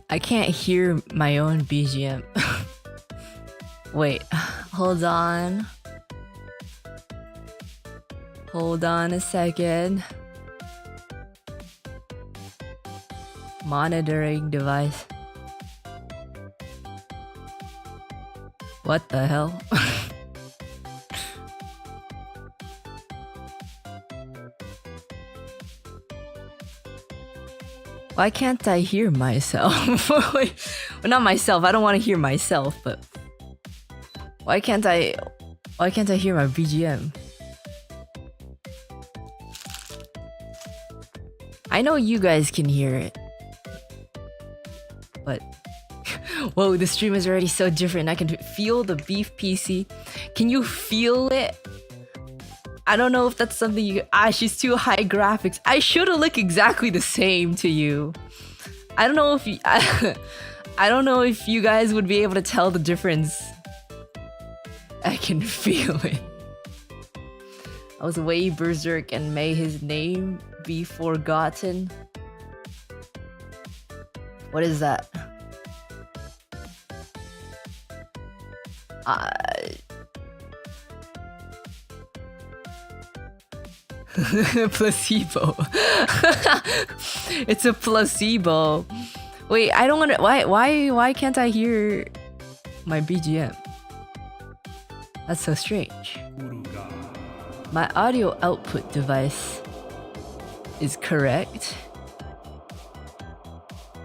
I can't hear my own BGM. Wait, hold on. Hold on a second. Monitoring device. What the hell? Why can't I hear myself? Wait, well, not myself. I don't want to hear myself, but why can't I hear my BGM? I know you guys can hear it, but whoa, the stream is already so different. I can feel the beef PC. Can you feel it? I don't know if that's something you... she's too high graphics. I should have looked exactly the same to you. I don't know if you... I don't know if you guys would be able to tell the difference. I can feel it. I was way berserk and may his name be forgotten. What is that? Placebo. It's a placebo. Wait, I don't want to. Why can't I hear my BGM? That's so strange. My audio output device is correct.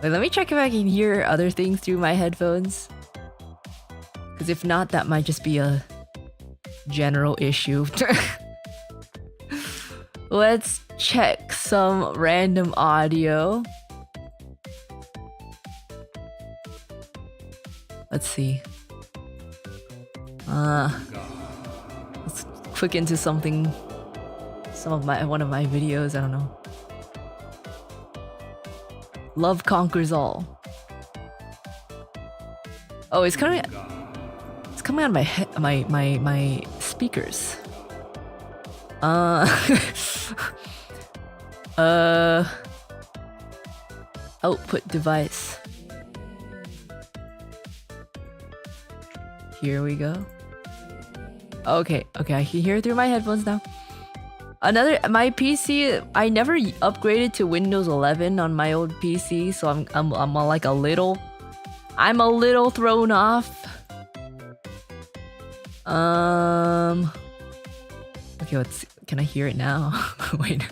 Wait, let me check if I can hear other things through my headphones. Because if not, that might just be a general issue. Let's check some random audio. Let's see. Let's click into something. One of my videos. I don't know. Love conquers all. Oh, it's coming. It's coming out of my speakers. Output device. Here we go. Okay, I can hear it through my headphones now. My PC, I never upgraded to Windows 11 on my old PC, so I'm like a little thrown off. Okay, let's see. Can I hear it now? Wait.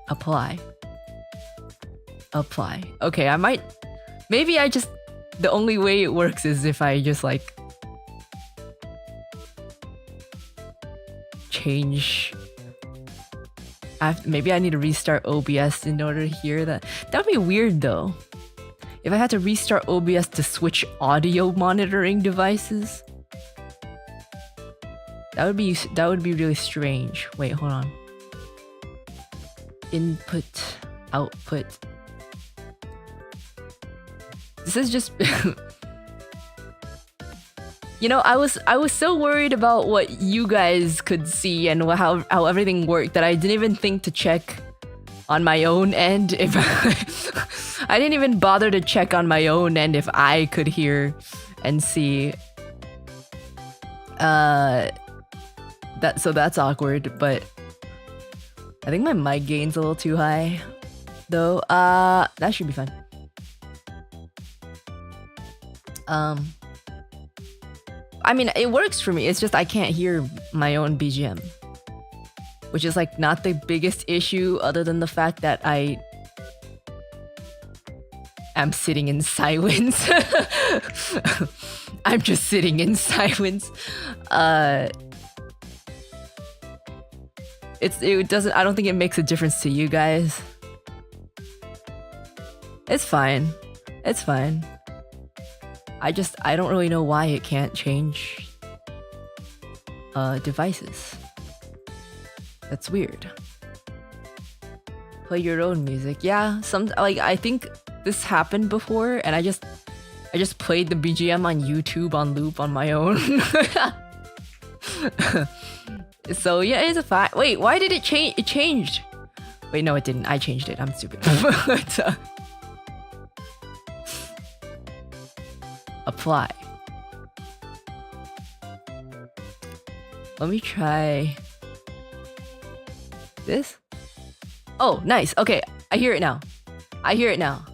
Apply. Okay, I might... Maybe I just... The only way it works is if I just like... change... Maybe I need to restart OBS in order to hear that. That would be weird though. If I had to restart OBS to switch audio monitoring devices. That would be really strange. Wait, hold on. Input, output. This is just you know, I was so worried about what you guys could see and how everything worked that I didn't even think to check on my own end if I didn't even bother to check on my own end if I could hear and see. So that's awkward, but I think my mic gain's a little too high though. That should be fine. I mean, it works for me. It's just I can't hear my own BGM, which is like not the biggest issue other than the fact that I am sitting in silence. I'm just sitting in silence. It doesn't. I don't think it makes a difference to you guys. It's fine. It's fine. I don't really know why it can't change devices. That's weird. Play your own music. Yeah, I think this happened before and I just played the BGM on YouTube on loop on my own. So yeah, it's a fact. Wait, why did it change? It changed. Wait, no, it didn't. I changed it. I'm stupid. Apply. Let me try this. Oh, nice. Okay, I hear it now. I hear it now.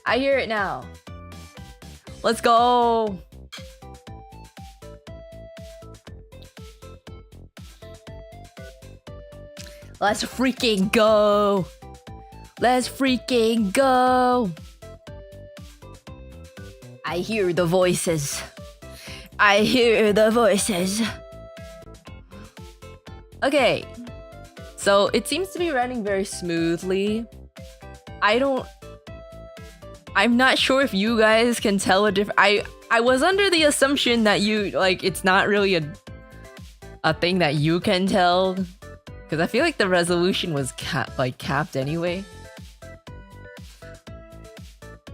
I hear it now. Let's go. Let's freaking go. Let's freaking go. I hear the voices. I hear the voices. Okay. So it seems to be running very smoothly. I'm not sure if you guys can tell a difference. I was under the assumption that you, like, it's not really a thing that you can tell. Because I feel like the resolution was capped anyway.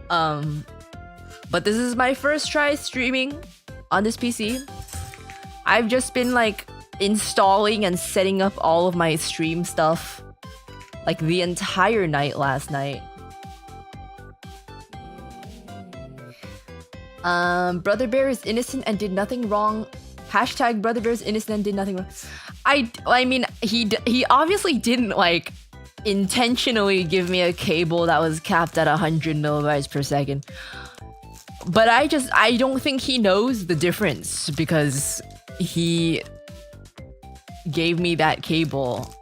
But this is my first try streaming on this PC. I've just been like installing and setting up all of my stream stuff like the entire night last night. Brother Bear is innocent and did nothing wrong. Hashtag Brother Bear is innocent and did nothing wrong. I mean, he obviously didn't like intentionally give me a cable that was capped at 100 millibytes per second. But I don't think he knows the difference because he gave me that cable.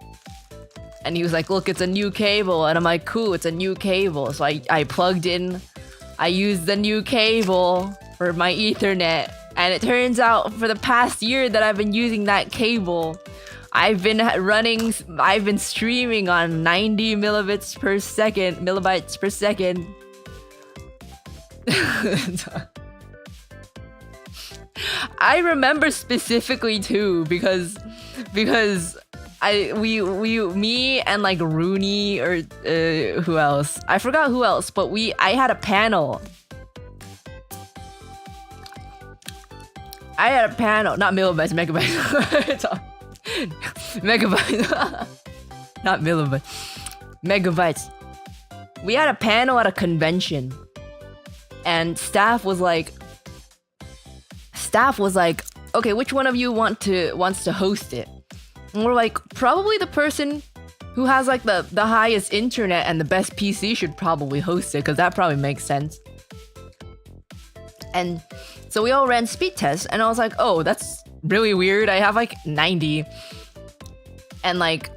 And he was like, look, it's a new cable. And I'm like, cool, it's a new cable. So I plugged in, I used the new cable for my Ethernet. And it turns out for the past year that I've been using that cable, I've been streaming on 90 millibytes per second. I remember specifically too because me and like Rooney or who else? I forgot who else, but I had a panel. Not millibytes, megabytes. Megabytes. Not millibytes. Megabytes. We had a panel at a convention. And staff was like, okay, which one of you wants to host it? And we're like, probably the person who has like the highest internet and the best PC should probably host it, because that probably makes sense. And so we all ran speed tests, and I was like, oh, that's really weird. I have like 90. And like,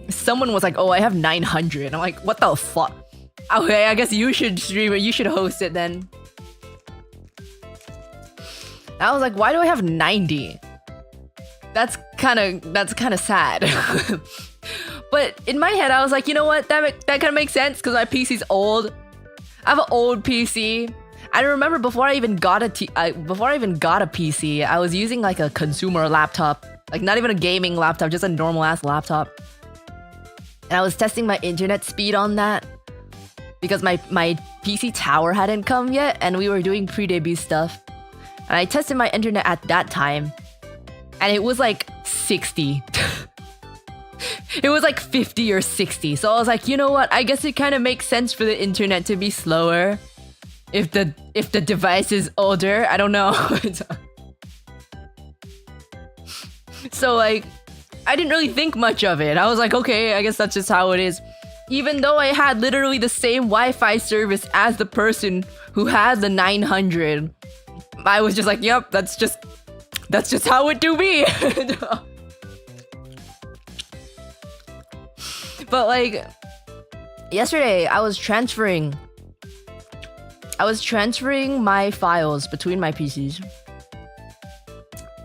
someone was like, oh, I have 900. And I'm like, what the fuck? Okay, I guess you should stream it. You should host it then. I was like, why do I have 90? That's kind of sad. But in my head, I was like, you know what? That kind of makes sense because my PC's old. I have an old PC. I remember before I even got a PC, I was using like a consumer laptop, like not even a gaming laptop, just a normal ass laptop. And I was testing my internet speed on that because my PC tower hadn't come yet, and we were doing pre-debut stuff. And I tested my internet at that time, and it was like 60. It was like 50 or 60. So I was like, you know what? I guess it kind of makes sense for the internet to be slower if the device is older. I don't know. So like, I didn't really think much of it. I was like, okay, I guess that's just how it is. Even though I had literally the same Wi-Fi service as the person who had the 900, I was just like, yep, that's just how it do be. But like, yesterday I was transferring my files between my PCs,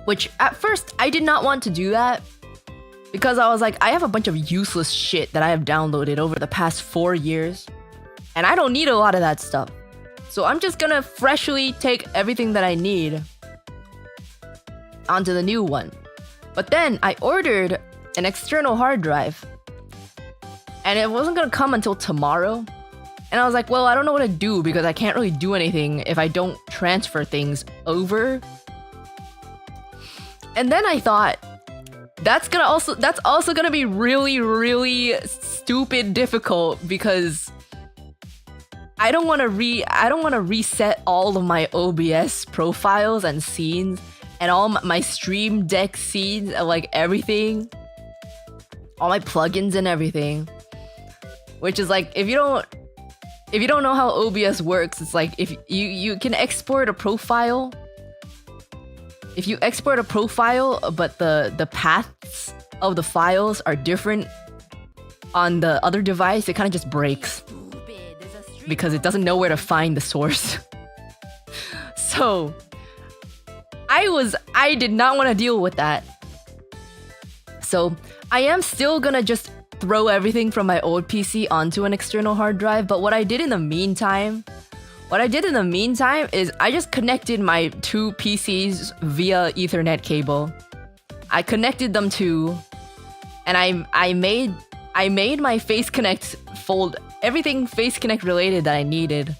which at first I did not want to do that because I was like, I have a bunch of useless shit that I have downloaded over the past 4 years, and I don't need a lot of that stuff. So I'm just gonna freshly take everything that I need onto the new one. But then I ordered an external hard drive, and it wasn't gonna come until tomorrow. And I was like, well, I don't know what to do because I can't really do anything if I don't transfer things over. And then I thought, that's also gonna be really, really stupid difficult because I don't want to reset all of my OBS profiles and scenes and all my Stream Deck scenes and like everything, all my plugins and everything. Which is like, if you don't know how OBS works, it's like if you can export a profile. If you export a profile, but the paths of the files are different on the other device, it kind of just breaks because it doesn't know where to find the source. So I did not want to deal with that. So I am still gonna just throw everything from my old PC onto an external hard drive, but what I did in the meantime is I just connected my two PCs via Ethernet cable. I connected them to, and I made my Face Connect everything Face Connect related that I needed.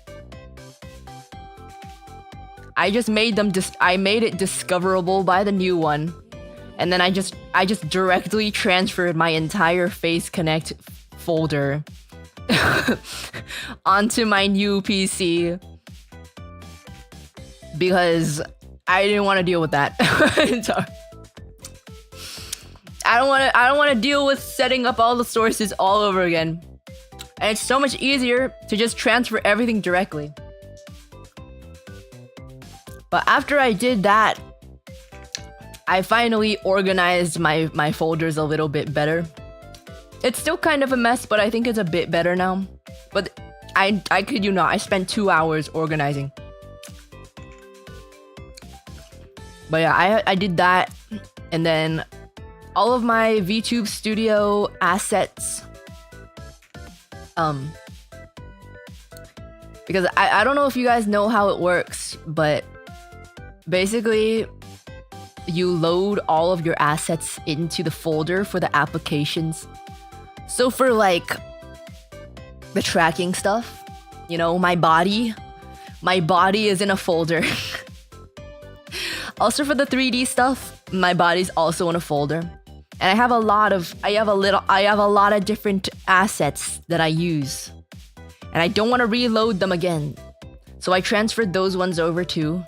I made it discoverable by the new one. And then I just directly transferred my entire Face Connect folder onto my new PC because I didn't want to deal with that. So, I don't want to deal with setting up all the sources all over again. And it's so much easier to just transfer everything directly. But after I did that, I finally organized my folders a little bit better. It's still kind of a mess, but I think it's a bit better now. But I kid you not, I spent 2 hours organizing. But yeah, I did that. And then all of my VTube Studio assets. Because I don't know if you guys know how it works, but basically you load all of your assets into the folder for the applications. So for like the tracking stuff, you know, my body is in a folder. Also for the 3D stuff, my body's also in a folder. And I have a lot of different assets that I use. And I don't want to reload them again. So I transferred those ones over too.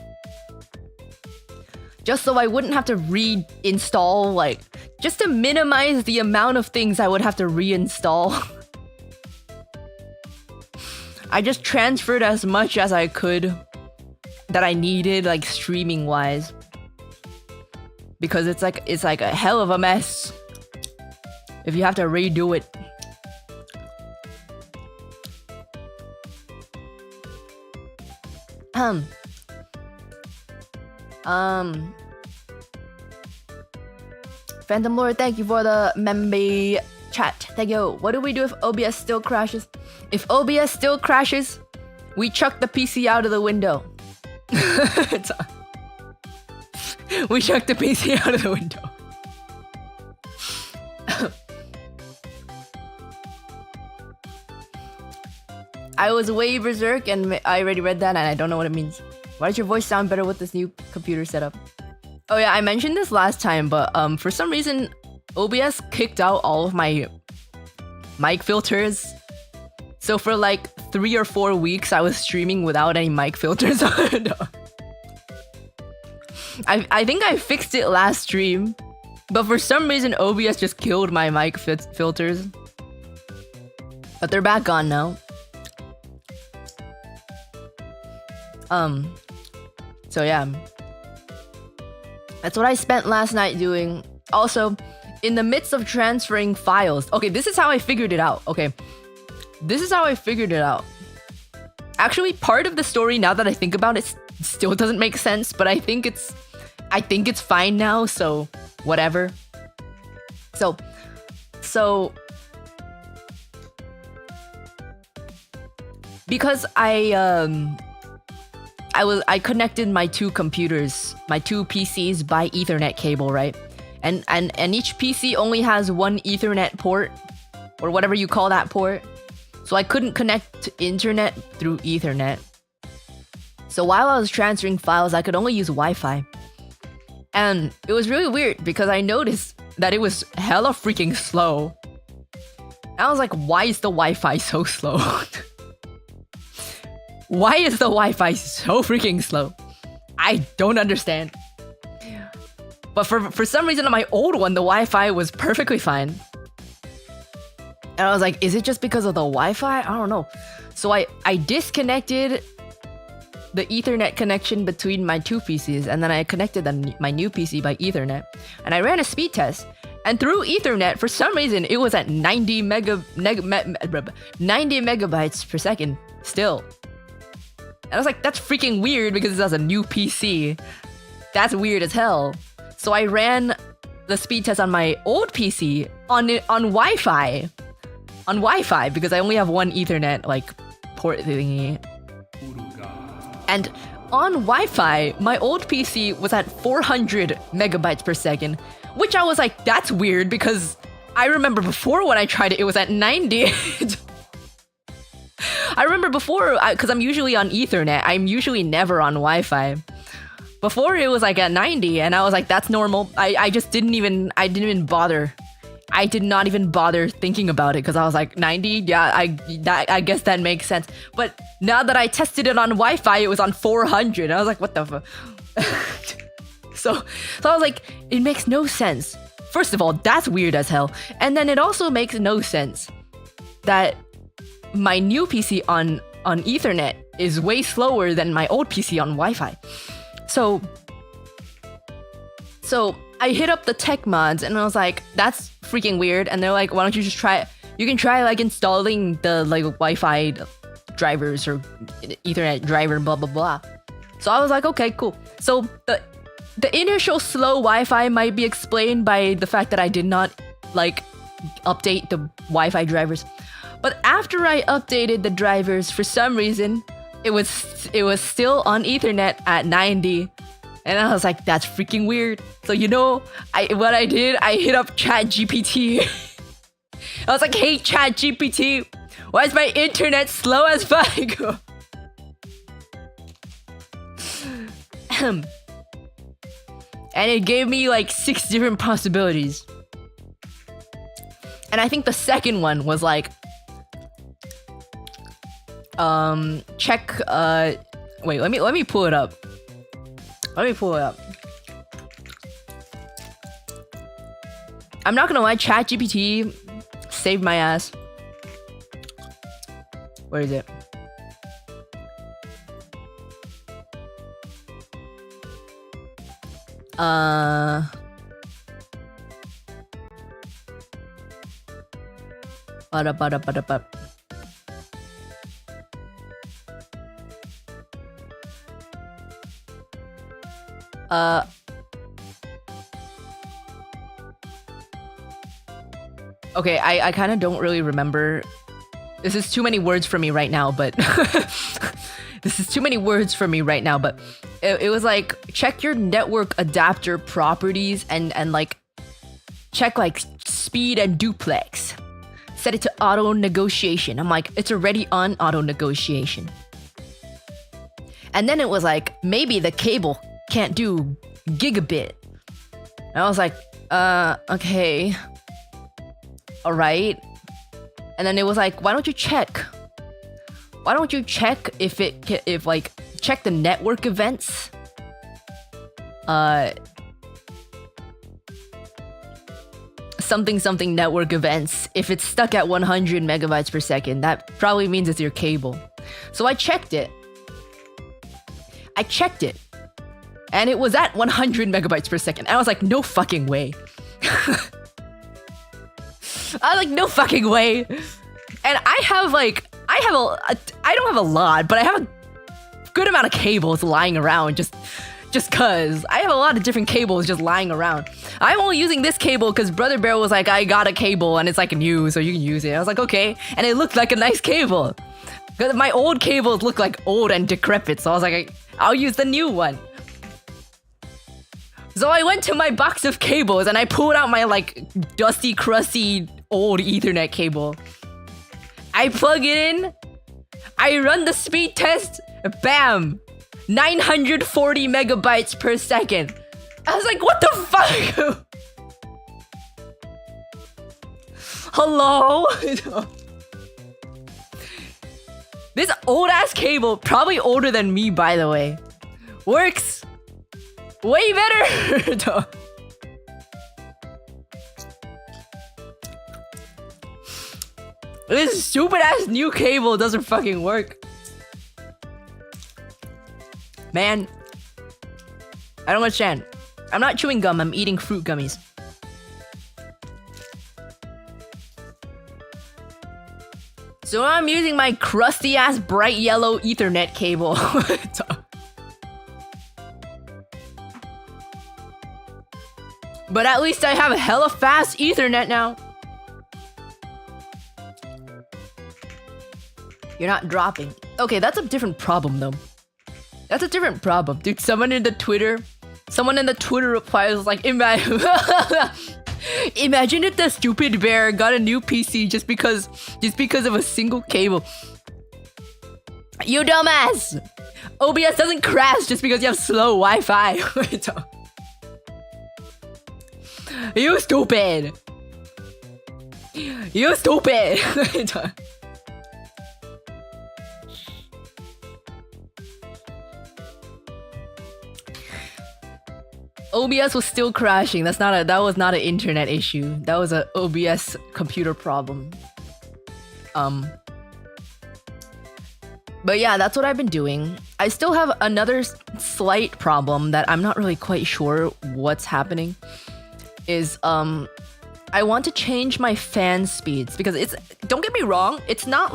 Just so I wouldn't have to reinstall, like, just to minimize the amount of things I would have to reinstall. I just transferred as much as I could that I needed, like, streaming wise. Because it's like a hell of a mess if you have to redo it. Phantom Lord, thank you for the member chat. Thank you. What do we do if OBS still crashes? If OBS still crashes, we chuck the PC out of the window. We chuck the PC out of the window. I was way berserk and I already read that and I don't know what it means. Why does your voice sound better with this new computer setup? Oh yeah, I mentioned this last time, but for some reason, OBS kicked out all of my mic filters. So for like 3 or 4 weeks, I was streaming without any mic filters on. I think I fixed it last stream, but for some reason, OBS just killed my mic filters. But they're back on now. So yeah. That's what I spent last night doing. Also, in the midst of transferring files. Okay, this is how I figured it out. Okay. This is how I figured it out. Actually, part of the story, now that I think about it, still doesn't make sense, but I think it's fine now, so whatever. So because I connected my two computers, my two PCs by Ethernet cable, right? And each PC only has one Ethernet port, or whatever you call that port. So I couldn't connect to internet through Ethernet. So while I was transferring files, I could only use Wi-Fi. And it was really weird because I noticed that it was hella freaking slow. I was like, why is the Wi-Fi so slow? Why is the Wi-Fi so freaking slow? I don't understand. But for some reason on my old one, the Wi-Fi was perfectly fine. And I was like, is it just because of the Wi-Fi? I don't know. So I disconnected the Ethernet connection between my two PCs, and then I connected my new PC by Ethernet. And I ran a speed test. And through Ethernet, for some reason, it was at 90 megabytes per second still. And I was like, that's freaking weird because this is a new PC. That's weird as hell. So I ran the speed test on my old PC on Wi-Fi. On Wi-Fi, because I only have one Ethernet like port thingy. And on Wi-Fi, my old PC was at 400 megabytes per second, which I was like, that's weird because I remember before when I tried it, it was at 90. I remember before, because I'm usually on Ethernet, I'm usually never on Wi-Fi. Before it was like at 90, and I was like, that's normal. I didn't even bother. I did not even bother thinking about it because I was like, 90? Yeah, I guess that makes sense. But now that I tested it on Wi-Fi, it was on 400. I was like, what the fuck? So I was like, it makes no sense. First of all, that's weird as hell. And then it also makes no sense that my new PC on Ethernet is way slower than my old PC on Wi-Fi. So I hit up the tech mods and I was like, that's freaking weird. And they're like, why don't you just try it? You can try like installing the like Wi-Fi drivers or Ethernet driver, blah, blah, blah. So I was like, okay, cool. So the initial slow Wi-Fi might be explained by the fact that I did not like update the Wi-Fi drivers. But after I updated the drivers, for some reason, it was still on Ethernet at 90. And I was like, that's freaking weird. So you know, what I did, I hit up ChatGPT. I was like, hey ChatGPT, why is my internet slow as fuck? And it gave me like 6 different possibilities. And I think the second one was like, check, wait, let me pull it up. Let me pull it up. I'm not gonna lie, ChatGPT saved my ass. Where is it? Okay, I kind of don't really remember. This is too many words for me right now, but this is too many words for me right now, but it was like, check your network adapter properties and like check like speed and duplex. Set it to auto negotiation. I'm like, it's already on auto negotiation. And then it was like, maybe the cable can't do gigabit. And I was like, okay. All right. And then it was like, why don't you check? Why don't you check if check the network events? Something network events. If it's stuck at 100 megabytes per second, that probably means it's your cable. So I checked it. And it was at 100 megabytes per second. And I was like, no fucking way. I was like, no fucking way. And I don't have a lot, but I have a good amount of cables lying around just cause. I have a lot of different cables just lying around. I'm only using this cable because Brother Bear was like, I got a cable and it's like new, so you can use it. I was like, okay. And it looked like a nice cable. Because my old cables look like old and decrepit, so I was like, I'll use the new one. So I went to my box of cables and I pulled out my like dusty, crusty, old Ethernet cable. I plug it in. I run the speed test. Bam! 940 megabytes per second. I was like, what the fuck? Hello? This old ass cable, probably older than me by the way, works way better. This stupid ass new cable doesn't fucking work. Man, I don't understand. I'm not chewing gum, I'm eating fruit gummies. So I'm using my crusty ass bright yellow Ethernet cable. But at least I have hella fast Ethernet now. You're not dropping. Okay, that's a different problem though. That's a different problem. Dude, someone in the Twitter reply was like, imagine if the stupid bear got a new PC just because of a single cable. You dumbass! OBS doesn't crash just because you have slow Wi-Fi. You stupid! You stupid! OBS was still crashing. That was not an internet issue. That was an OBS computer problem. But yeah, that's what I've been doing. I still have another slight problem that I'm not really quite sure what's happening. Is I want to change my fan speeds because don't get me wrong, it's not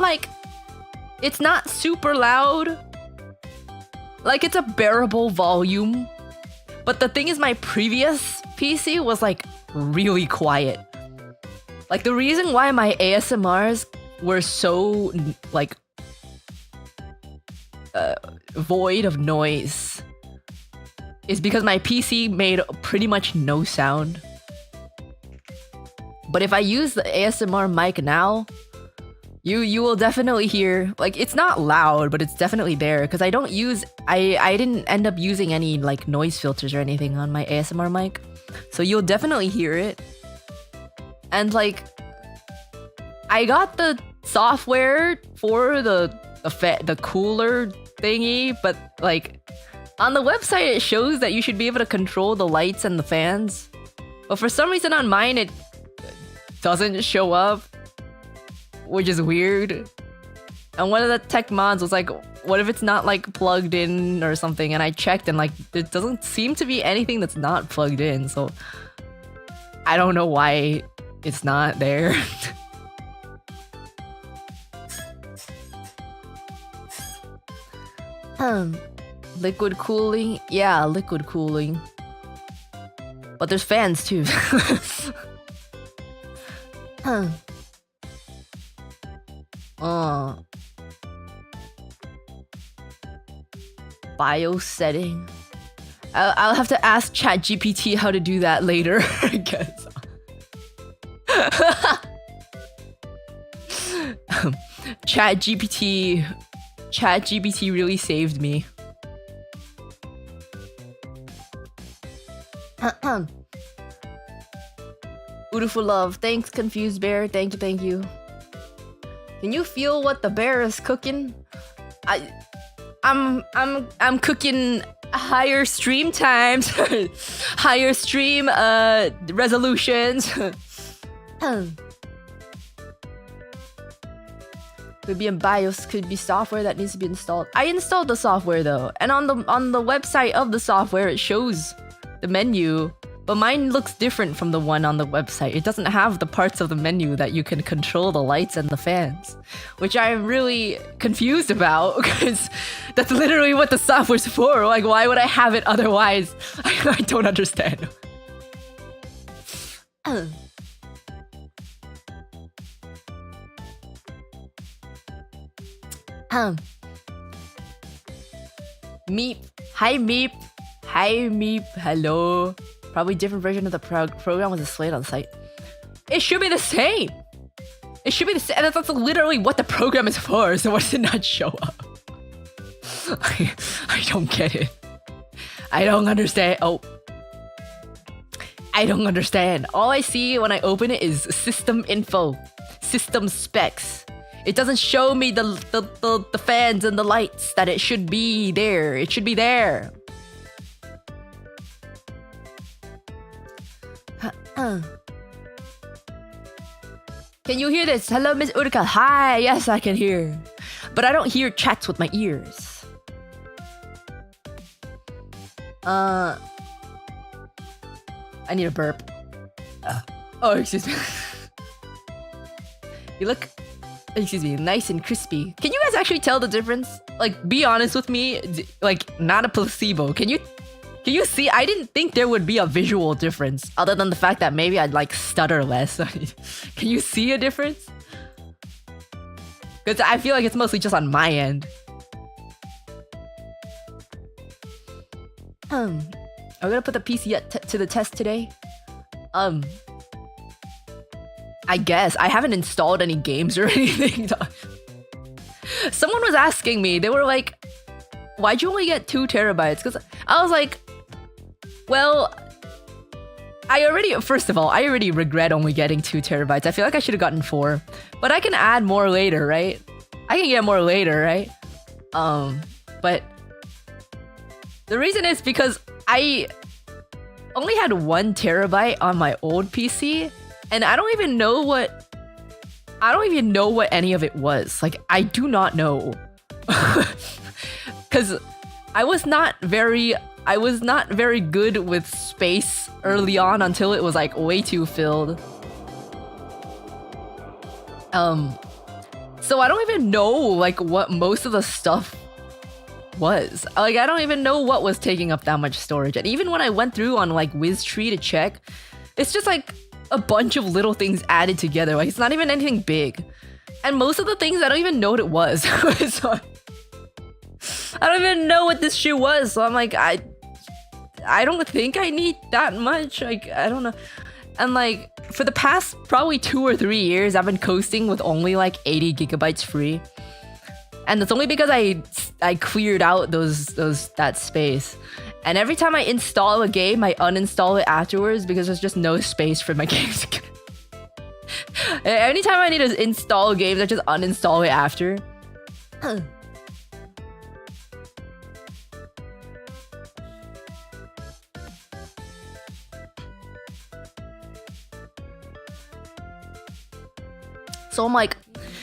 super loud. Like it's a bearable volume. But the thing is, my previous PC was like really quiet. Like the reason why my ASMRs were so like void of noise is because my PC made pretty much no sound. But if I use the ASMR mic now, you will definitely hear, like, it's not loud, but it's definitely there because I didn't end up using any like noise filters or anything on my ASMR mic. So you'll definitely hear it. And like I got the software for the cooler thingy, but like on the website it shows that you should be able to control the lights and the fans. But for some reason on mine it doesn't show up, which is weird. And one of the tech mods was like, what if it's not like plugged in or something? And I checked and like there doesn't seem to be anything that's not plugged in, so I don't know why it's not there. Liquid cooling? Yeah, liquid cooling. But there's fans too. BIOS setting. I'll have to ask ChatGPT how to do that later, I guess. ChatGPT really saved me. Beautiful love. Thanks, Confused Bear. Thank you. Can you feel what the bear is cooking? I'm cooking higher stream times, higher stream resolutions. Could be in BIOS, could be software that needs to be installed. I installed the software though, and on the website of the software it shows the menu, but mine looks different from the one on the website. It doesn't have the parts of the menu that you can control the lights and the fans, which I'm really confused about because that's literally what the software's for. Like, why would I have it otherwise? I don't understand. Meep. Hi Meep. Hi Meep. Hello. Probably different version of the program was displayed on the site. It should be the same. It should be the same. That's literally what the program is for. So why does it not show up? I don't get it. I don't understand. Oh. I don't understand. All I see when I open it is system info, system specs. It doesn't show me the fans and the lights that it should be there. It should be there. Can you hear this? Hello, Miss Uruka. Hi, yes, I can hear. But I don't hear chats with my ears. I need a burp. Oh, excuse me. You look, excuse me, nice and crispy. Can you guys actually tell the difference? Like, be honest with me. Like, not a placebo. Can you see? I didn't think there would be a visual difference, other than the fact that maybe I'd like stutter less. Can you see a difference? Because I feel like it's mostly just on my end. I'm gonna put the PC to the test today. I guess I haven't installed any games or anything. Someone was asking me. They were like, "Why'd you only get 2 terabytes?" Because I was like, well, first of all, I already regret only getting 2 terabytes. I feel like I should have gotten 4, but I can add more later, right? I can get more later, right? But the reason is because I only had 1 terabyte on my old PC, and I don't even know what any of it was. Like, I do not know. Cause I was not very good with space early on until it was like way too filled. So I don't even know like what most of the stuff was. Like, I don't even know what was taking up that much storage. And even when I went through on like WizTree to check, it's just like a bunch of little things added together. Like, it's not even anything big. And most of the things I don't even know what it was. So I don't even know what this shit was. So I'm like, I don't think I need that much. Like, I don't know. And like, for the past probably 2 or 3 years, I've been coasting with only like 80 gigabytes free. And it's only because I cleared out that space. And every time I install a game, I uninstall it afterwards because there's just no space for my games. Anytime I need to install games, I just uninstall it after. So I'm like,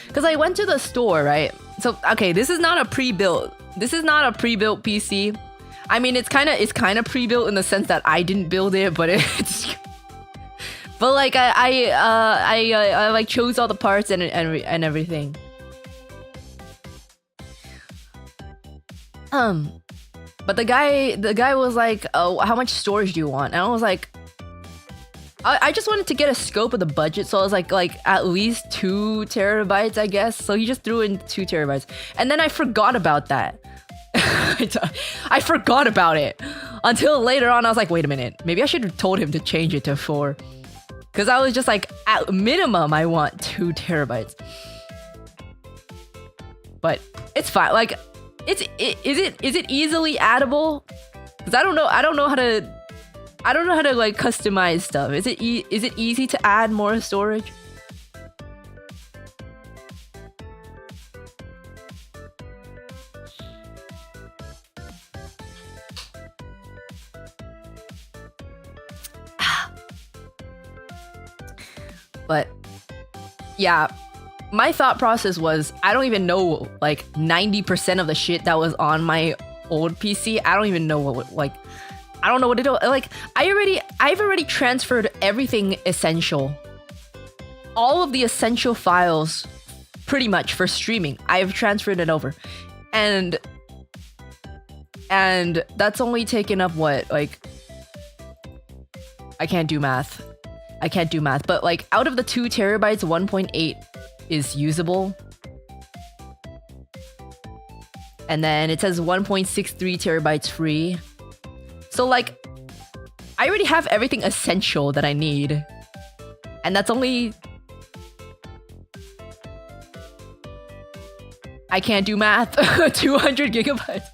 because I went to the store, right? So, okay, this is not a pre-built PC. I mean, it's kind of pre-built in the sense that I didn't build it, but it's but like I like chose all the parts and everything. But the guy was like, "Oh, how much storage do you want?" And I was like, I just wanted to get a scope of the budget, so I was like at least 2 terabytes, I guess. So he just threw in 2 terabytes, and then I forgot about that. I forgot about it until later on. I was like, wait a minute, maybe I should have told him to change it to 4, because I was just like, at minimum, I want 2 terabytes. But it's fine. Like, is it easily addable? Because I don't know how to like customize stuff. Is it easy to add more storage? But yeah, my thought process was, I don't even know like 90% of the shit that was on my old PC. I don't even know what like. I don't know what to do. Like, I've already transferred everything essential. All of the essential files, pretty much, for streaming, I've transferred it over. And that's only taken up what, like, I can't do math. But like, out of the 2 terabytes, 1.8 is usable. And then it says 1.63 terabytes free. So like, I already have everything essential that I need. And that's only... I can't do math. 200 gigabytes.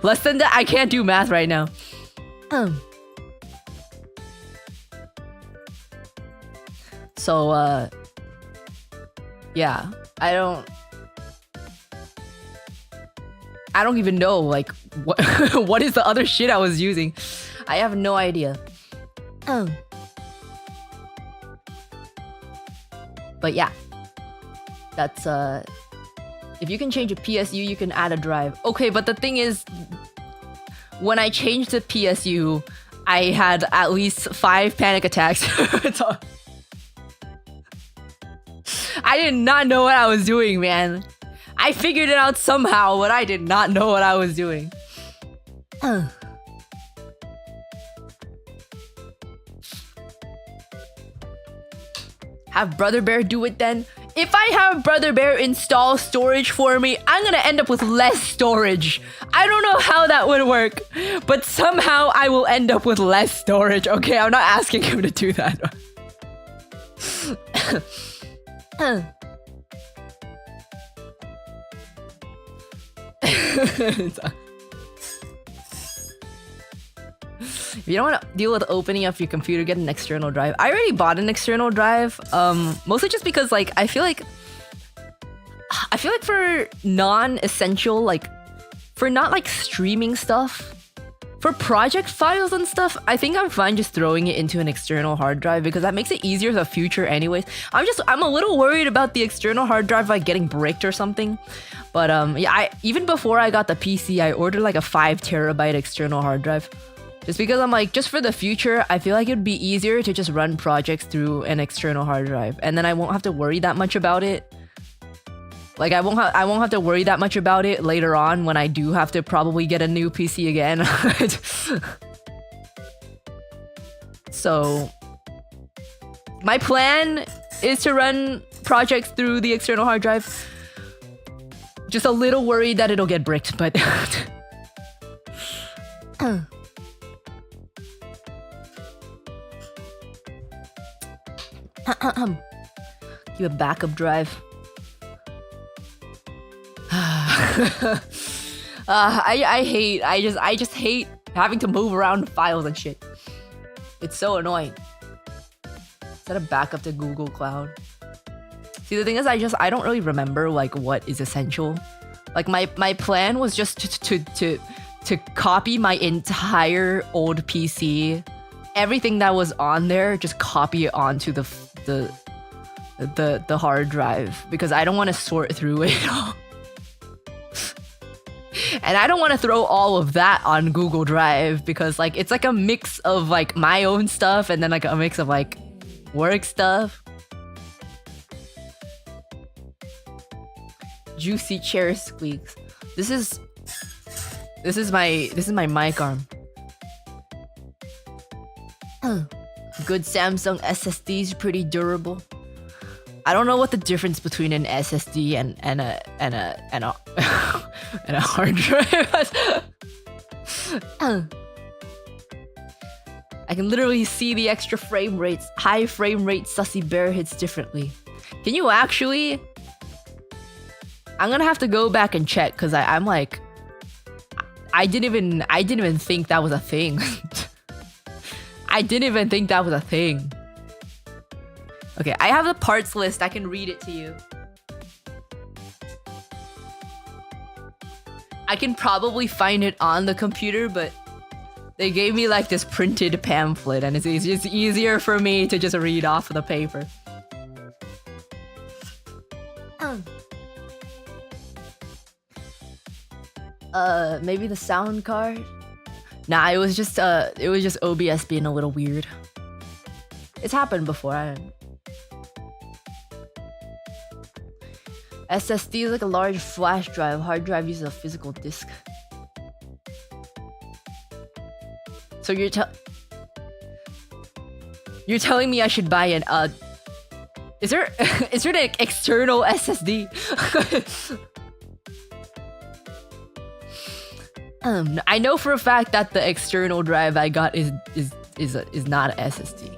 Less than that, I can't do math right now. So yeah, I don't even know like what what is the other shit I was using. I have no idea. But yeah, that's if you can change a PSU, you can add a drive. Okay, but the thing is, when I changed the PSU, I had at least 5 panic attacks. So I did not know what I was doing, man. I figured it out somehow, but I did not know what I was doing. Have Brother Bear do it then? If I have Brother Bear install storage for me, I'm gonna end up with less storage. I don't know how that would work, but somehow I will end up with less storage. Okay, I'm not asking him to do that. If you don't want to deal with opening up your computer, get an external drive. I already bought an external drive, mostly just because like I feel like for non-essential, like for not like streaming stuff, for project files and stuff, I think I'm fine just throwing it into an external hard drive because that makes it easier for the future anyways. I'm a little worried about the external hard drive like getting bricked or something. But yeah, even before I got the PC, I ordered like a 5 terabyte external hard drive. Just because I'm like, just for the future, I feel like it'd be easier to just run projects through an external hard drive, and then I won't have to worry that much about it. Like I won't have to worry that much about it later on when I do have to probably get a new PC again. So my plan is to run projects through the external hard drive. Just a little worried that it'll get bricked, but you a backup drive. I just hate having to move around files and shit. It's so annoying. Set a backup to Google Cloud. See, the thing is, I don't really remember like what is essential. Like my plan was just to copy my entire old PC, everything that was on there, just copy it onto the hard drive because I don't want to sort through it all. And I don't want to throw all of that on Google Drive because like it's like a mix of like my own stuff and then like a mix of like work stuff. Juicy chair squeaks. This is my mic arm. Good Samsung SSDs, pretty durable. I don't know what the difference between an SSD and a and a hard drive is. I can literally see the extra frame rates. High frame rate sussy bear hits differently. Can you actually? I'm gonna have to go back and check because I'm like, I didn't even think that was a thing. I didn't even think that was a thing. Okay, I have the parts list. I can read it to you. I can probably find it on the computer, but they gave me like this printed pamphlet and it's easier for me to just read off of the paper. Maybe the sound card? Nah, it was just OBS being a little weird. It's happened before. SSD is like a large flash drive. Hard drive uses a physical disk. So you're telling me I should buy an is there an external SSD? I know for a fact that the external drive I got is not an SSD.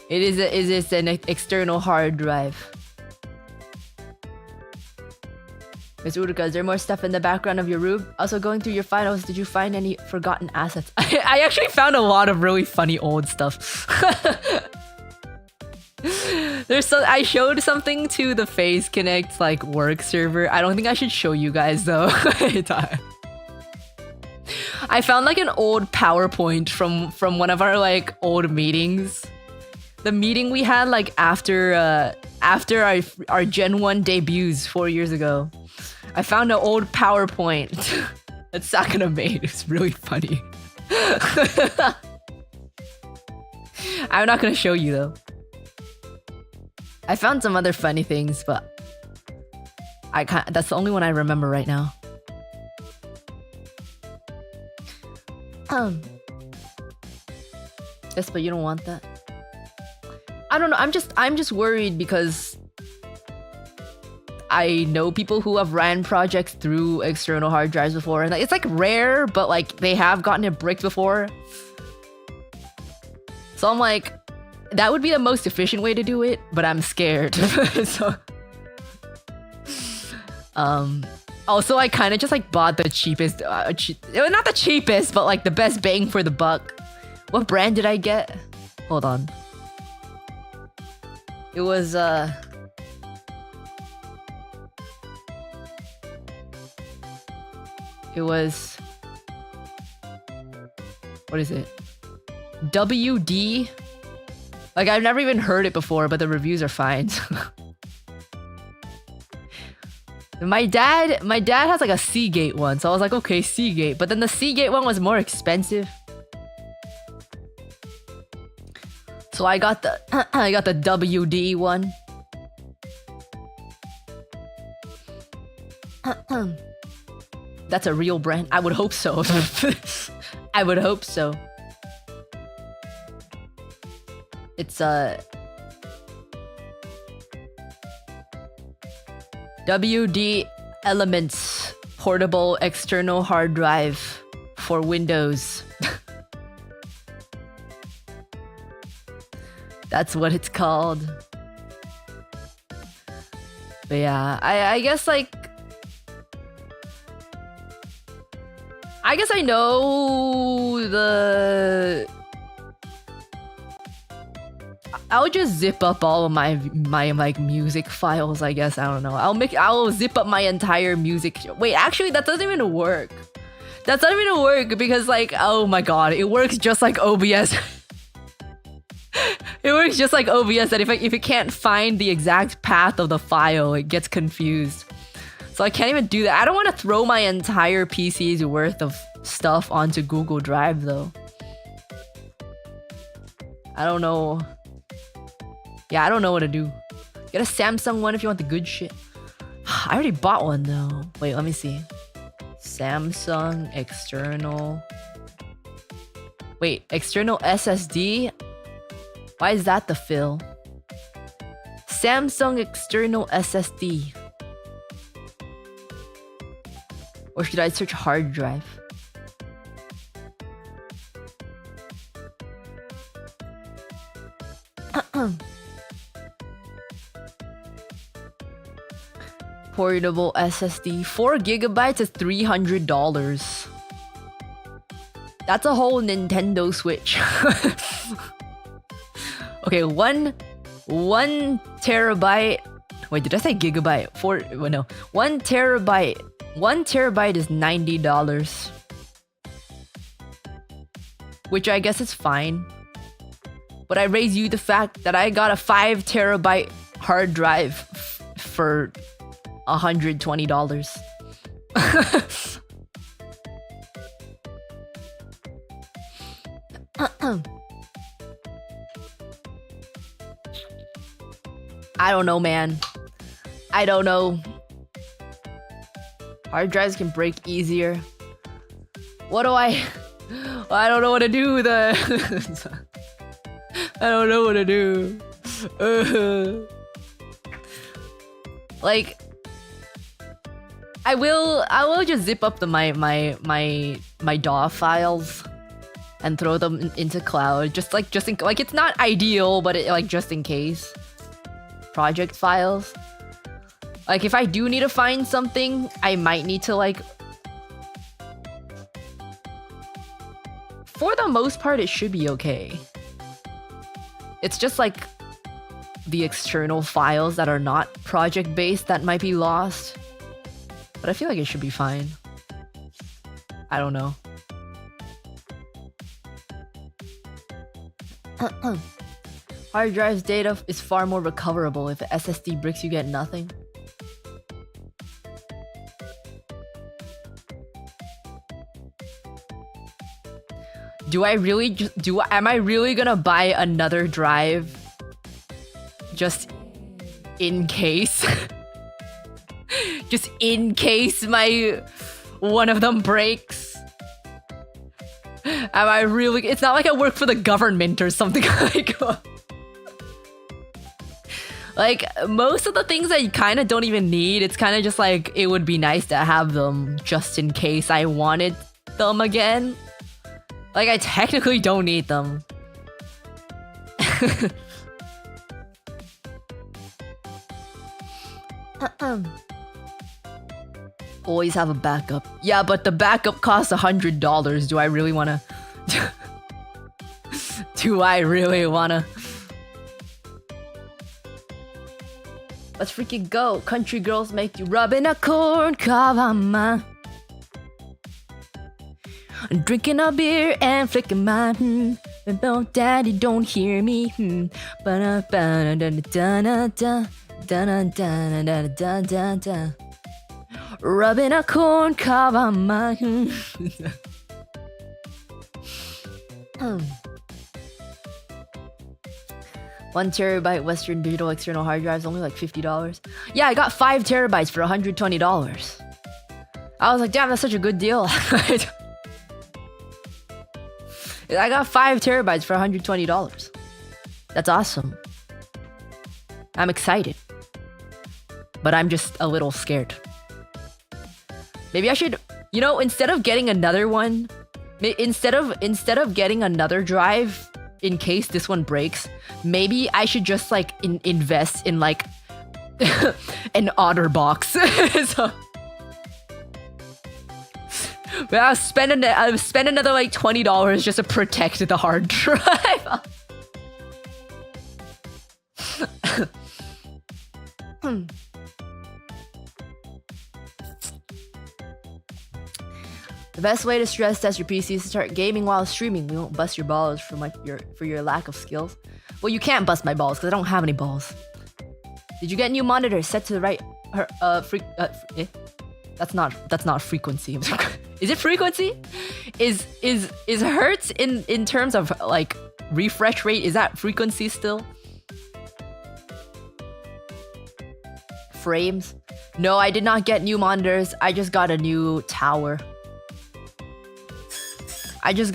It's an external hard drive. Ms. Uruka, is there more stuff in the background of your room? Also, going through your finals, did you find any forgotten assets? I actually found a lot of really funny old stuff. There's so I showed something to the Phase Connect like work server. I don't think I should show you guys though. I found like an old PowerPoint from one of our like old meetings. The meeting we had like after our Gen 1 debuts 4 years ago. I found an old PowerPoint that Saka made. It's really funny. I'm not gonna show you though. I found some other funny things, but that's the only one I remember right now. Yes, but you don't want that. I don't know. I'm just worried because I know people who have ran projects through external hard drives before, and it's like rare, but like they have gotten it bricked before. So I'm like, that would be the most efficient way to do it, but I'm scared. So, also I kind of just like bought the cheapest, not the cheapest, but like the best bang for the buck. What brand did I get? Hold on. It was what is it? WD. Like I've never even heard it before, but the reviews are fine. My dad has like a Seagate one, so I was like, okay, Seagate. But then the Seagate one was more expensive. So I got the WD one. That's a real brand. I would hope so. I would hope so. It's WD Elements portable external hard drive for Windows. That's what it's called. But yeah, I guess like I know the I'll just zip up all of my like music files, I guess. I don't know. I'll zip up my entire music. Wait, actually that doesn't even work. That doesn't even work because like, oh my god, it works just like OBS. It works just like OBS that if it can't find the exact path of the file, it gets confused. So I can't even do that. I don't want to throw my entire PC's worth of stuff onto Google Drive though. I don't know. Yeah, I don't know what to do. Get a Samsung one if you want the good shit. I already bought one though. Wait, let me see. Samsung external. Wait, external SSD? Why is that the fill? Samsung external SSD. Or should I search hard drive? Portable SSD. 4 gigabytes is $300. That's a whole Nintendo Switch. Okay, one terabyte. Wait, did I say gigabyte? 1 terabyte. 1 terabyte is $90. Which I guess is fine. But I raise you the fact that I got a 5 terabyte hard drive for $120. I don't know, man. I don't know. Hard drives can break easier. What do I don't know what to do with the I don't know what to do. Like I will just zip up my DAW files and throw them into cloud, just in like it's not ideal, but like just in case. Project files. Like if I do need to find something, I might need to like. For the most part, it should be okay. It's just like the external files that are not project based that might be lost. But I feel like it should be fine. I don't know. Hard drive's data is far more recoverable. If SSD bricks, you get nothing. Do I really am I really gonna buy another drive just in case? Just in case one of them breaks? Am I really? It's not like I work for the government or something like most of the things I kind of don't even need. It's kind of just like it would be nice to have them just in case I wanted them again. Like, I technically don't need them. Always have a backup. Yeah, but the backup costs $100. Do I really wanna... Do I really wanna... Let's freaking go. Country girls make you rub in a corn cob, man. I'm drinking a beer and flicking my but daddy don't hear me. Rubbing a corn cob on my 1 terabyte Western Digital external hard drive is only like $50. Yeah, I got 5 terabytes for $120. I was like, damn, that's such a good deal. I got 5 terabytes for $120. That's awesome. I'm excited. But I'm just a little scared. Maybe I should, you know, instead of getting another one, instead of getting another drive in case this one breaks, maybe I should just like invest in like an OtterBox. So I'll spend another like $20 just to protect the hard drive. The best way to stress test your PC is to start gaming while streaming. We won't bust your balls for your lack of skills. Well, you can't bust my balls because I don't have any balls. Did you get new monitors set to the right? That's not frequency. Is it frequency? Is hertz in terms of like refresh rate? Is that frequency still? Frames? No, I did not get new monitors. I just got a new tower. I didn't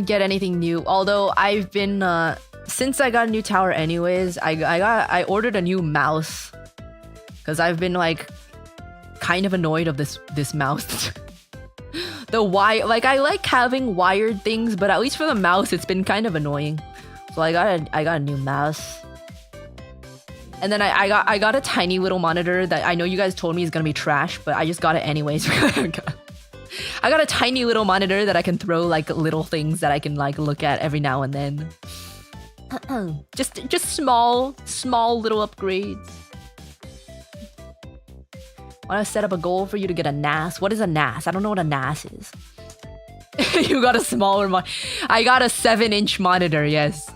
get anything new. Although I've been since I got a new tower anyways, I ordered a new mouse. Cause I've been like kind of annoyed of this mouse. The like I like having wired things, but at least for the mouse it's been kind of annoying. So I got a new mouse. And then I got a tiny little monitor that I know you guys told me is gonna be trash, but I just got it anyways. I got a tiny little monitor that I can throw like little things that I can like look at every now and then. Just small little upgrades. Want to set up a goal for you to get a NAS? What is a NAS? I don't know what a NAS is. You got a smaller monitor. I got a 7-inch monitor, yes.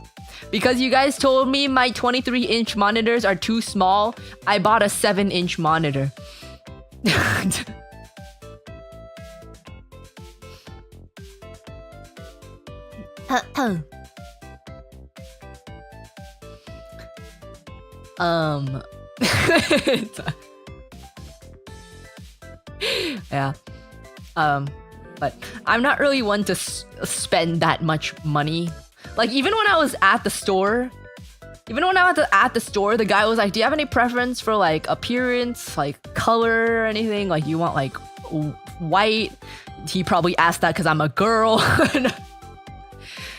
Because you guys told me my 23-inch monitors are too small, I bought a 7-inch monitor. Yeah. But I'm not really one to spend that much money. Like, even when I was at the store, the guy was like, do you have any preference for like appearance, like color or anything? Like, you want like white? He probably asked that because I'm a girl.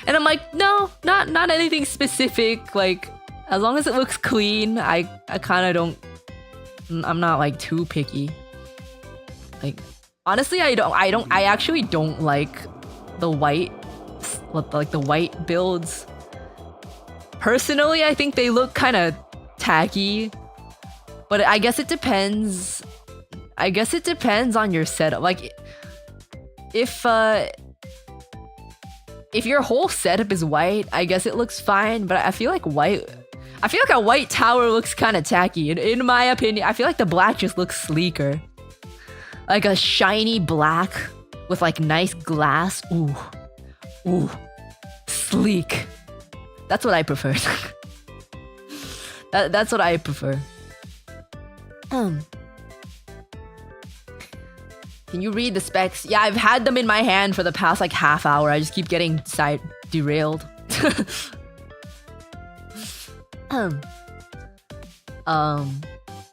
And I'm like, no, not anything specific. Like, as long as it looks clean, I kind of don't, I'm not like too picky. Like, honestly, I actually don't like the white, like the white builds. Personally, I think they look kind of tacky, but I guess it depends. I guess it depends on your setup. Like, if your whole setup is white, I guess it looks fine. But I feel like a white tower looks kind of tacky. In my opinion, I feel like the black just looks sleeker. Like a shiny black with like nice glass. Ooh, sleek. That's what I prefer. That's what I prefer. Can you read the specs? Yeah, I've had them in my hand for the past like half hour. I just keep getting derailed. But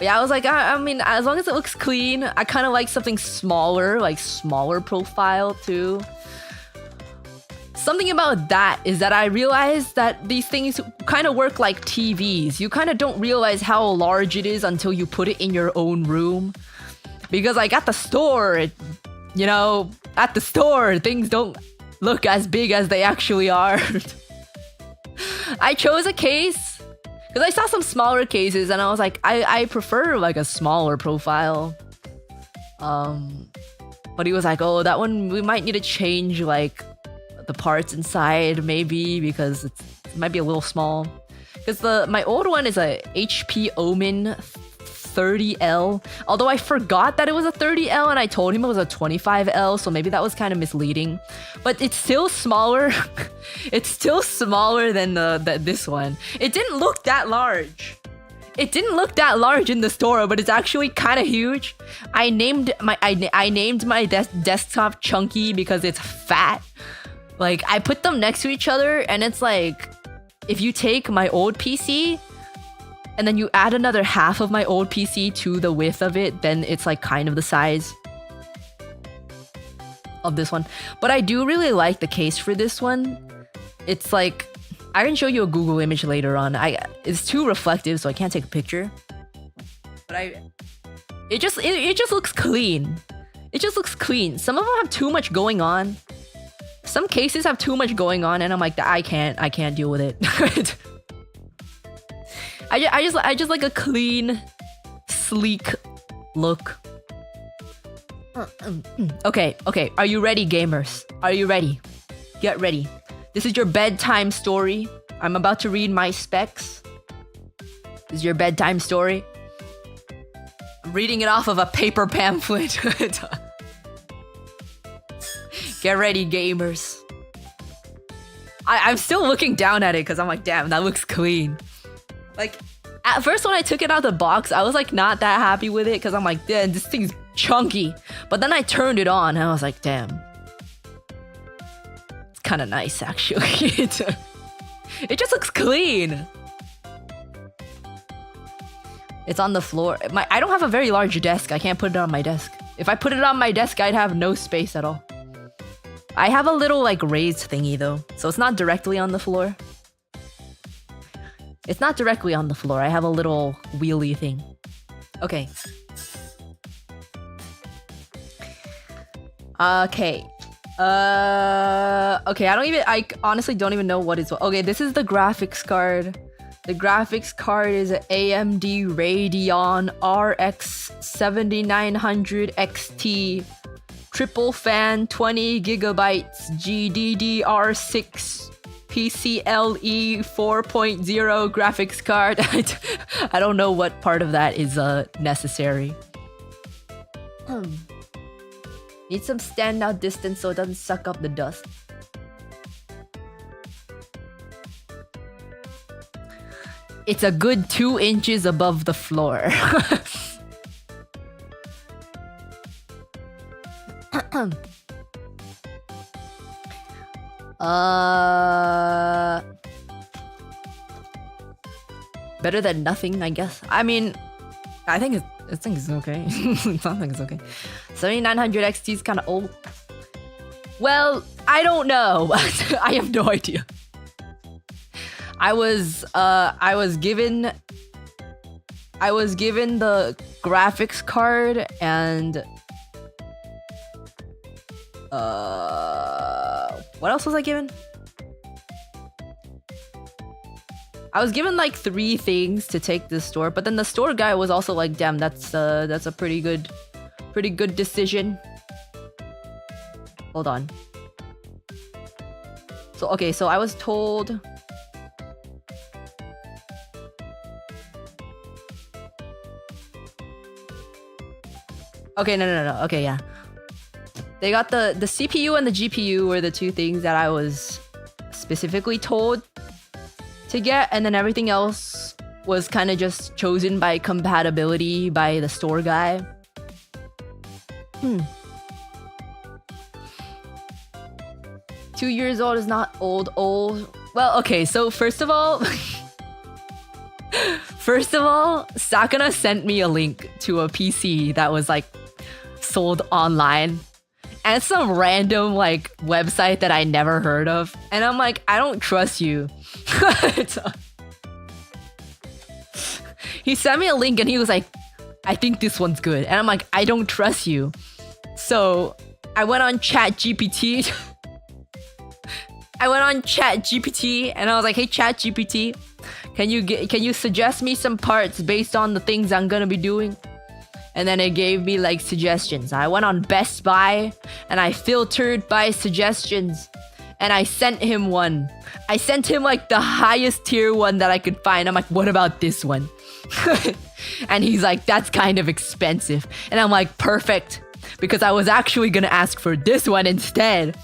yeah, I was like, I mean, as long as it looks clean, I kind of like something smaller, like smaller profile too. Something about that is that I realized that these things kind of work like TVs. You kind of don't realize how large it is until you put it in your own room. Because like at the store, at the store, things don't look as big as they actually are. I chose a case because I saw some smaller cases and I was like, I prefer like a smaller profile. But he was like, oh, that one, we might need to change like the parts inside maybe because it might be a little small. Because my old one is a HP Omen 30L, although I forgot that it was a 30L and I told him it was a 25L, so maybe that was kind of misleading. But it's still smaller. It's still smaller than this one. It didn't look that large. It didn't look that large in the store, but it's actually kind of huge. I named my desktop Chunky because it's fat. Like, I put them next to each other and it's like, if you take my old PC and then you add another half of my old PC to the width of it, then it's like kind of the size of this one. But I do really like the case for this one. It's like, I can show you a Google image later on. It's too reflective, so I can't take a picture. But it just looks clean. It just looks clean. Some of them have too much going on. Some cases have too much going on, and I'm like, I can't deal with it. I just like a clean, sleek look. Okay. Are you ready, gamers? Are you ready? Get ready. This is your bedtime story. I'm about to read my specs. This is your bedtime story. I'm reading it off of a paper pamphlet. Get ready, gamers. I'm still looking down at it because I'm like, damn, that looks clean. Like, at first when I took it out of the box, I was like not that happy with it because I'm like, damn, this thing's chunky. But then I turned it on and I was like, damn. It's kind of nice, actually. It just looks clean. It's on the floor. I don't have a very large desk. I can't put it on my desk. If I put it on my desk, I'd have no space at all. I have a little like raised thingy though, so it's not directly on the floor. It's not directly on the floor. I have a little wheelie thing. Okay. Okay. Okay, I honestly don't even know what is what. Okay, this is the graphics card. The graphics card is an AMD Radeon RX 7900 XT. Triple fan 20 gigabytes GDDR6 PCLE 4.0 graphics card. I don't know what part of that is necessary. Need some standout distance so it doesn't suck up the dust. It's a good 2 inches above the floor. Better than nothing, I guess. I mean, I think it's okay. I think it's okay. 7900 XT is kind of old. Well, I don't know. I have no idea. I was given the graphics card and what else was I given? I was given like 3 things to take to the store, but then the store guy was also like, damn, that's a pretty good decision. Hold on. So okay, so I was told. Okay, no. Okay, yeah. They got the CPU and the GPU were the 2 things that I was specifically told to get, and then everything else was kind of just chosen by compatibility by the store guy. 2 years old is not old. Well, okay, so first of all, Sakana sent me a link to a PC that was like sold online. And it's some random like website that I never heard of. And I'm like, I don't trust you. He sent me a link and he was like, I think this one's good. And I'm like, I don't trust you. So I went on ChatGPT. And I was like, hey ChatGPT, can you suggest me some parts based on the things I'm gonna be doing? And then it gave me like suggestions. I went on Best Buy and I filtered by suggestions and I sent him one. I sent him like the highest tier one that I could find. I'm like, what about this one? And he's like, that's kind of expensive. And I'm like, perfect. Because I was actually gonna ask for this one instead.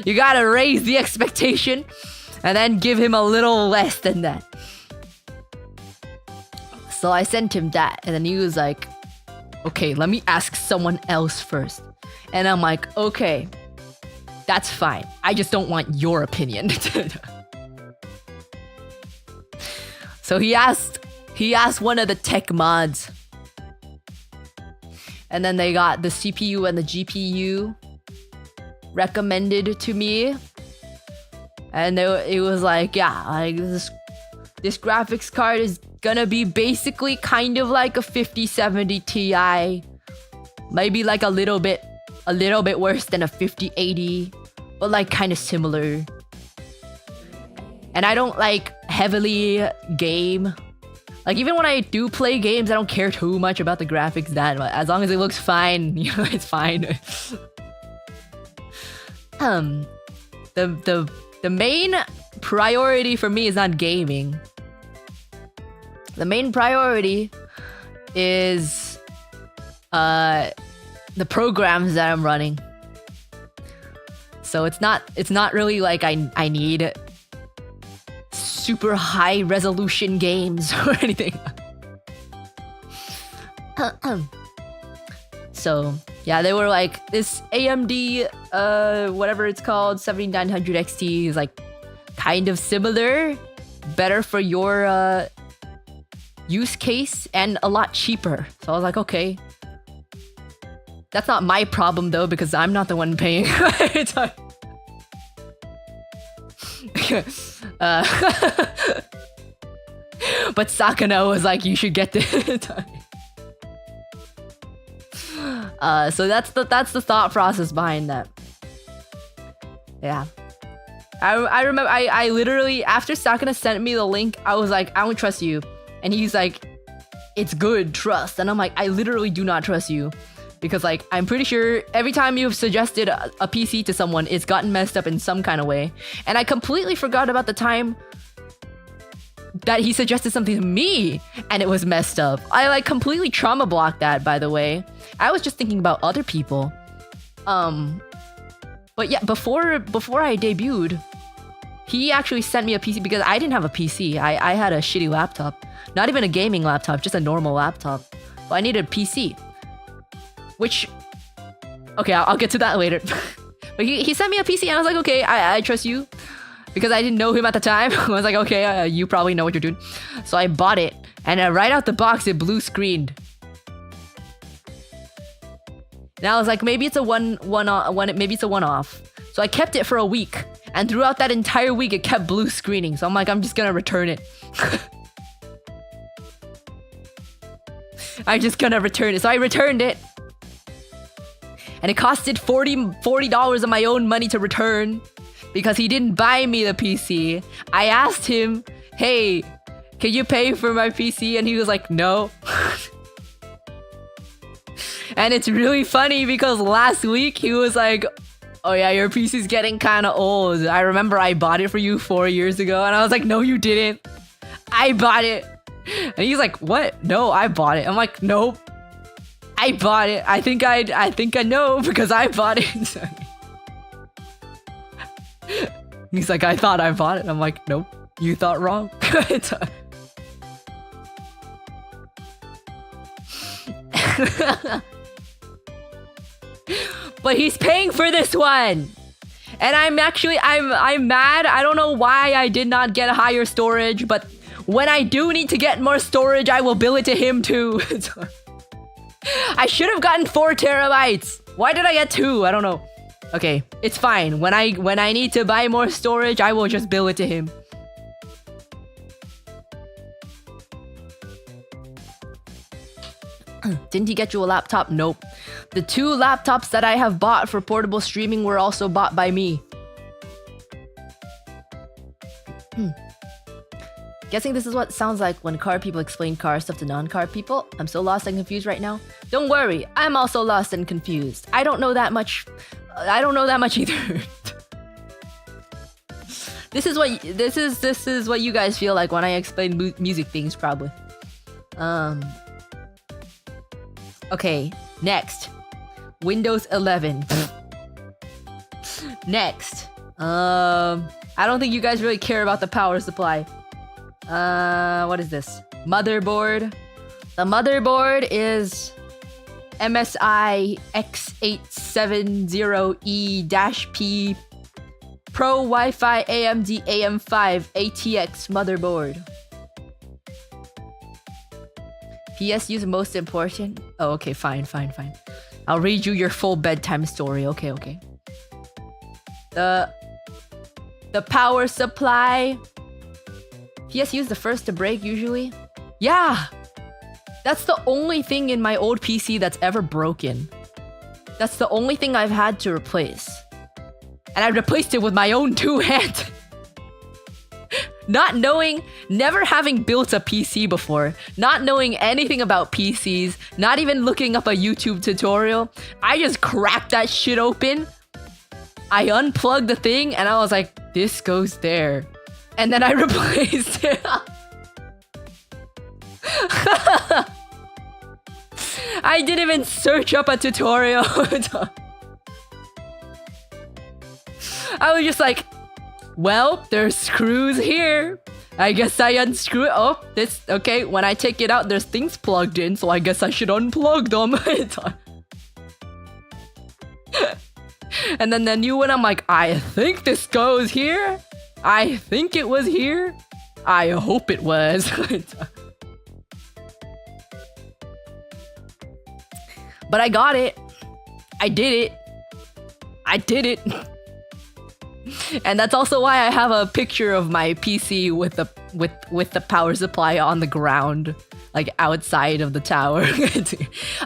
You gotta raise the expectation and then give him a little less than that. So I sent him that, and then he was like, okay, let me ask someone else first. And I'm like, okay, that's fine. I just don't want your opinion. So he asked one of the tech mods. And then they got the CPU and the GPU recommended to me. And it was like, yeah, like this graphics card is gonna be basically kind of like a 5070 Ti, maybe like a little bit worse than a 5080, but like kind of similar. And I don't like heavily game. Like even when I do play games, I don't care too much about the graphics that much. As long as it looks fine, you know, it's fine. The main priority for me is not gaming. The main priority is the programs that I'm running. So it's not really like I need super high resolution games or anything. So yeah, they were like, this AMD whatever it's called 7900 XT is like kind of similar, better for your use case and a lot cheaper. So I was like, okay. That's not my problem though, because I'm not the one paying. But Sakana was like, you should get this. So that's the thought process behind that. Yeah. I remember I literally, after Sakana sent me the link, I was like, I don't trust you. And he's like, it's good, trust. And I'm like, I literally do not trust you. Because like, I'm pretty sure every time you've suggested a PC to someone, it's gotten messed up in some kind of way. And I completely forgot about the time that he suggested something to me and it was messed up. I like completely trauma blocked that, by the way. I was just thinking about other people. But yeah, before I debuted, he actually sent me a PC because I didn't have a PC. I had a shitty laptop. Not even a gaming laptop, just a normal laptop. But I needed a PC. Which, okay, I'll get to that later. But he sent me a PC and I was like, okay, I trust you. Because I didn't know him at the time. I was like, okay, you probably know what you're doing. So I bought it. And right out the box, it blue screened. And I was like, maybe it's a one-off. So I kept it for a week. And throughout that entire week, it kept blue screening. So I'm like, I'm just gonna return it. I'm just gonna return it. So I returned it. And it costed $40 of my own money to return. because he didn't buy me the PC. I asked him, hey, can you pay for my PC? And he was like, no. And it's really funny because last week he was like, oh yeah, your PC's getting kind of old. I remember I bought it for you 4 years ago. And I was like, no, you didn't. I bought it. And he's like, what? No, I bought it. I'm like, nope. I bought it. I think I know because I bought it. He's like, I thought I bought it. I'm like, nope, you thought wrong. But he's paying for this one. And I'm mad. I don't know why I did not get higher storage, but when I do need to get more storage, I will bill it to him too. I should have gotten 4 terabytes. Why did I get 2? I don't know. Okay, it's fine. When I need to buy more storage, I will just bill it to him. Didn't he get you a laptop? Nope. The 2 laptops that I have bought for portable streaming were also bought by me. Guessing this is what it sounds like when car people explain car stuff to non-car people. I'm so lost and confused right now. Don't worry, I'm also lost and confused. I don't know that much either. This is what you guys feel like when I explain music things, probably. Okay, next. Windows 11. Next. I don't think you guys really care about the power supply. What is this? Motherboard. The motherboard is MSI X870E-P Pro Wi-Fi AMD AM5 ATX motherboard. PSU is most important. Oh, okay, fine. I'll read you your full bedtime story. Okay. The power supply. PSU is the first to break usually. Yeah! That's the only thing in my old PC that's ever broken. That's the only thing I've had to replace. And I replaced it with my own 2 hands. Not knowing, never having built a PC before, not knowing anything about PCs, not even looking up a YouTube tutorial, I just cracked that shit open. I unplugged the thing and I was like, this goes there. And then I replaced it. I didn't even search up a tutorial. I was just like, well, there's screws here. I guess I unscrew it. Oh, this, okay, when I take it out, there's things plugged in, so I guess I should unplug them. And then the new one, I'm like, I think this goes here. I think it was here. I hope it was. But I got it. I did it. And that's also why I have a picture of my PC with the power supply on the ground, like outside of the tower.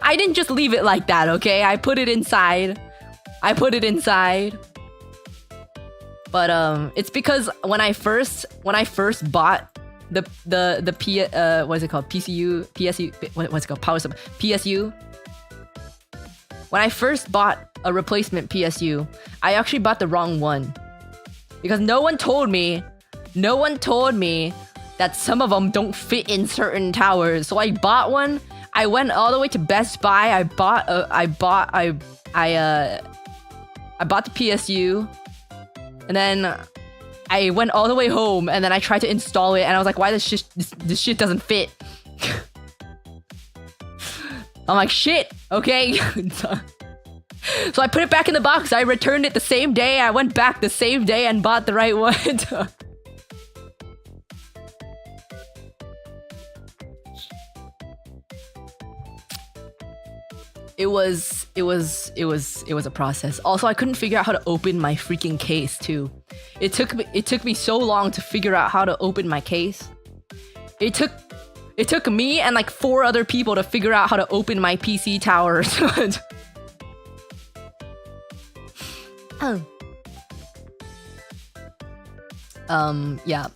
I didn't just leave it like that, okay? I put it inside. But it's because when I first bought what's it called? Power supply. PSU. When I first bought a replacement PSU, I actually bought the wrong one. Because no one told me that some of them don't fit in certain towers. So I bought one. I went all the way to Best Buy. I bought the PSU. And then I went all the way home and then I tried to install it and I was like, why this shit doesn't fit? I'm like, shit, okay. So I put it back in the box. I returned it the same day. I went back the same day and bought the right one. It was a process. Also, I couldn't figure out how to open my freaking case too. It took me so long to figure out how to open my case. It took me and like 4 other people to figure out how to open my PC tower. Yeah.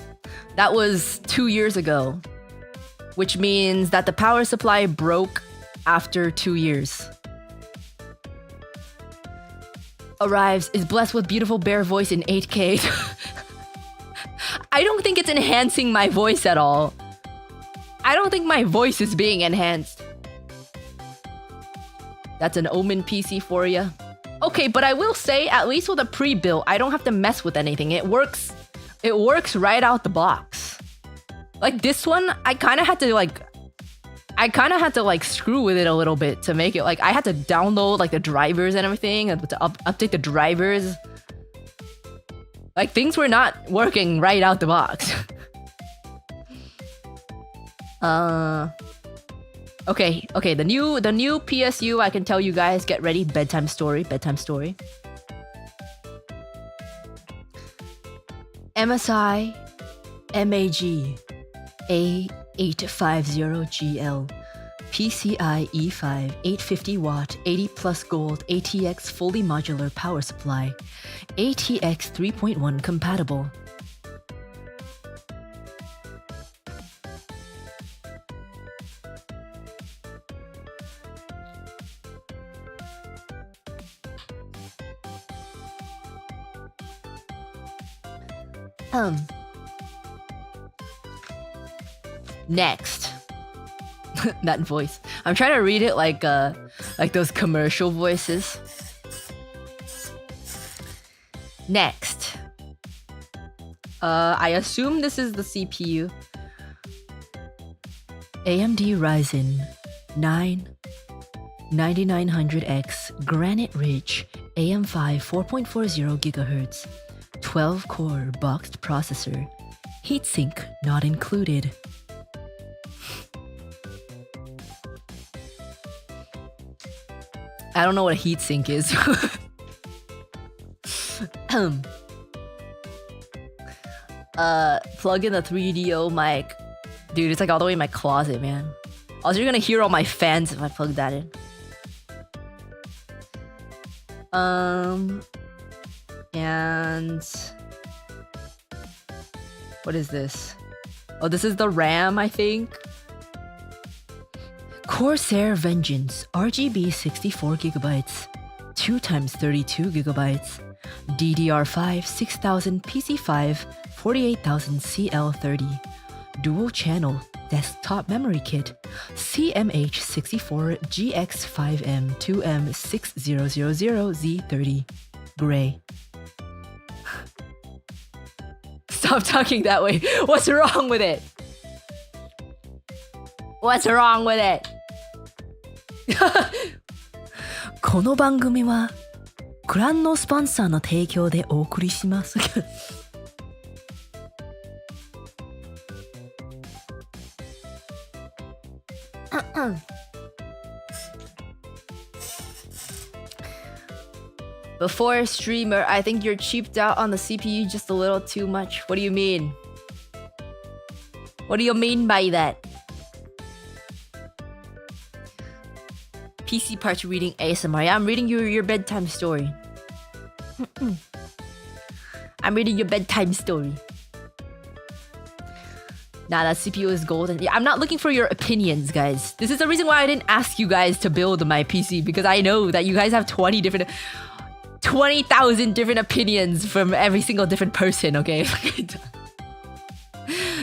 That was 2 years ago, which means that the power supply broke after 2 years. Arrives, is blessed with beautiful bare voice in 8K. I don't think it's enhancing my voice at all. I don't think my voice is being enhanced. That's an Omen PC for you. Okay, but I will say, at least with a pre-built, I don't have to mess with anything. It works right out the box. Like this one, I kind of had to screw with it a little bit to make it like I had to download like the drivers and everything and to update the drivers. Like things were not working right out the box. Okay, the new PSU, I can tell you guys, get ready, bedtime story. MSI MAG A850GL PCI E5 850 watt 80 plus gold ATX fully modular power supply ATX 3.1 compatible. Next. That voice. I'm trying to read it like those commercial voices. Next. I assume this is the CPU. AMD Ryzen 9 9900X Granite Ridge AM5 4.40 GHz 12 core boxed processor. Heatsink not included. I don't know what a heatsink is. Plug in the 3DO mic. Dude, it's like all the way in my closet, man. Also, you're gonna hear all my fans if I plug that in. And what is this? Oh, this is the RAM, I think. Corsair Vengeance RGB 64GB 2x32GB DDR5 6000 PC5 48000 CL30 dual channel desktop memory kit CMH64 GX5M 2M 6000Z30 gray. Stop talking that way. What's wrong with it? What's wrong with it? この番組はクランのスポンサーの提供でお送りします。Before streamer, I think you're cheaped out on the CPU just a little too much. What do you mean? What do you mean by that? PC parts reading ASMR. Yeah, I'm reading your bedtime story. I'm reading your bedtime story. Nah, that CPU is golden. Yeah, I'm not looking for your opinions, guys. This is the reason why I didn't ask you guys to build my PC, because I know that you guys have 20,000 different opinions from every single different person, okay?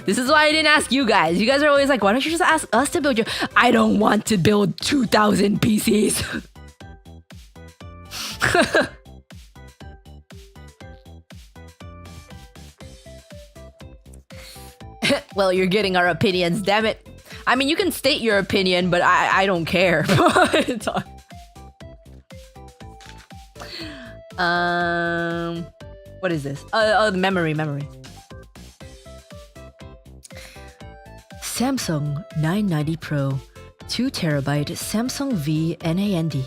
This is why I didn't ask you guys. You guys are always like, why don't you just ask us to build your... I don't want to build 2,000 PCs. Well, you're getting our opinions, damn it. I mean, you can state your opinion, but I don't care. What is this? Memory. Samsung 990 Pro 2TB Samsung V NAND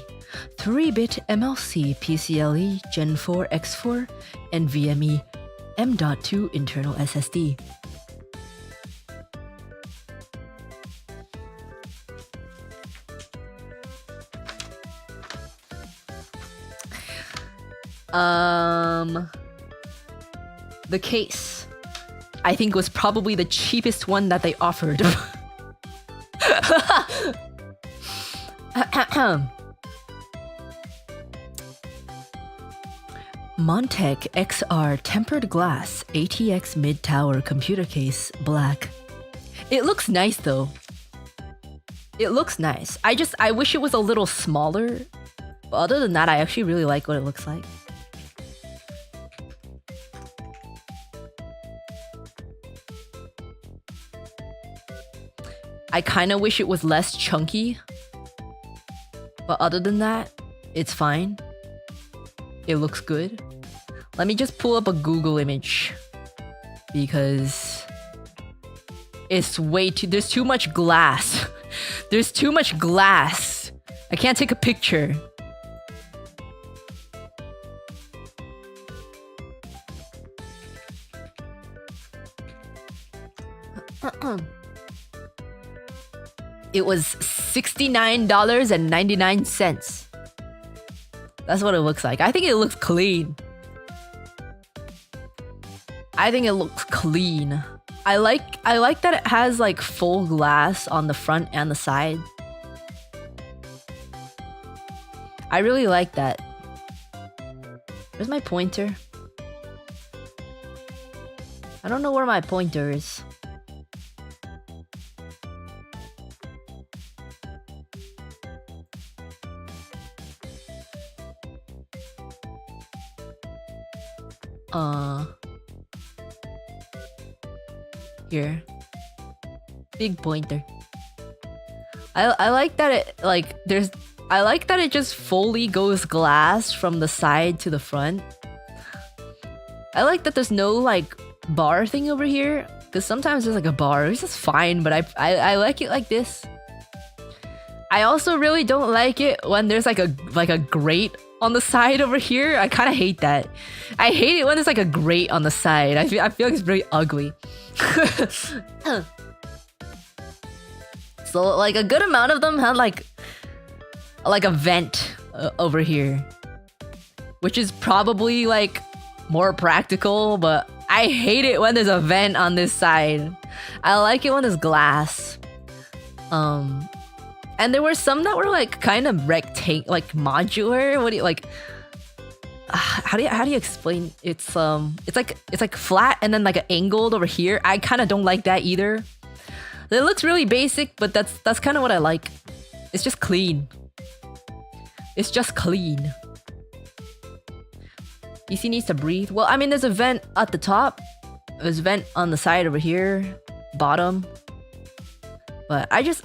3-bit MLC PCLE Gen 4 X4 NVMe M.2 internal SSD. The case. I think was probably the cheapest one that they offered. Montec XR tempered glass ATX mid tower computer case black. It looks nice though. It looks nice. I wish it was a little smaller. But other than that, I actually really like what it looks like. I kind of wish it was less chunky. But other than that, it's fine. It looks good. Let me just pull up a Google image. Because it's way too... There's too much glass. There's too much glass. I can't take a picture. It was $69.99. That's what it looks like. I think it looks clean. I think it looks clean. I like that it has like full glass on the front and the side. I really like that. Where's my pointer? I don't know where my pointer is. Here. Big pointer. I like that it like there's I like that it just fully goes glass from the side to the front. I like that there's no like bar thing over here, because sometimes there's like a bar. It's just fine, but I like it like this. I also really don't like it when there's like a grate on the side over here. I kind of hate that. I hate it when there's like a grate on the side. I feel like it's very ugly. So like a good amount of them had like a vent over here, which is probably like more practical, but I hate it when there's a vent on this side. I like it when there's glass. And there were some that were like kind of like modular. What do you like? How do you explain? It's like flat and then like angled over here. I kind of don't like that either. It looks really basic, but that's kind of what I like. It's just clean. It's just clean. PC needs to breathe. Well, I mean, there's a vent at the top. There's a vent on the side over here, bottom. But I just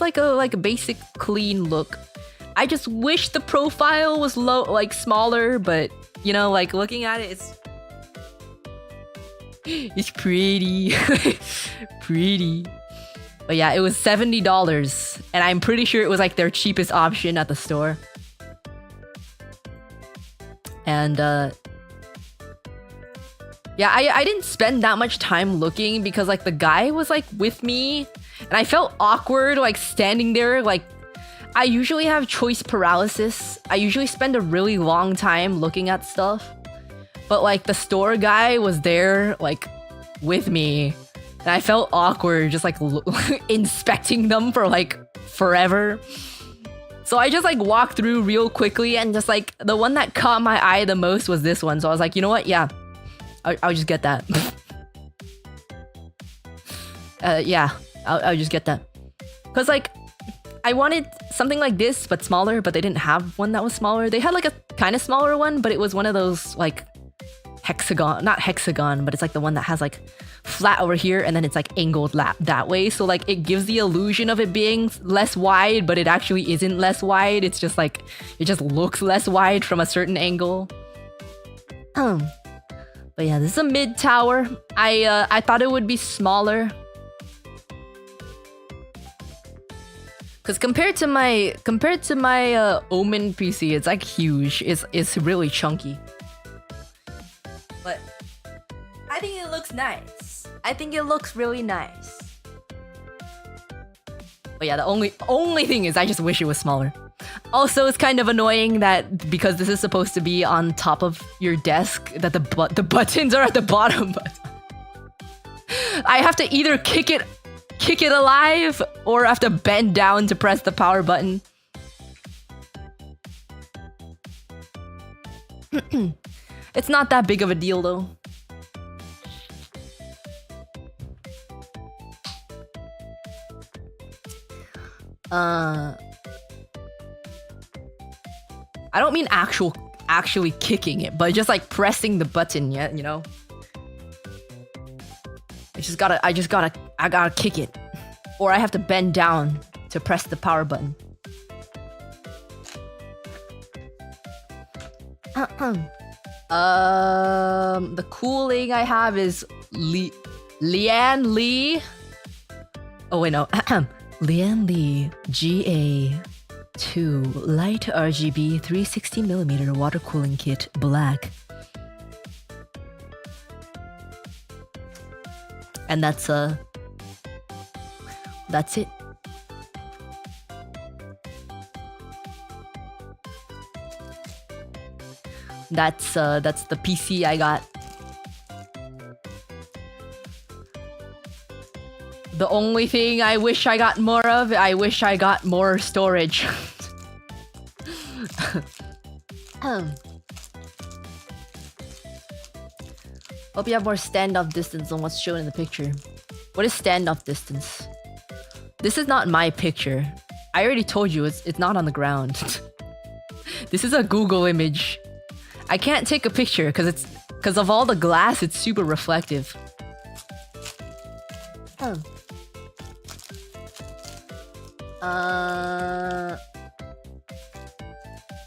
like a basic clean look. I just wish the profile was low, like smaller, but you know, like looking at it, it's pretty, pretty. But yeah, it was $70, and I'm pretty sure it was like their cheapest option at the store. And yeah, I didn't spend that much time looking because like the guy was like with me, and I felt awkward like standing there. Like I usually have choice paralysis. I usually spend a really long time looking at stuff, but like the store guy was there like with me, and I felt awkward just like inspecting them for like forever. So I just like walked through real quickly, and just like the one that caught my eye the most was this one. So I was like, you know what? Yeah, I'll just get that. Yeah, I'll just get that. Cause like I wanted something like this but smaller, but they didn't have one that was smaller. They had like a kind of smaller one, but it was one of those like hexagon, not hexagon, but it's like the one that has like flat over here and then it's like angled that way. So like it gives the illusion of it being less wide, but it actually isn't less wide. It's just like, it just looks less wide from a certain angle. But yeah, this is a mid tower. I thought it would be smaller. Cause compared to my Omen PC, it's like huge. It's really chunky. But I think it looks nice. I think it looks really nice. But yeah, the only thing is I just wish it was smaller. Also, it's kind of annoying that because this is supposed to be on top of your desk, that the buttons are at the bottom. I have to either kick it alive, or I have to bend down to press the power button. It's not that big of a deal though. I don't mean actually kicking it, but just like pressing the button, yeah, you know? I gotta kick it. Or I have to bend down to press the power button. The cooling I have is Lian Li. Oh wait, no. Lian Li GA2 light RGB 360mm water cooling kit black. And that's it. That's the PC I got. The only thing I wish I got more of, I wish I got more storage. Hope you have more standoff distance than what's shown in the picture. What is standoff distance? This is not my picture. I already told you it's not on the ground. This is a Google image. I can't take a picture because of all the glass, it's super reflective.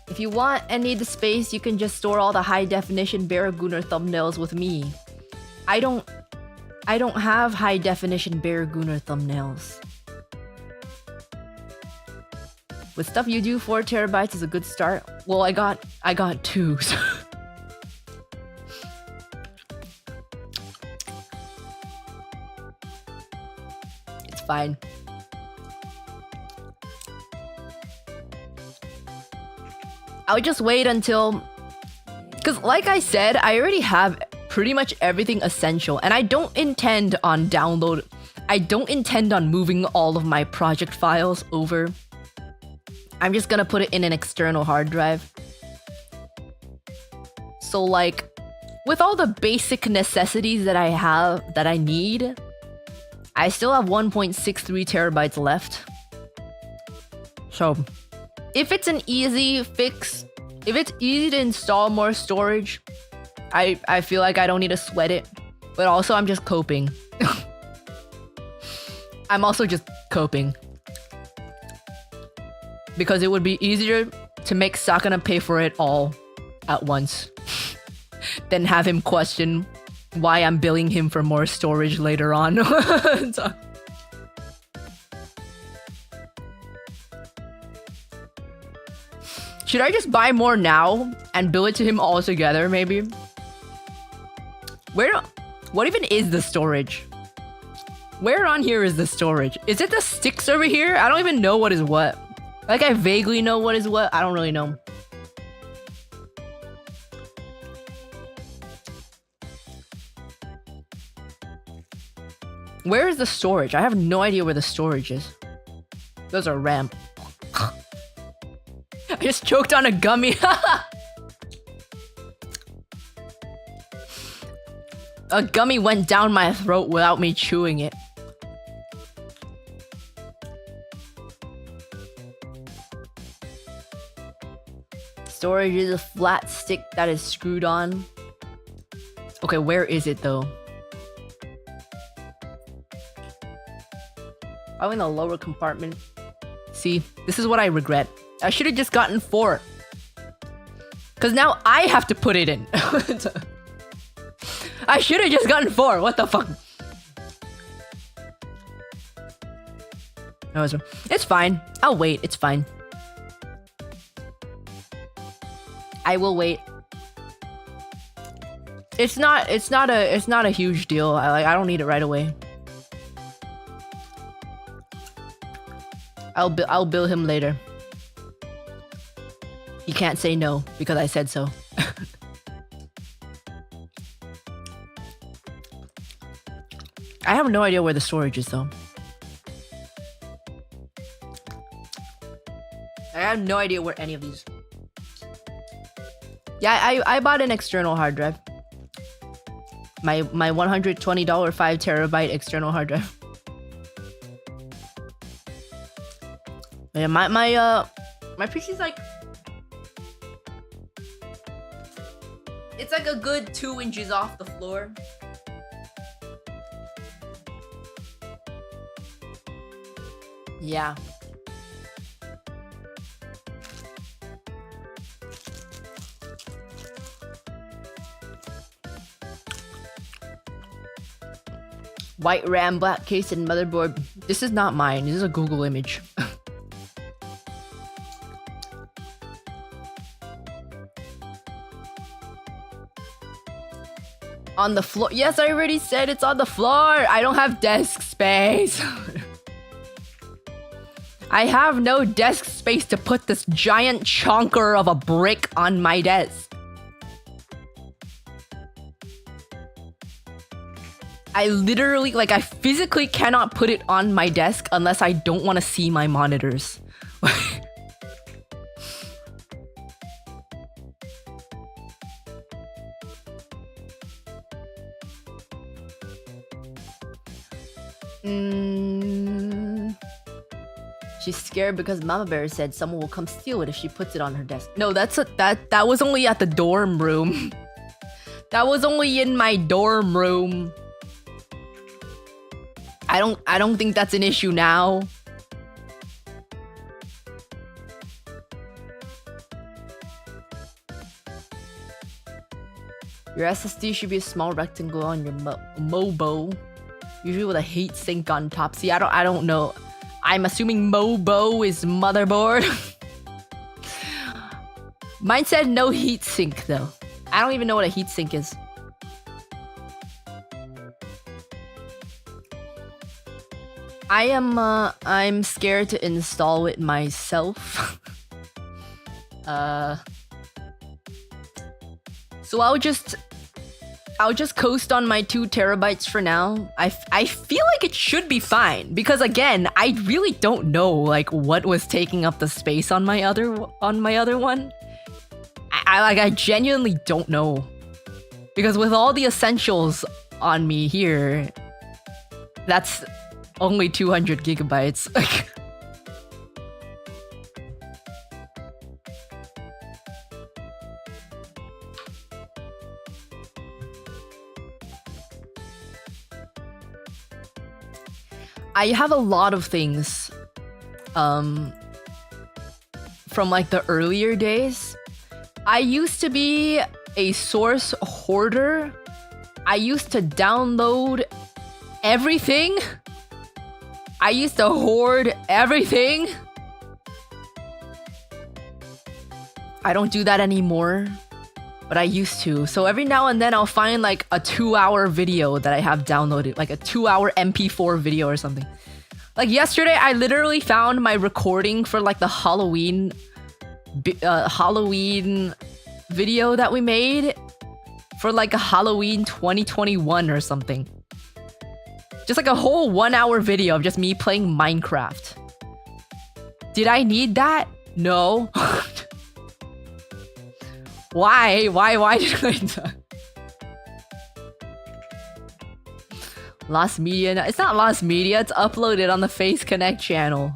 If you want and need the space, you can just store all the high definition Barraguner thumbnails with me. I don't have high definition Barraguner thumbnails. With stuff you do, 4 terabytes is a good start. Well, I got 2. So. It's fine. I'll just wait until... Because like I said, I already have pretty much everything essential. And I don't intend on moving all of my project files over. I'm just gonna put it in an external hard drive. So like, with all the basic necessities that I need, I still have 1.63 terabytes left. So, if it's an easy fix, if it's easy to install more storage, I feel like I don't need to sweat it. But also, I'm just coping. I'm also just coping. Because it would be easier to make Saka pay for it all at once than have him question why I'm billing him for more storage later on. So. Should I just buy more now and bill it to him all together, maybe? What even is the storage? Where on here is the storage? Is it the sticks over here? I don't even know what is what. Like, I vaguely know what is what. I don't really know. Where is the storage? I have no idea where the storage is. Those are RAM. I just choked on a gummy. A gummy went down my throat without me chewing it. Storage is a flat stick that is screwed on. Okay, where is it though? Probably in the lower compartment. See, this is what I regret. I should have just gotten 4. Because now I have to put it in. I should have just gotten 4. What the fuck? No, it's fine. I'll wait. It's fine. I will wait. It's not a huge deal. I don't need it right away. I'll bill him later. He can't say no because I said so. I have no idea where the storage is though. I have no idea where any of these. Yeah, I bought an external hard drive. My $120 5TB external hard drive. Yeah, my PC's like, it's like a good 2 inches off the floor. Yeah. White RAM, black case, and motherboard. This is not mine. This is a Google image. On the floor. Yes, I already said it's on the floor. I don't have desk space. I have no desk space to put this giant chonker of a brick on my desk. I literally, like, I physically cannot put it on my desk unless I don't want to see my monitors. She's scared because Mama Bear said someone will come steal it if she puts it on her desk. No, that was only at the dorm room. That was only in my dorm room. I don't think that's an issue now. Your SSD should be a small rectangle on your Mobo, usually with a heat sink on top. See, I don't know. I'm assuming Mobo is motherboard. Mine said no heat sink though. I don't even know what a heat sink is. I'm scared to install it myself. So I'll just coast on my 2 TB for now. I feel like it should be fine because again, I really don't know like what was taking up the space on my other one. I genuinely don't know. Because with all the essentials on me here, that's only 200 gigabytes. I have a lot of things from like the earlier days. I used to be a source hoarder. I used to download everything. I used to hoard everything. I don't do that anymore, but I used to. So every now and then I'll find like a 2-hour video that I have downloaded, like a 2-hour MP4 video or something. Like yesterday, I literally found my recording for like the Halloween video that we made for like a Halloween 2021 or something. Just like a whole 1-hour video of just me playing Minecraft. Did I need that? No. Why did I need that? Lost media? It's not lost media, it's uploaded on the Face Connect channel.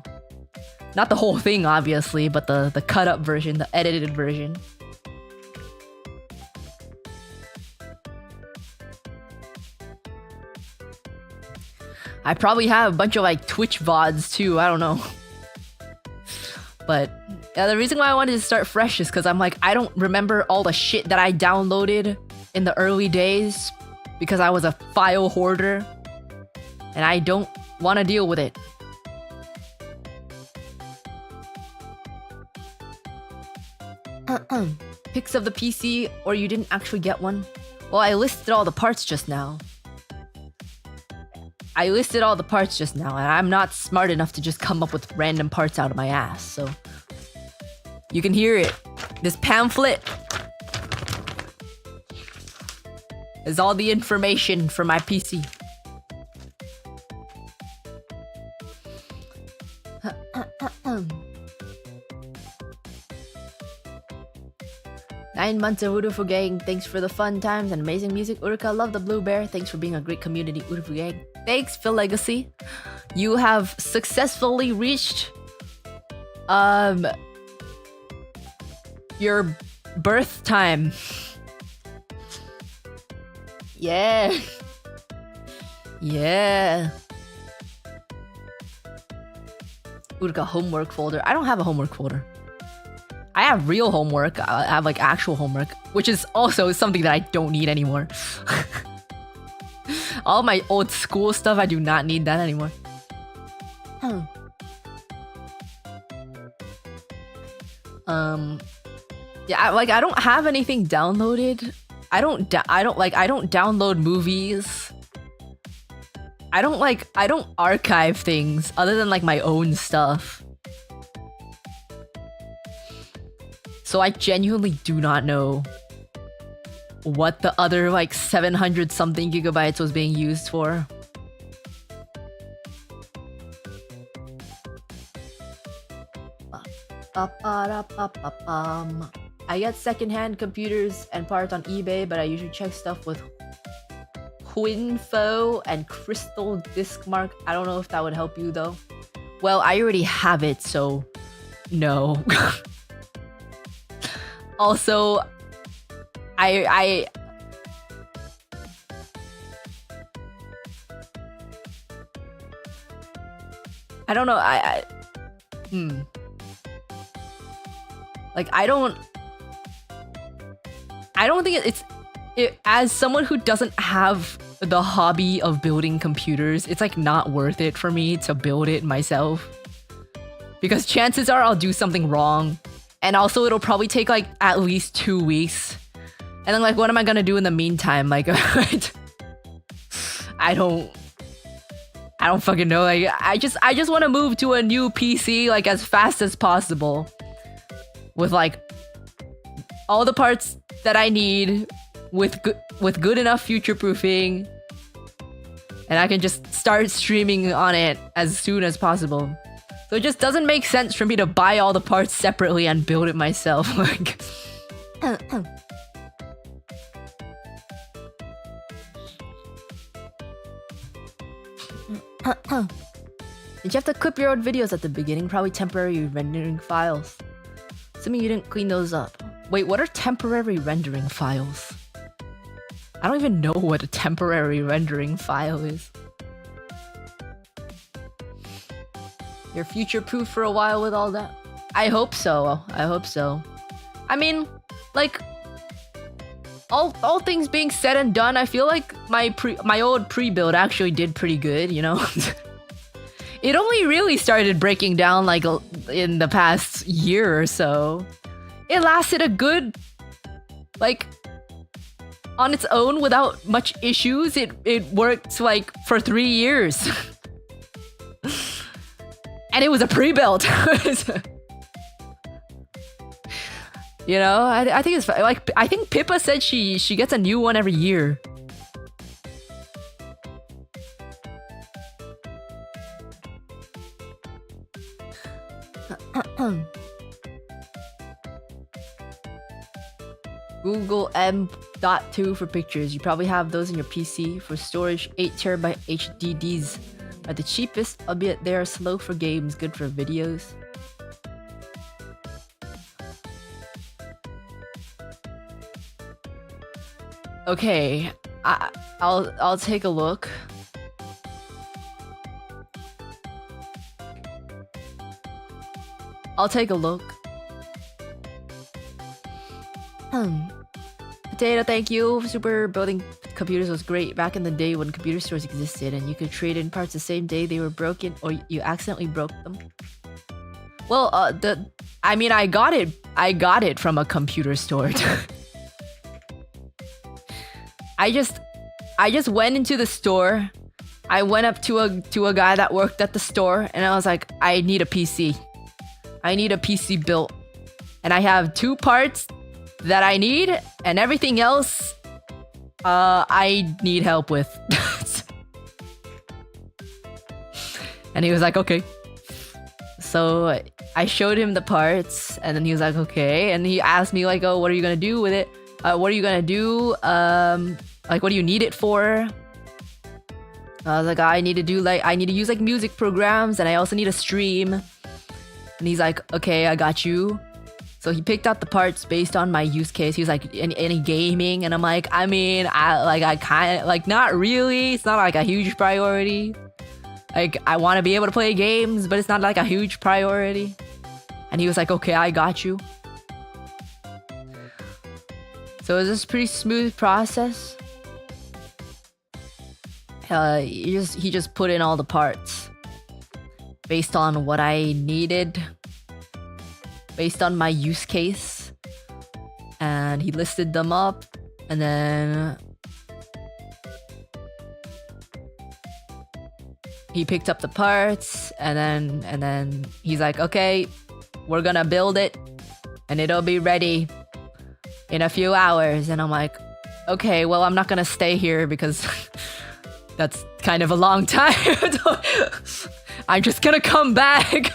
Not the whole thing, obviously, but the cut up version, the edited version. I probably have a bunch of like Twitch VODs too, I don't know. But yeah, the reason why I wanted to start fresh is because I'm like, I don't remember all the shit that I downloaded in the early days because I was a file hoarder and I don't want to deal with it. Pics of the PC, or you didn't actually get one? Well, I listed all the parts just now. And I'm not smart enough to just come up with random parts out of my ass, so... You can hear it. This pamphlet is all the information for my PC. Nine months of Urufu Gang. Thanks for the fun times and amazing music. Uruka, love the Blue Bear. Thanks for being a great community. Urufu Gang. Thanks, Phil Legacy. You have successfully reached your birth time. Yeah. Yeah. Uruka homework folder. I don't have a homework folder. I have real homework. I have like actual homework, which is also something that I don't need anymore. All my old school stuff, I do not need that anymore. Yeah, I don't have anything downloaded. I don't download movies. I don't archive things other than like my own stuff. So I genuinely do not know what the other like 700 something gigabytes was being used for. I get secondhand computers and parts on eBay, but I usually check stuff with Huinfo and Crystal Discmark. I don't know if that would help you though. Well, I already have it, so no. Also, I don't know. Like I don't think it's as someone who doesn't have the hobby of building computers, it's like not worth it for me to build it myself. Because chances are I'll do something wrong. And also it'll probably take like at least 2 weeks. And then like what am I gonna do in the meantime? Like I don't fucking know. Like I just want to move to a new PC like as fast as possible. With like all the parts that I need with good enough future proofing. And I can just start streaming on it as soon as possible. So it just doesn't make sense for me to buy all the parts separately and build it myself. Like, did you have to clip your own videos at the beginning? Probably temporary rendering files. Assuming you didn't clean those up. Wait, what are temporary rendering files? I don't even know what a temporary rendering file is. You're future-proof for a while with all that? I hope so. I hope so. I mean, like, all things being said and done, I feel like my old pre-build actually did pretty good, you know? It only really started breaking down like in the past year or so. It lasted a good, like, on its own without much issues. It worked like for 3 years. And it was a pre-build. You know, I think it's like, I think Pippa said she gets a new one every year. Google M.2 for pictures. You probably have those in your PC. For storage, 8TB HDDs are the cheapest, albeit they are slow for games, good for videos. Okay, I'll take a look. I'll take a look. Potato, thank you. Super building computers was great back in the day when computer stores existed and you could trade in parts the same day they were broken or you accidentally broke them. Well, I mean, I got it from a computer store. I just went into the store. I went up to a guy that worked at the store and I was like, I need a PC. I need a PC built. And I have 2 parts that I need and everything else I need help with. And he was like, okay. So I showed him the parts, and then he was like, okay. And he asked me like, oh, what are you gonna do with it? What are you gonna do? Like, what do you need it for? I was like, I need to use like music programs, and I also need a stream. And he's like, okay, I got you. So he picked out the parts based on my use case. He was like, any gaming? And I'm like, I mean, I kind of, like, not really. It's not like a huge priority. Like, I want to be able to play games, but it's not like a huge priority. And he was like, okay, I got you. So it was just a pretty smooth process. He just put in all the parts based on what I needed, based on my use case, and he listed them up, and then he picked up the parts, and then he's like, okay, we're gonna build it and it'll be ready in a few hours. And I'm like, okay, well, I'm not gonna stay here because that's kind of a long time. I'm just gonna come back.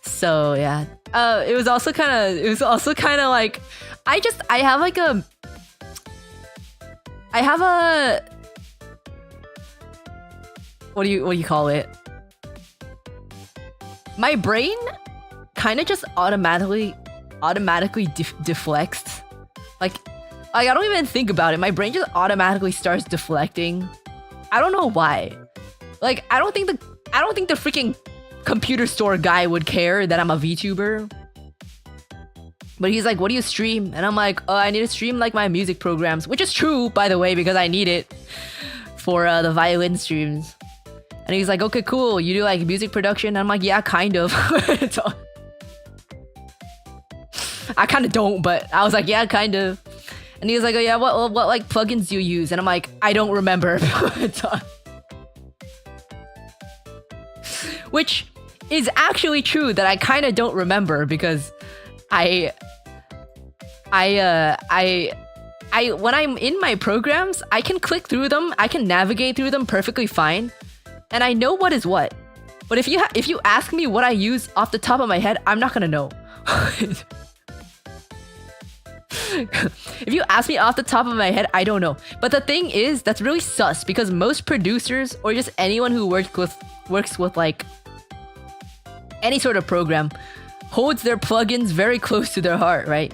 So yeah, it was also kind of like, I have a what do you call it? My brain kind of just automatically deflects. Like I don't even think about it. My brain just automatically starts deflecting. I don't know why. Like I don't think the freaking computer store guy would care that I'm a VTuber. But he's like, what do you stream? And I'm like, oh, I need to stream like my music programs, which is true, by the way, because I need it for the violin streams. And he's like, okay, cool. You do like music production? And I'm like, yeah, kind of. I kind of don't, but I was like, yeah, kind of. And he was like, oh yeah, what like plugins do you use? And I'm like, I don't remember. Which is actually true that I kind of don't remember, because I when I'm in my programs, I can click through them, I can navigate through them perfectly fine, and I know what is what. But if you ask me what I use off the top of my head, I'm not gonna know. If you ask me off the top of my head, I don't know. But the thing is, that's really sus, because most producers or just anyone who works with like any sort of program holds their plugins very close to their heart, right?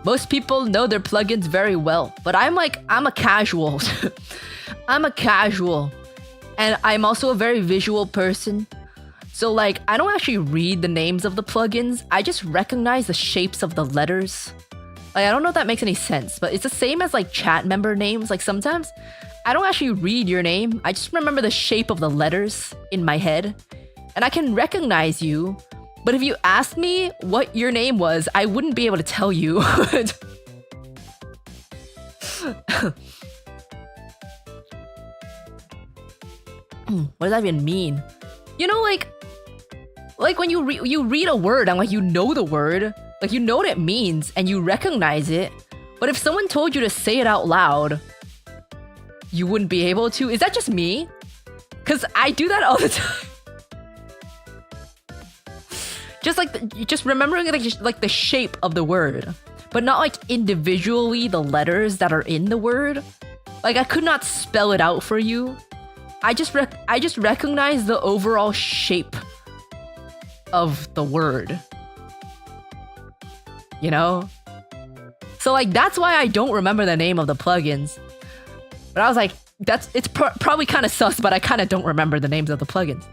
Most people know their plugins very well, but I'm a casual. I'm a casual. And I'm also a very visual person. So like, I don't actually read the names of the plugins, I just recognize the shapes of the letters. Like, I don't know if that makes any sense, but it's the same as like chat member names. Like sometimes I don't actually read your name, I just remember the shape of the letters in my head. And I can recognize you, but if you asked me what your name was, I wouldn't be able to tell you. What does that even mean? You know, like when you read a word and like you know the word, like you know what it means and you recognize it, but if someone told you to say it out loud, you wouldn't be able to. Is that just me? Because I do that all the time. Just remembering like the shape of the word, but not like individually the letters that are in the word. Like I could not spell it out for you. I just recognize the overall shape of the word. You know? So like that's why I don't remember the name of the plugins. But I was like, it's probably kind of sus, but I kind of don't remember the names of the plugins.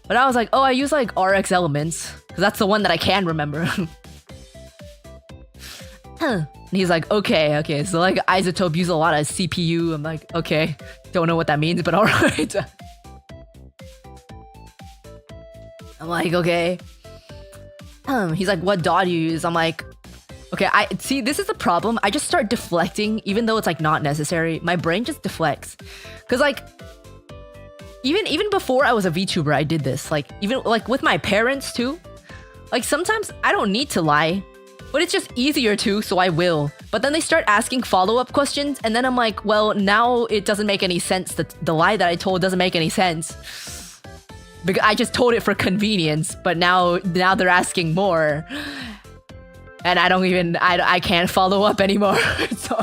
But I was like, oh, I use like RX Elements, because that's the one that I can remember. And he's like, okay, so like Isotope use a lot of CPU. I'm like, okay, don't know what that means, but alright. I'm like, okay. He's like, what DAW do you use? I'm like, okay, see, this is the problem. I just start deflecting, even though it's like not necessary. My brain just deflects. Cause like, even before I was a VTuber, I did this. Like, even like with my parents too. Like sometimes I don't need to lie, but it's just easier to, so I will. But then they start asking follow-up questions, and then I'm like, well, now it doesn't make any sense. The lie that I told doesn't make any sense. Because I just told it for convenience, but now they're asking more. And I can't follow up anymore. So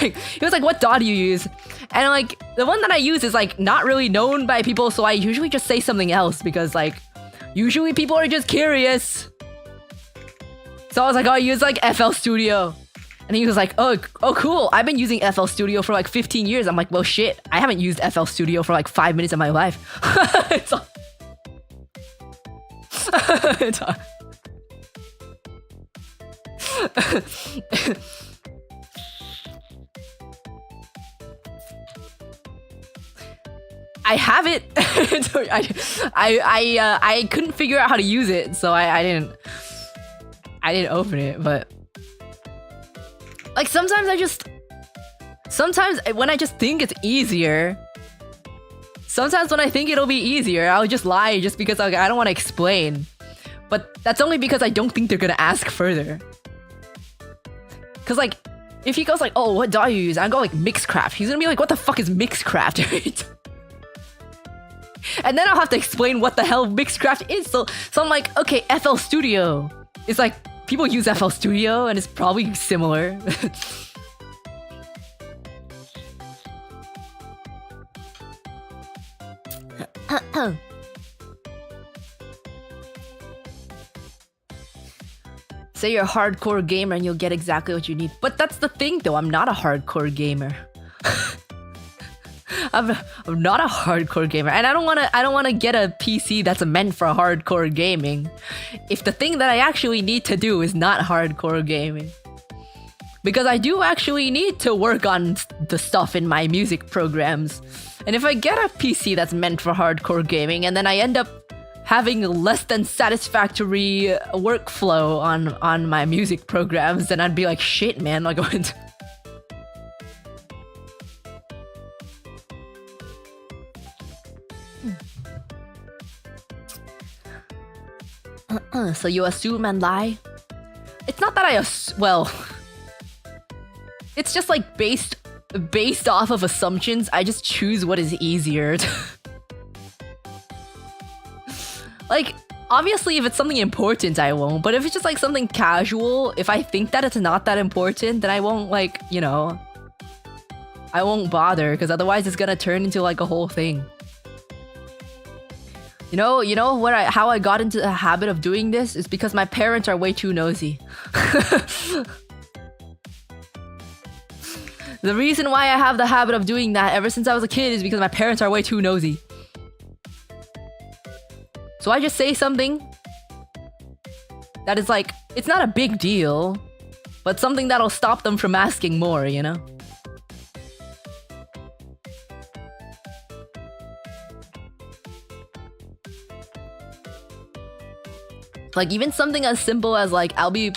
like, he was like, what DAW do you use? And like, the one that I use is like not really known by people, so I usually just say something else because like, usually people are just curious. So I was like, oh, I use like FL Studio. And he was like, oh cool, I've been using FL Studio for like 15 years. I'm like, well shit, I haven't used FL Studio for like 5 minutes of my life. It's all... It's all... I have it. I couldn't figure out how to use it, so I didn't open it, but like sometimes when I just think it's easier, sometimes when I think it'll be easier, I'll just lie just because I don't want to explain. But that's only because I don't think they're gonna ask further. Cause like, if he goes like, oh, what DAW you use? I go like Mixcraft. He's gonna be like, what the fuck is Mixcraft? And then I'll have to explain what the hell Mixcraft is. So I'm like, okay, FL Studio. It's like, people use FL Studio and it's probably similar. Say you're a hardcore gamer and you'll get exactly what you need. But that's the thing though, I'm not a hardcore gamer. I'm not a hardcore gamer, and I don't wanna get a PC that's meant for hardcore gaming. If the thing that I actually need to do is not hardcore gaming. Because I do actually need to work on the stuff in my music programs. And if I get a PC that's meant for hardcore gaming and then I end up having less than satisfactory workflow on my music programs, then I'd be like, shit man, like so you assume and lie? It's not that well, it's just like based off of assumptions, I just choose what is easier. Like, obviously if it's something important, I won't, but if it's just like something casual, if I think that it's not that important, then I won't like, you know, I won't bother, because otherwise it's gonna turn into like a whole thing. You know how I got into the habit of doing this is because my parents are way too nosy. The reason why I have the habit of doing that ever since I was a kid is because my parents are way too nosy. So I just say something that is like, it's not a big deal, but something that'll stop them from asking more, you know? Like even something as simple as like, I'll be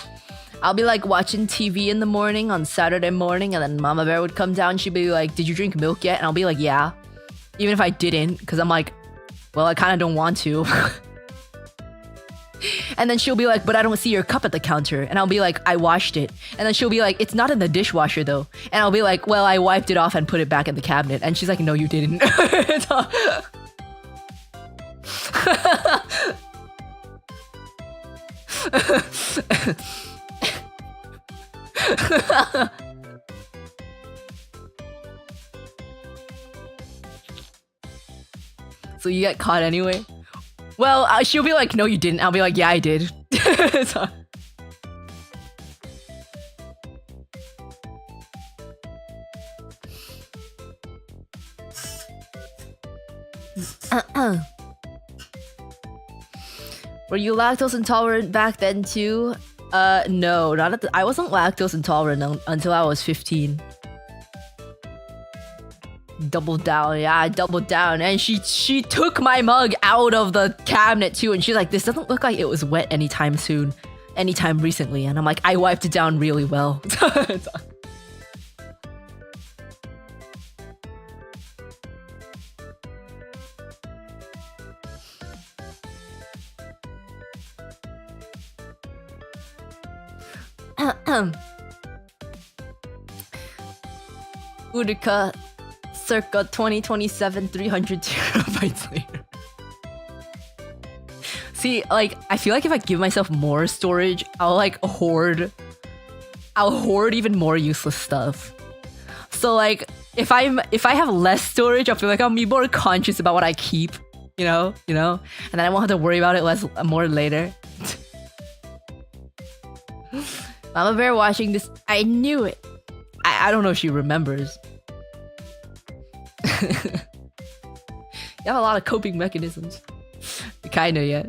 like watching TV in the morning on Saturday morning, and then Mama Bear would come down, she'd be like, did you drink milk yet? And I'll be like, yeah. Even if I didn't, because I'm like, well, I kind of don't want to. And then she'll be like, but I don't see your cup at the counter. And I'll be like, I washed it. And then she'll be like, it's not in the dishwasher though. And I'll be like, well, I wiped it off and put it back in the cabinet. And she's like, no, you didn't. So you get caught anyway? Well, she'll be like, no you didn't. I'll be like, yeah I did. So were you lactose intolerant back then too? No, not at I wasn't lactose intolerant until I was 15. Doubled down, yeah, I doubled down. And she took my mug out of the cabinet too, and she's like, this doesn't look like it was wet anytime recently. And I'm like, I wiped it down really well. Uruka, circa 2027, 300 terabytes later. See, like, I feel like if I give myself more storage, I'll like hoard even more useless stuff. So like, if I have less storage, I feel like I'll be more conscious about what I keep, you know, and then I won't have to worry about it more later. Mama Bear watching this, I knew it. I don't know if she remembers. You have a lot of coping mechanisms. Kinda, yeah.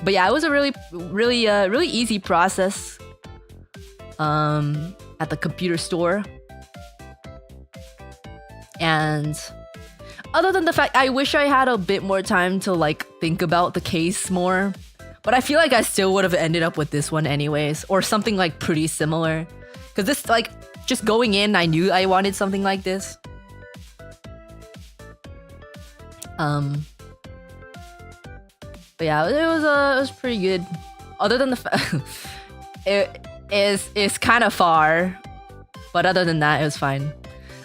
But yeah, it was a really easy process. At the computer store. And other than the fact, I wish I had a bit more time to like think about the case more. But I feel like I still would have ended up with this one anyways, or something like pretty similar. Because this, like, just going in, I knew I wanted something like this. But yeah, it was pretty good. Other than the fact it's kind of far, but other than that, it was fine.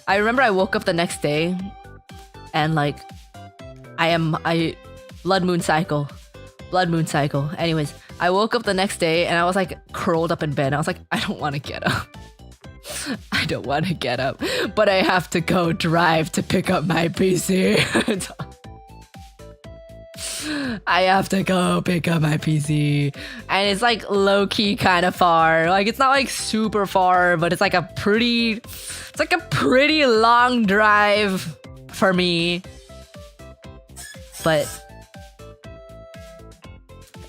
I remember I woke up the next day, and like, blood moon cycle. Anyways, I woke up the next day and I was like curled up in bed. I was like, I don't want to get up. But I have to go drive to pick up my PC. I have to go pick up my PC. And it's like low-key kind of far. Like, it's not like super far, but it's like a pretty long drive for me. But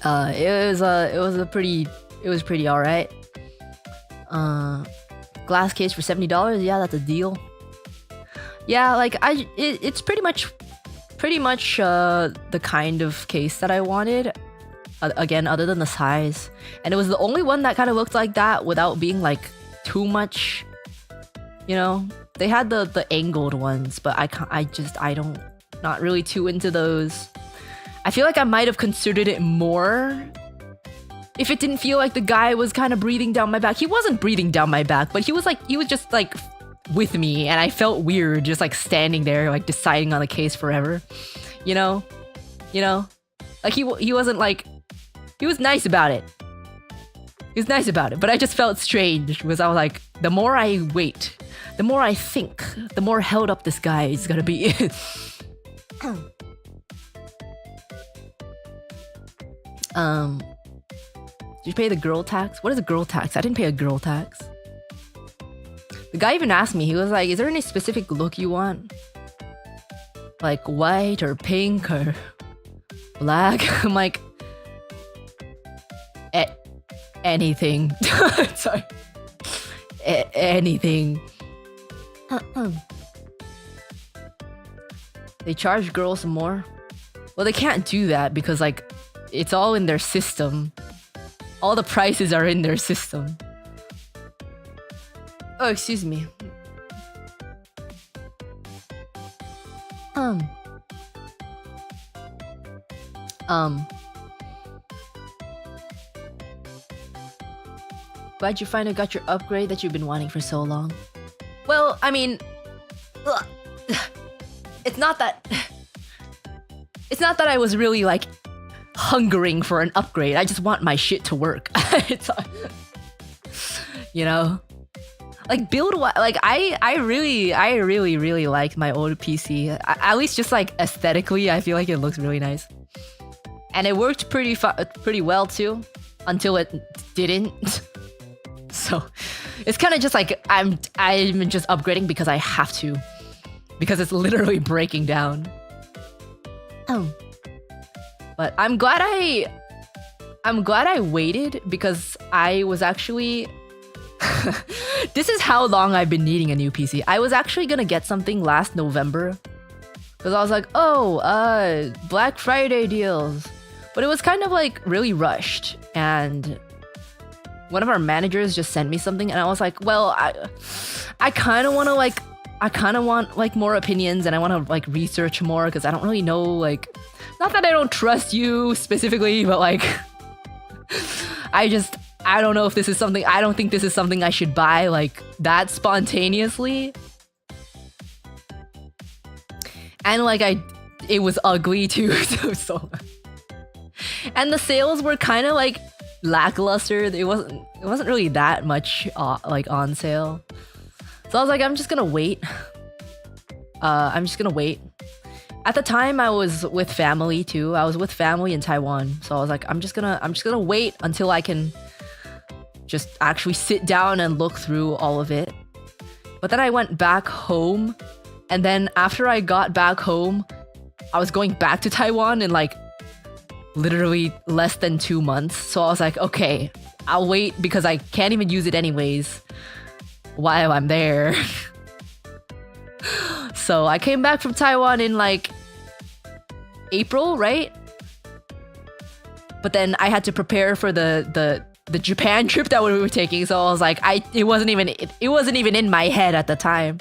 it was pretty alright. Glass case for $70. Yeah, that's a deal. Yeah, like it's pretty much the kind of case that I wanted. Again, other than the size, and it was the only one that kind of looked like that without being like too much. You know, they had the angled ones, but I don't not really too into those. I feel like I might have considered it more if it didn't feel like the guy was kind of breathing down my back. He wasn't breathing down my back, but he was just like with me, and I felt weird just like standing there like deciding on the case forever. You know? Like he wasn't like, he was nice about it. But I just felt strange because I was like, the more I wait, the more I think, the more held up this guy is gonna be. Did you pay the girl tax? What is a girl tax? I didn't pay a girl tax. The guy even asked me, he was like, is there any specific look you want? Like white or pink or black? I'm like, anything. Sorry. Anything. They charge girls more? Well, they can't do that because like, it's all in their system. All the prices are in their system. Oh, excuse me. Glad you finally got your upgrade that you've been wanting for so long. Well, I mean, it's not that I was really like hungering for an upgrade. I just want my shit to work. You know, like I really liked my old PC. At least just like aesthetically, I feel like it looks really nice, and it worked pretty well too, until it didn't. So it's kind of just like I'm just upgrading because I have to, because it's literally breaking down. But I'm glad I waited, because I was actually this is how long I've been needing a new PC. I was actually gonna get something last November because I was like, oh, Black Friday deals. But it was kind of like really rushed, and one of our managers just sent me something, and I was like, well, I kind of want like more opinions, and I want to like research more because I don't really know, like, not that I don't trust you specifically, but like I don't know if this is something, I don't think this is something I should buy like that spontaneously. And like it was ugly too, so and the sales were kind of like lackluster. It wasn't really that much like on sale. So I was like, I'm just gonna wait. At the time, I was with family too. I was with family in Taiwan, so I was like, I'm just gonna wait until I can just actually sit down and look through all of it. But then I went back home, and then after I got back home, I was going back to Taiwan in like literally less than 2 months. So I was like, okay, I'll wait because I can't even use it anyways while I'm there. So I came back from Taiwan in like April, right? But then I had to prepare for the Japan trip that we were taking, so I was like, it wasn't even in my head at the time.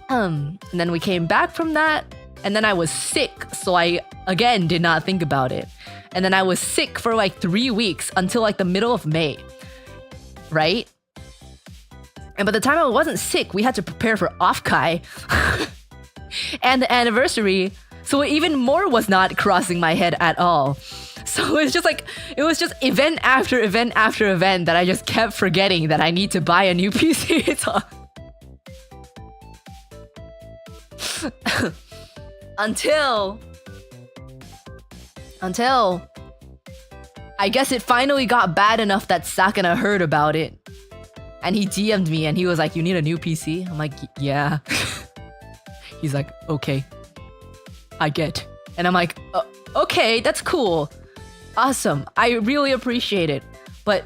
And then we came back from that, and then I was sick, so I again did not think about it. And then I was sick for like 3 weeks until like the middle of May, right? And by the time I wasn't sick, we had to prepare for Offkai and the anniversary, so even more was not crossing my head at all. So it was just event after event after event that I just kept forgetting that I need to buy a new PC. Until I guess it finally got bad enough that Saka heard about it. And he DM'd me and he was like, you need a new PC? I'm like, yeah. He's like, okay, I get. And I'm like, okay, that's cool. Awesome. I really appreciate it. But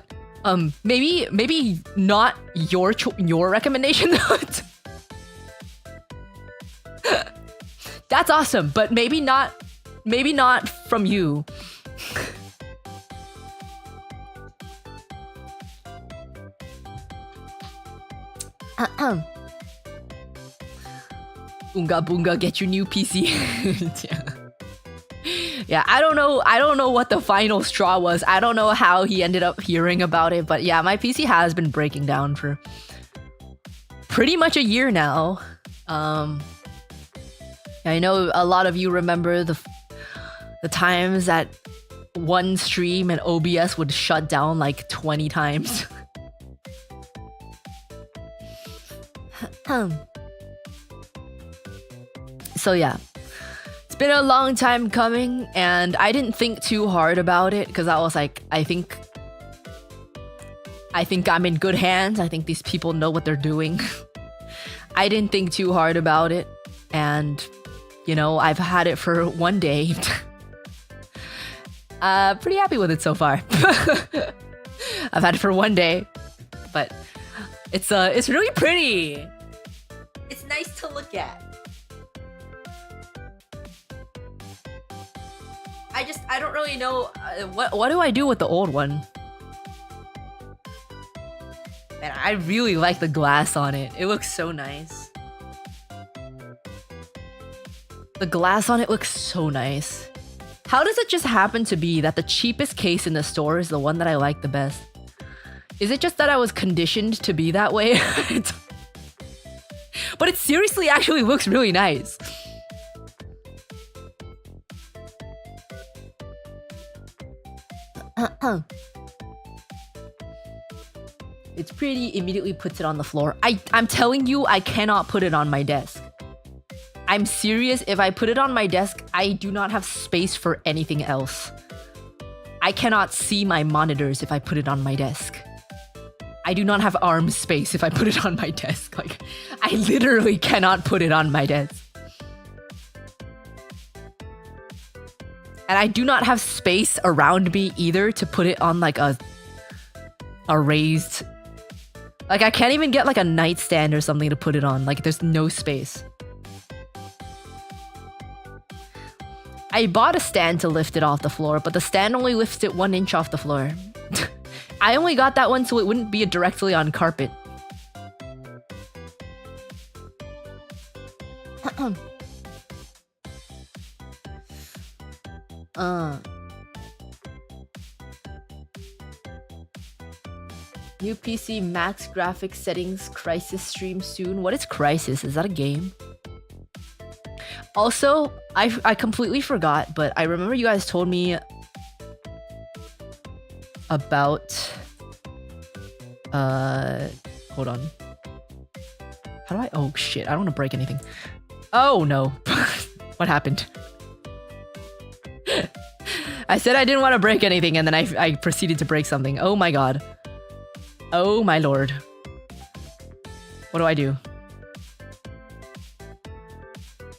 maybe not your recommendation though. That's awesome, but maybe not from you. Unga Boonga, get your new PC. Yeah, I don't know what the final straw was. I don't know how he ended up hearing about it, but yeah, my PC has been breaking down for pretty much a year now. I know a lot of you remember the times that one stream and OBS would shut down like 20 times. So yeah, it's been a long time coming, and I didn't think too hard about it because I was like, I think I'm in good hands. I think these people know what they're doing. I didn't think too hard about it, and you know, I've had it for 1 day. Pretty happy with it so far. I've had it for 1 day, but it's really pretty. It's nice to look at. I don't really know what do I do with the old one. Man, I really like the glass on it. It looks so nice. The glass on it looks so nice. How does it just happen to be that the cheapest case in the store is the one that I like the best? Is it just that I was conditioned to be that way? But it seriously actually looks really nice. It's pretty, immediately puts it on the floor. I'm telling you, I cannot put it on my desk. I'm serious, if I put it on my desk, I do not have space for anything else. I cannot see my monitors if I put it on my desk. I do not have arm space if I put it on my desk. Like, I literally cannot put it on my desk. And I do not have space around me either to put it on like a raised... Like, I can't even get like a nightstand or something to put it on. Like, there's no space. I bought a stand to lift it off the floor, but the stand only lifts it 1 inch off the floor. I only got that one so it wouldn't be directly on carpet. New PC max graphics settings crisis stream soon. What is crisis? Is that a game? Also, I completely forgot, but I remember you guys told me about hold on. How do I oh shit, I don't want to break anything. Oh no. What happened? I said I didn't want to break anything and then I proceeded to break something. Oh my god. Oh my lord. What do I do?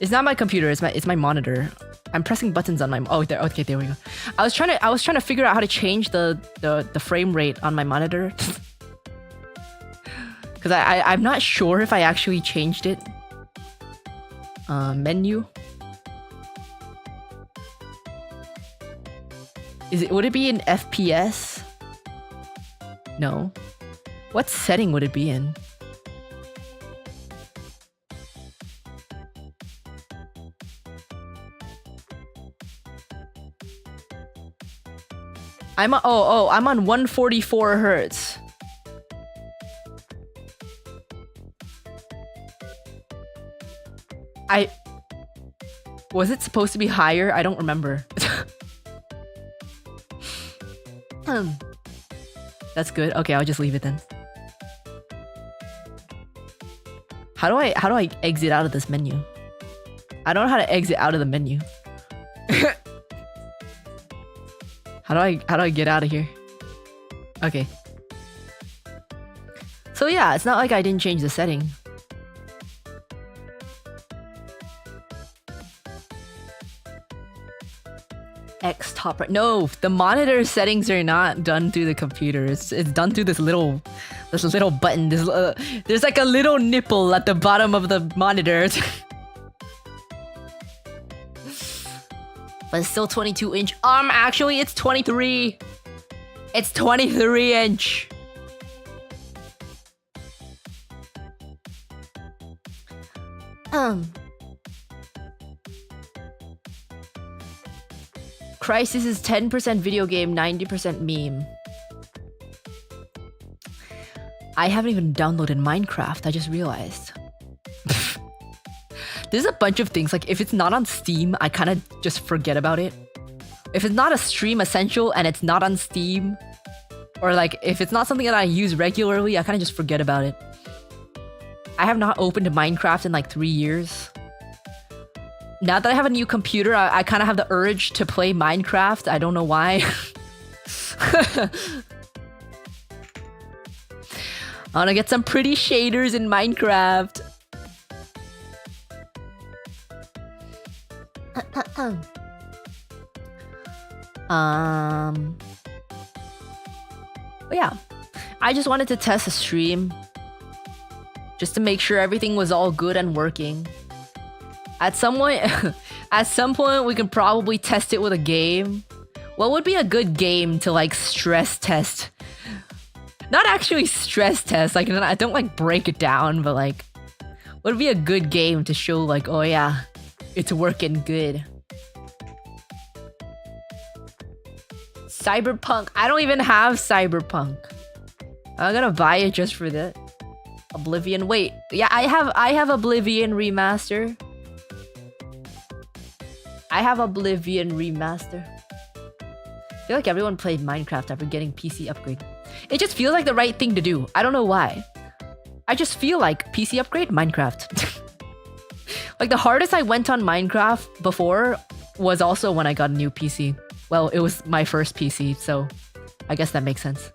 It's not my computer, it's my monitor. I'm pressing buttons on my oh there okay there we go. I was trying to figure out how to change the frame rate on my monitor. Cause I'm not sure if I actually changed it. Menu. Would it be in FPS? No. What setting would it be in? I'm on 144 hertz. Was it supposed to be higher? I don't remember. That's good. Okay, I'll just leave it then. How do I exit out of this menu? I don't know how to exit out of the menu. How do I get out of here? Okay. So yeah, it's not like I didn't change the setting. X top right. No, the monitor settings are not done through the computer. It's done through this little button. There's like a little nipple at the bottom of the monitor. But it's still 22 inch. Actually, it's 23. It's 23 inch. Crisis is 10% video game, 90% meme. I haven't even downloaded Minecraft, I just realized. There's a bunch of things, like if it's not on Steam, I kind of just forget about it. If it's not a stream essential and it's not on Steam, or like if it's not something that I use regularly, I kind of just forget about it. I have not opened Minecraft in like 3 years. Now that I have a new computer, I kind of have the urge to play Minecraft. I don't know why. I want to get some pretty shaders in Minecraft. But yeah, I just wanted to test a stream just to make sure everything was all good and working. At some point, we can probably test it with a game. What would be a good game to like stress test? Not actually stress test, like I don't like break it down, but like, what would be a good game to show like, oh yeah, it's working good. Cyberpunk. I don't even have Cyberpunk. I'm gonna buy it just for that. Oblivion. Wait, yeah, I have Oblivion Remaster. I have Oblivion Remaster. I feel like everyone played Minecraft after getting PC upgrade. It just feels like the right thing to do. I don't know why. I just feel like PC upgrade, Minecraft. Like the hardest I went on Minecraft before was also when I got a new PC. Well, it was my first PC, so I guess that makes sense.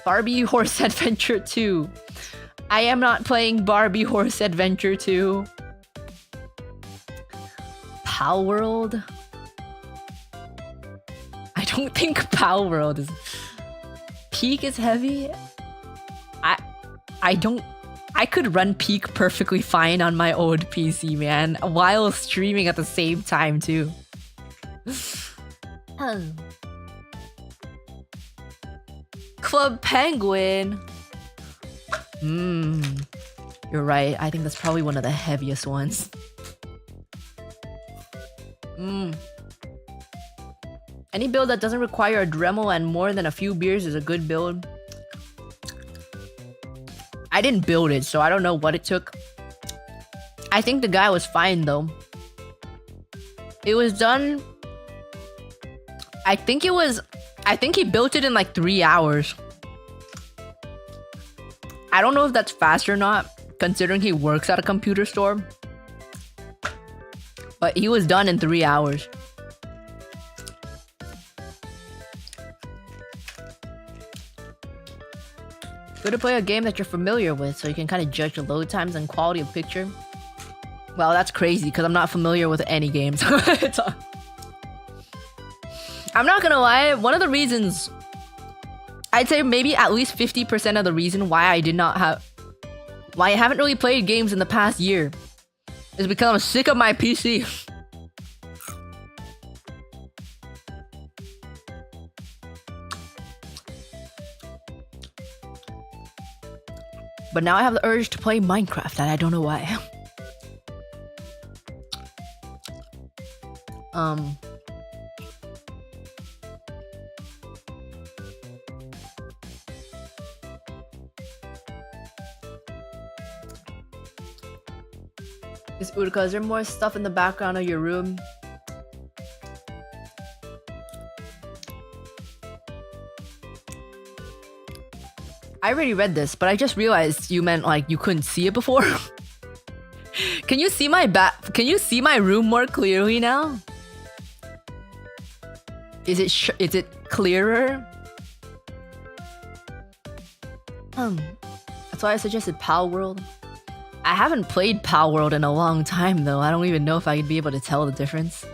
Barbie Horse Adventure 2. I am not playing Barbie Horse Adventure 2. Pal World? I don't think Pal World is... Peak is heavy? I could run Peak perfectly fine on my old PC, man, while streaming at the same time, too. Club Penguin. You're right. I think that's probably one of the heaviest ones. Any build that doesn't require a Dremel and more than a few beers is a good build. I didn't build it, so I don't know what it took. I think the guy was fine though. It was done... I think he built it in like 3 hours. I don't know if that's fast or not, considering he works at a computer store. But he was done in 3 hours. Good to play a game that you're familiar with, so you can kind of judge the load times and quality of picture. Well, that's crazy, because I'm not familiar with any games. I'm not gonna lie, one of the reasons... I'd say maybe at least 50% of the reason why I haven't really played games in the past year is because I'm sick of my PC. But now I have the urge to play Minecraft, and I don't know why. This Uruka, is there more stuff in the background of your room? I already read this, but I just realized you meant like you couldn't see it before. Can you see my room more clearly now? Is it clearer? That's why I suggested Pal World. I haven't played Pal World in a long time though. I don't even know if I'd be able to tell the difference.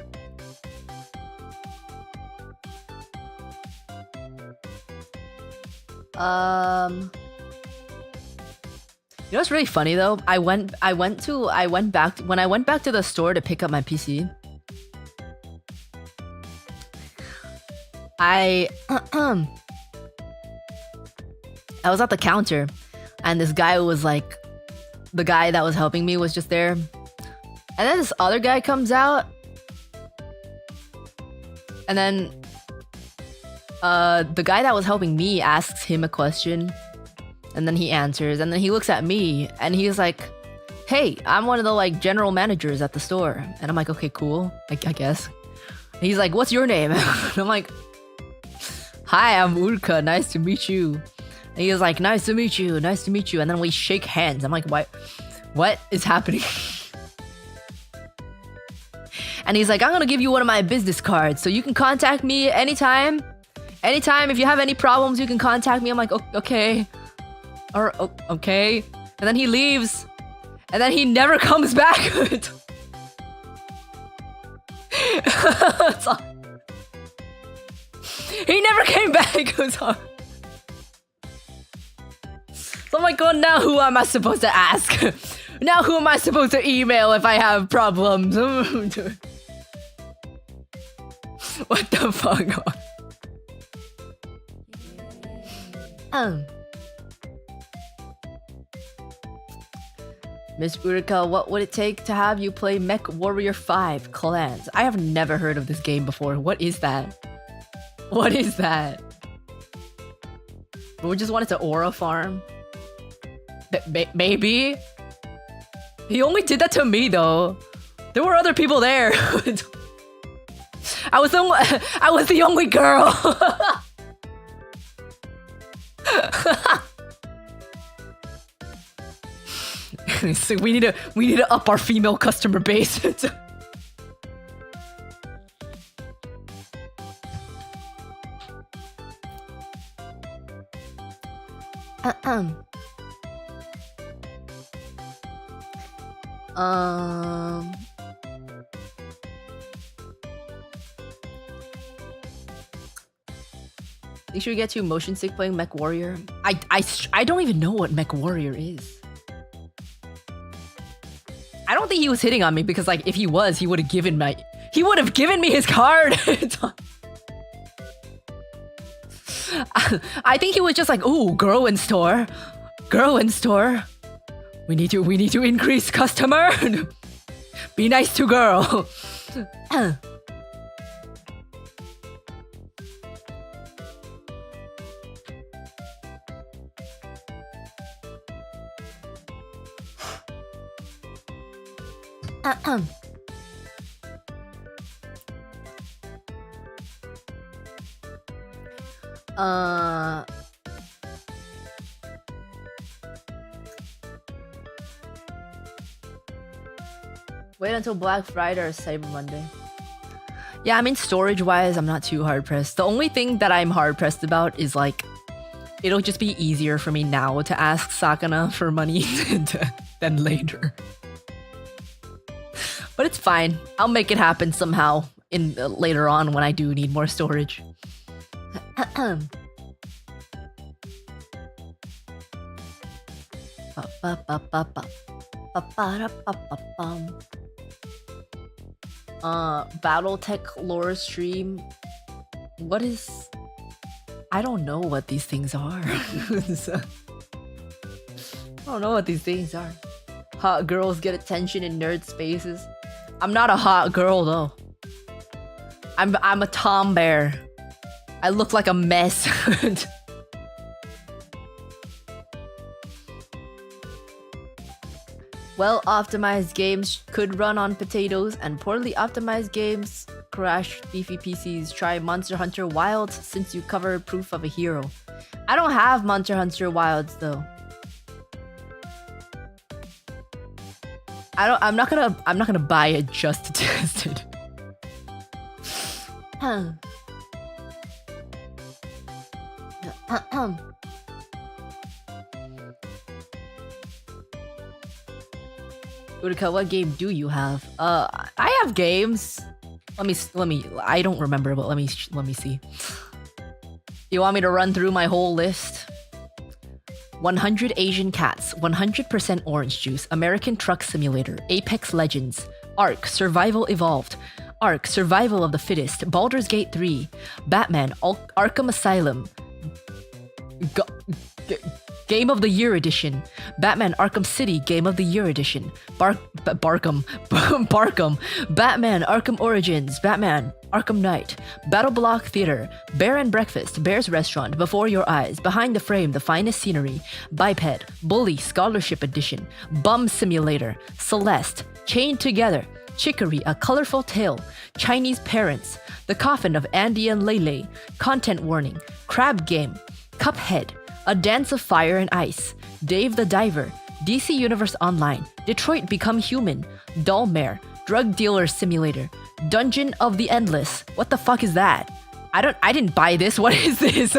You know what's really funny though? When I went back to the store to pick up my PC. I was at the counter, and this guy was like, the guy that was helping me was just there, and then this other guy comes out, and then the guy that was helping me asks him a question, and then he answers, and then he looks at me, and he's like, "Hey, I'm one of the like general managers at the store," and I'm like, "Okay, cool, I guess." And he's like, "What's your name?" And I'm like, "Hi, I'm Uruka. Nice to meet you." And he was like, "Nice to meet you, nice to meet you." And then we shake hands. I'm like, what is happening? And he's like, "I'm gonna give you one of my business cards, so you can contact me anytime. Anytime, if you have any problems, you can contact me." I'm like, "Okay." Or, okay. And then he leaves. And then he never comes back. He never came back. So I'm like, "Oh, now who am I supposed to ask? Now who am I supposed to email if I have problems?" What the fuck? Miss Uruka, what would it take to have you play Mech Warrior 5 Clans? I have never heard of this game before. What is that? What is that? We just wanted to aura farm? Maybe? He only did that to me though. There were other people there. I was the only girl. So we need to up our female customer base. You should get to motion sick playing Mech Warrior. I don't even know what Mech Warrior is. I don't think he was hitting on me because like if he was, he would have given me his card. I think he was just like, "Ooh, girl in store. We need to increase customer. Be nice to girl." Wait until Black Friday or Cyber Monday. Yeah, I mean, storage-wise, I'm not too hard-pressed. The only thing that I'm hard-pressed about is, like, it'll just be easier for me now to ask Sakana for money than later. But it's fine. I'll make it happen somehow in later on when I do need more storage. Battletech lore stream. What is... I don't know what these things are. I don't know what these things are. Hot girls get attention in nerd spaces. I'm not a hot girl though. I'm a tombear. I look like a mess. Well-optimized games could run on potatoes, and poorly optimized games crash beefy PCs. Try Monster Hunter Wilds since you covered Proof of a Hero. I don't have Monster Hunter Wilds though. I'm not gonna buy it just to test it. Uruka, what game do you have? I have games. Let me. I don't remember, but let me see. You want me to run through my whole list? 100 Asian Cats, 100% Orange Juice, American Truck Simulator, Apex Legends, Ark, Survival Evolved, Ark, Survival of the Fittest, Baldur's Gate 3, Batman, Arkham Asylum, Game of the Year Edition, Batman Arkham City Game of the Year Edition, Barkham, Batman Arkham Origins, Batman Arkham Knight, Battle Block Theater, Bear and Breakfast, Bear's Restaurant, Before Your Eyes, Behind the Frame, The Finest Scenery, Biped, Bully Scholarship Edition, Bum Simulator, Celeste, Chained Together, Chicory, A Colorful Tale, Chinese Parents, The Coffin of Andy and Lele, Content Warning, Crab Game, Cuphead, A Dance of Fire and Ice, Dave the Diver, DC Universe Online, Detroit Become Human, Dollmare, Drug Dealer Simulator, Dungeon of the Endless. What the fuck is that? I didn't buy this. What is this?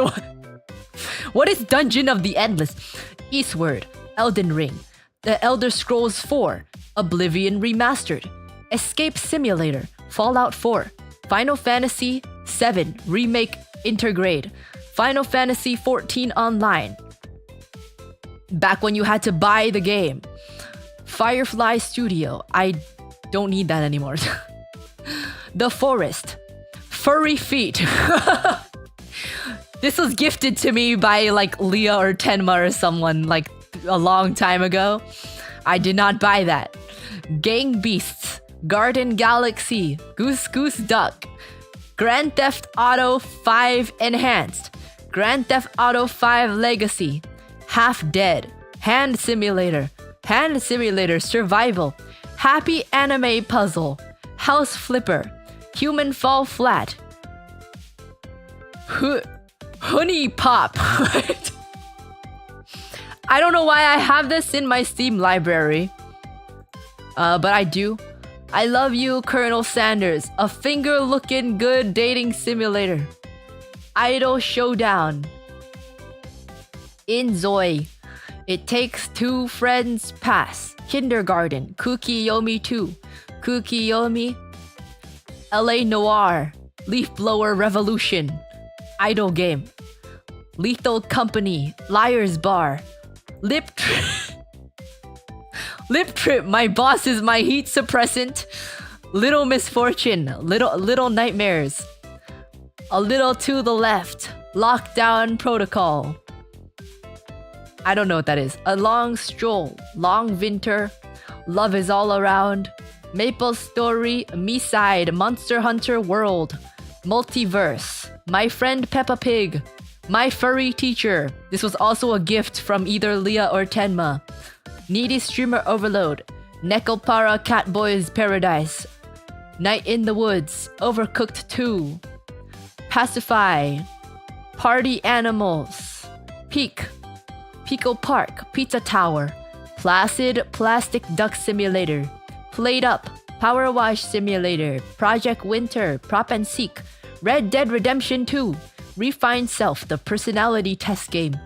What is Dungeon of the Endless? Eastward, Elden Ring, The Elder Scrolls 4, Oblivion Remastered, Escape Simulator, Fallout 4, Final Fantasy VII Remake Intergrade, Final Fantasy XIV Online. Back when you had to buy the game. Firefly Studio. I don't need that anymore. The Forest. Furry Feet. This was gifted to me by like Leah or Tenma or someone like a long time ago. I did not buy that. Gang Beasts. Garden Galaxy. Goose Goose Duck. Grand Theft Auto 5 Enhanced. Grand Theft Auto 5 Legacy. Half Dead. Hand Simulator. Hand Simulator Survival. Happy Anime Puzzle. House Flipper. Human Fall Flat. Honey Pop. I don't know why I have this in my Steam library. But I do. I Love You, Colonel Sanders. A finger looking good dating simulator. Idol Showdown. In Zoe. It Takes Two Friends Pass. Kindergarten. Kukiyomi 2. Kukiyomi. LA Noir. Leaf Blower Revolution. Idol Game. Lethal Company. Liar's Bar. Lip Trip. My Boss is My Heat Suppressant. Little Misfortune. Little Nightmares. A Little to the Left. Lockdown Protocol. I don't know what that is. A Long Stroll. Long Winter. Love is All Around. Maple Story. Me-Side. Monster Hunter World. Multiverse. My Friend Peppa Pig. My Furry Teacher. This was also a gift from either Leah or Tenma. Needy Streamer Overload. Nekopara Catboy's Paradise. Night in the Woods. Overcooked 2. Pacify. Party Animals. Peak. Pico Park. Pizza Tower. Placid Plastic Duck Simulator. Played Up. Power Wash Simulator. Project Winter. Prop and Seek. Red Dead Redemption 2. Refined Self, the personality test game.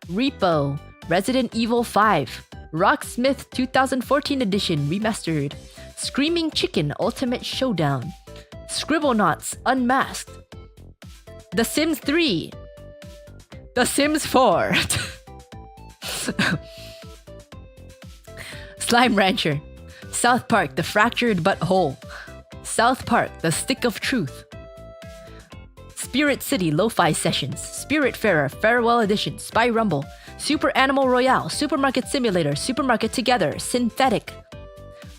Repo. Resident Evil 5. Rocksmith 2014 edition remastered. Screaming Chicken Ultimate Showdown. Scribblenauts Unmasked. The Sims 3. The Sims 4. Slime Rancher. South Park, The Fractured But Whole. South Park, The Stick of Truth. Spirit City Lo-Fi Sessions. Spiritfarer Farewell Edition. Spy Rumble. Super Animal Royale. Supermarket Simulator. Supermarket Together. Synthetic.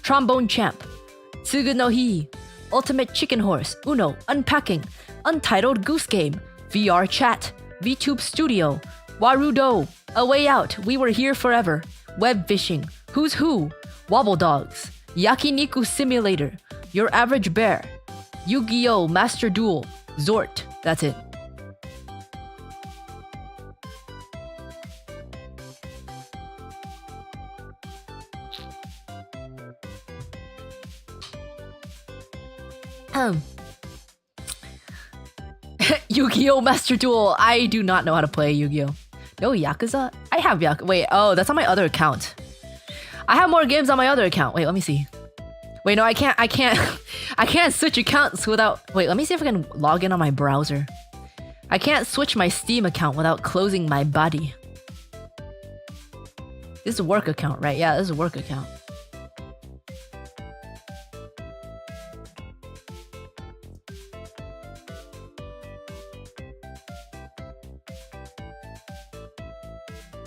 Trombone Champ. Tsugu no Hi. Ultimate Chicken Horse. Uno. Unpacking. Untitled Goose Game. VR Chat. VTube Studio. Warudo. A Way Out. We Were Here Forever. Web Fishing. Who's Who. Wobble Dogs. Yakiniku Simulator. Your Average Bear. Yu-Gi-Oh! Master Duel. Zort. That's it. Yu-Gi-Oh! Master Duel. I do not know how to play Yu-Gi-Oh! No Yakuza? I have Yakuza. Wait, oh, that's on my other account. I have more games on my other account. Wait, let me see. Wait, no, I can't I can't switch accounts without... Wait, let me see if I can log in on my browser. I can't switch my Steam account without closing my body. This is a work account, right? Yeah, this is a work account.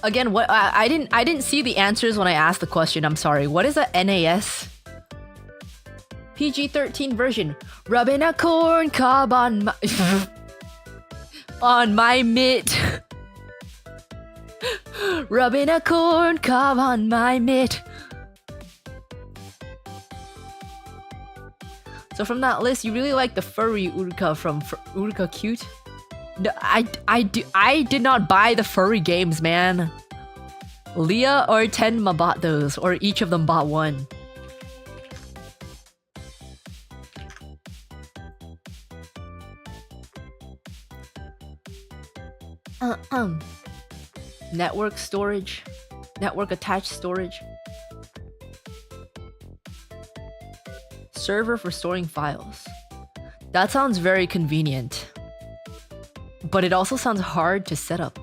Again, what I didn't see the answers when I asked the question. I'm sorry. What is a NAS? PG-13 version. Rubbing a corn cob on my on my mitt. Rubbing a corn cob on my mitt. So from that list, you really like the furry Uruka from Uruka Cute? No, I did not buy the furry games, man. Leah or Tenma bought those, or each of them bought one. Network storage. Network attached storage. Server for storing files. That sounds very convenient. But it also sounds hard to set up.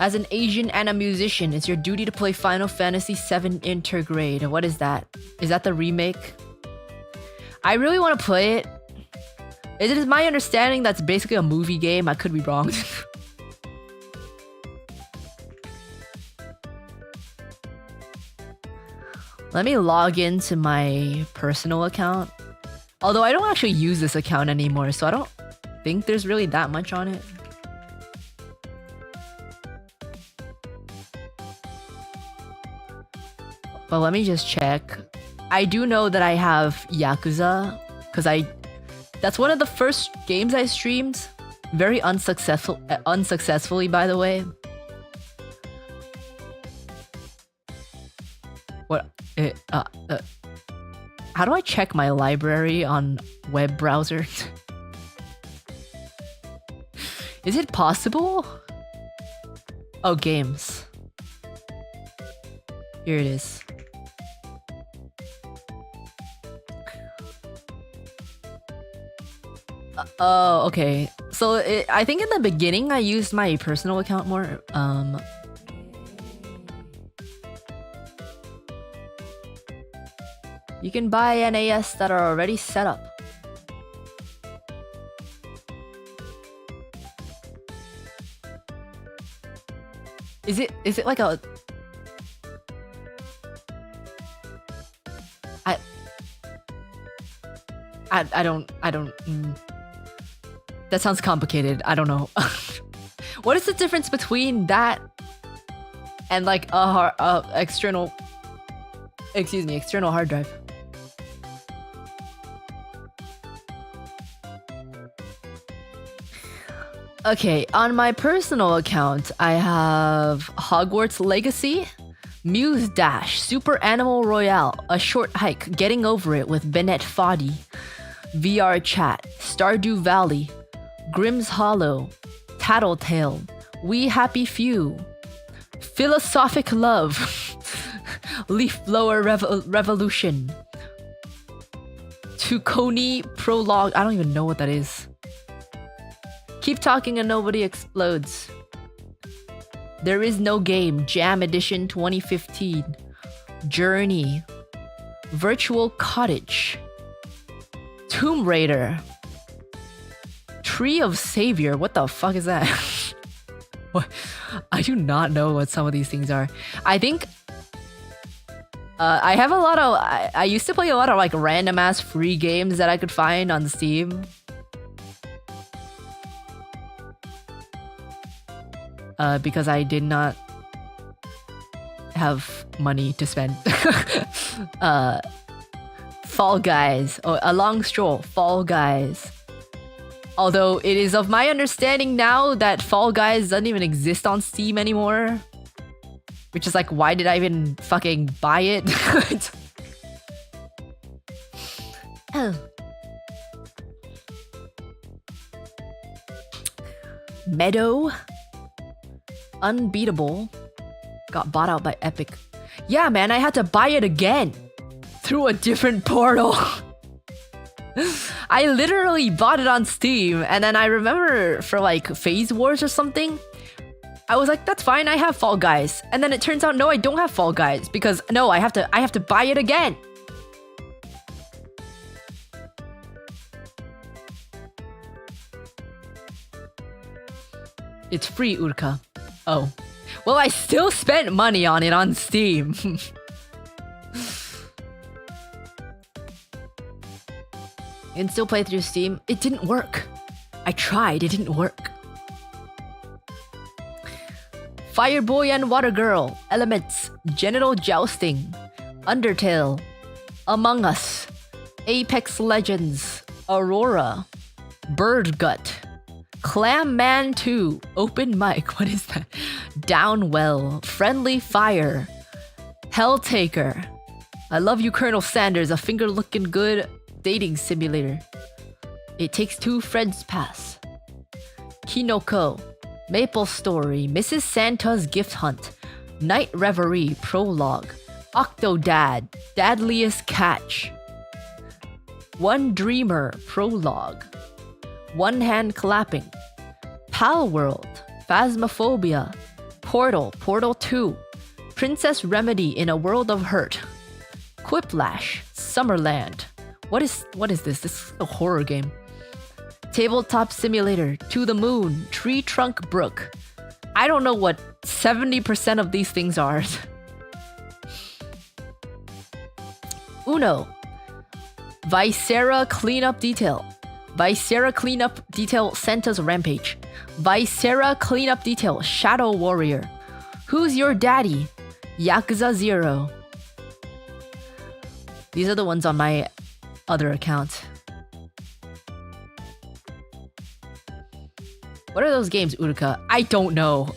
As an Asian and a musician, it's your duty to play Final Fantasy VII Intergrade. What is that? Is that the remake? I really want to play it. It is my understanding that's basically a movie game. I could be wrong. Let me log into my personal account. Although I don't actually use this account anymore, so I don't think there's really that much on it. But let me just check. I do know that I have Yakuza, because that's one of the first games I streamed. Very unsuccessfully, by the way. What? How do I check my library on web browser? Is it possible? Oh, games. Here it is. Oh, okay. So I think in the beginning I used my personal account more. You can buy NAS that are already set up. Is it like a... I don't... That sounds complicated. I don't know. What is the difference between that and like a external Excuse me, external hard drive. Okay, on my personal account, I have Hogwarts Legacy, Muse Dash, Super Animal Royale, A Short Hike, Getting Over It with Bennett Foddy, VR Chat, Stardew Valley, Grimm's Hollow, Tattletale, We Happy Few, Philosophic Love, Leaf Blower Revolution, Tukoni Prologue, I don't even know what that is. Keep Talking and Nobody Explodes. There Is No Game, Jam Edition 2015. Journey. Virtual Cottage. Tomb Raider. Tree of Savior. What the fuck is that? What? I do not know what some of these things are. I think I have a lot of... I used to play a lot of like random ass free games that I could find on Steam. Because I did not have money to spend. Fall Guys. Oh, A Long Stroll. Fall Guys. Although it is of my understanding now that Fall Guys doesn't even exist on Steam anymore. Which is like, why did I even fucking buy it? Oh. Meadow. Unbeatable. Got bought out by Epic. Yeah, man, I had to buy it again. Through a different portal. I literally bought it on Steam, and then I remember for like Phase Wars or something, I was like, that's fine, I have Fall Guys. And then it turns out, no, I don't have Fall Guys, because no, I have to buy it again. It's free, Uruka. Oh. Well, I still spent money on it on Steam. And still play through Steam. It didn't work. I tried, it didn't work. Fireboy and Water Girl, Elements, Genital Jousting, Undertale, Among Us, Apex Legends, Aurora, Bird Gut, Clam Man 2, Open Mic, what is that? Downwell, Friendly Fire, Helltaker, I Love You Colonel Sanders, A Finger Looking Good Dating Simulator, It Takes Two Friends Pass, Kinoko, Maple Story, Mrs. Santa's Gift Hunt, Night Reverie Prologue, Octodad, Dadliest Catch, One Dreamer Prologue, One Hand Clapping, Pal World, Phasmophobia, Portal, Portal 2, Princess Remedy in a World of Hurt, Quiplash, Summerland. What is this? This is a horror game. Tabletop Simulator, To the Moon, Tree Trunk Brook. I don't know what 70% of these things are. Uno, Viscera Cleanup Detail, Viscera Cleanup Detail Santa's Rampage, Viscera Cleanup Detail Shadow Warrior, Who's Your Daddy, Yakuza 0. These are the ones on my other account. What are those games, Uruka? I don't know.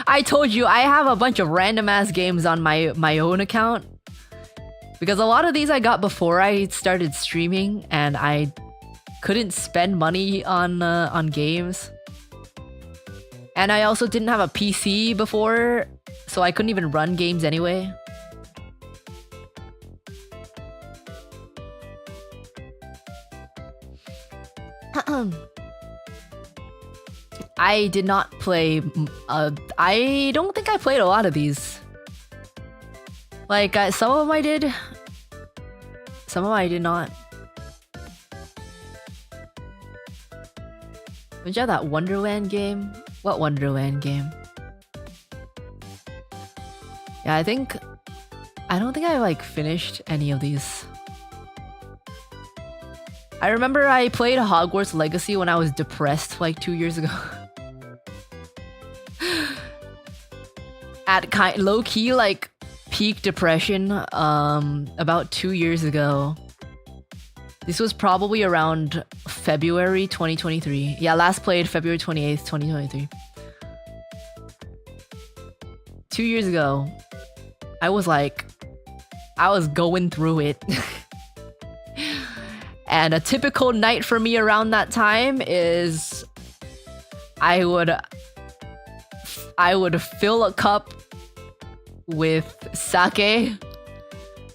I told you, I have a bunch of random ass games on my own account. Because a lot of these I got before I started streaming, and I couldn't spend money on games. And I also didn't have a PC before, so I couldn't even run games anyway. I did not play... I don't think I played a lot of these. Like, some of them I did. Some of them I did not. Did you have that Wonderland game? What Wonderland game? Yeah, I don't think I, like, finished any of these. I remember I played Hogwarts Legacy when I was depressed, like, 2 years ago. At low-key, like, peak depression about 2 years ago. This was probably around February 2023. Yeah, last played February 28th, 2023. 2 years ago, I was going through it. And a typical night for me around that time is I would fill a cup with sake.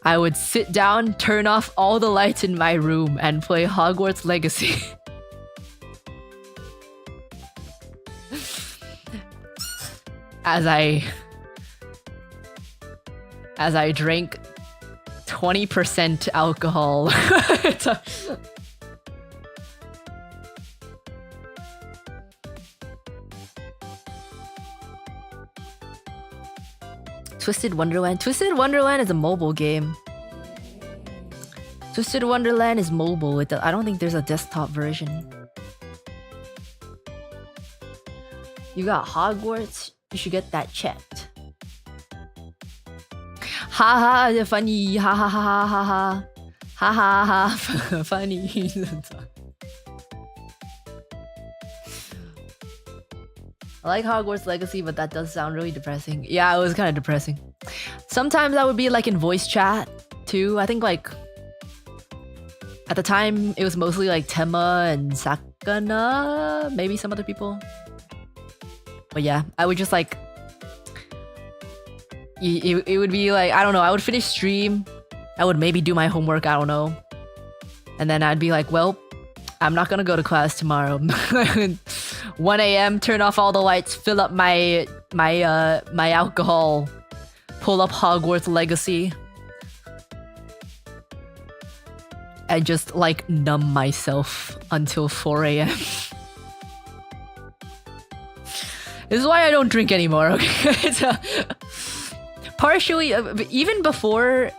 I would sit down, turn off all the lights in my room, and play Hogwarts Legacy. As I drank 20% alcohol. Twisted Wonderland. Twisted Wonderland is a mobile game. Twisted Wonderland is mobile. I don't think there's a desktop version. You got Hogwarts. You should get that checked. Ha ha, funny. Ha ha ha ha ha. Ha ha ha. Funny. I like Hogwarts Legacy, but that does sound really depressing. Yeah, it was kind of depressing. Sometimes I would be like in voice chat too. I think like at the time it was mostly like Tema and Sakana, maybe some other people. But yeah, I would just like it would be like, I don't know, I would finish stream, I would maybe do my homework, I don't know, and then I'd be like, well, I'm not gonna go to class tomorrow. 1 a.m, turn off all the lights, fill up my alcohol, pull up Hogwarts Legacy, and just like numb myself until 4 a.m. This is why I don't drink anymore, okay? Partially, even before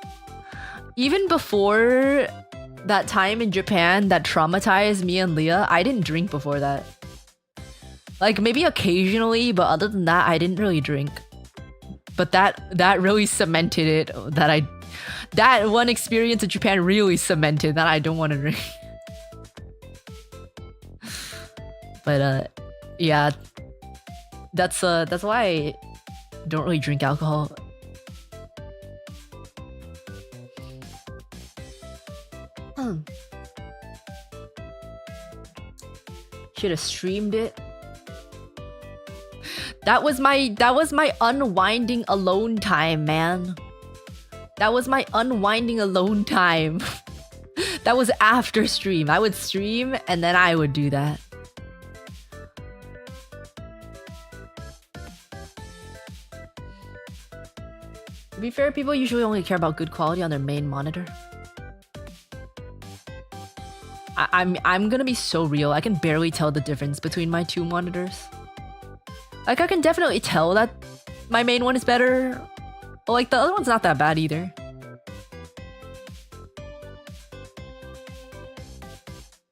that time in Japan that traumatized me and Leah, I didn't drink before that. Like maybe occasionally, but other than that, I didn't really drink. But that really cemented it. That one experience in Japan really cemented that I don't want to drink. But yeah, that's why I don't really drink alcohol. Should have streamed it. That was my unwinding alone time, man. That was my unwinding alone time. That was after stream. I would stream and then I would do that. To be fair, people usually only care about good quality on their main monitor. I'm gonna be so real. I can barely tell the difference between my two monitors. Like I can definitely tell that my main one is better, but like the other one's not that bad either.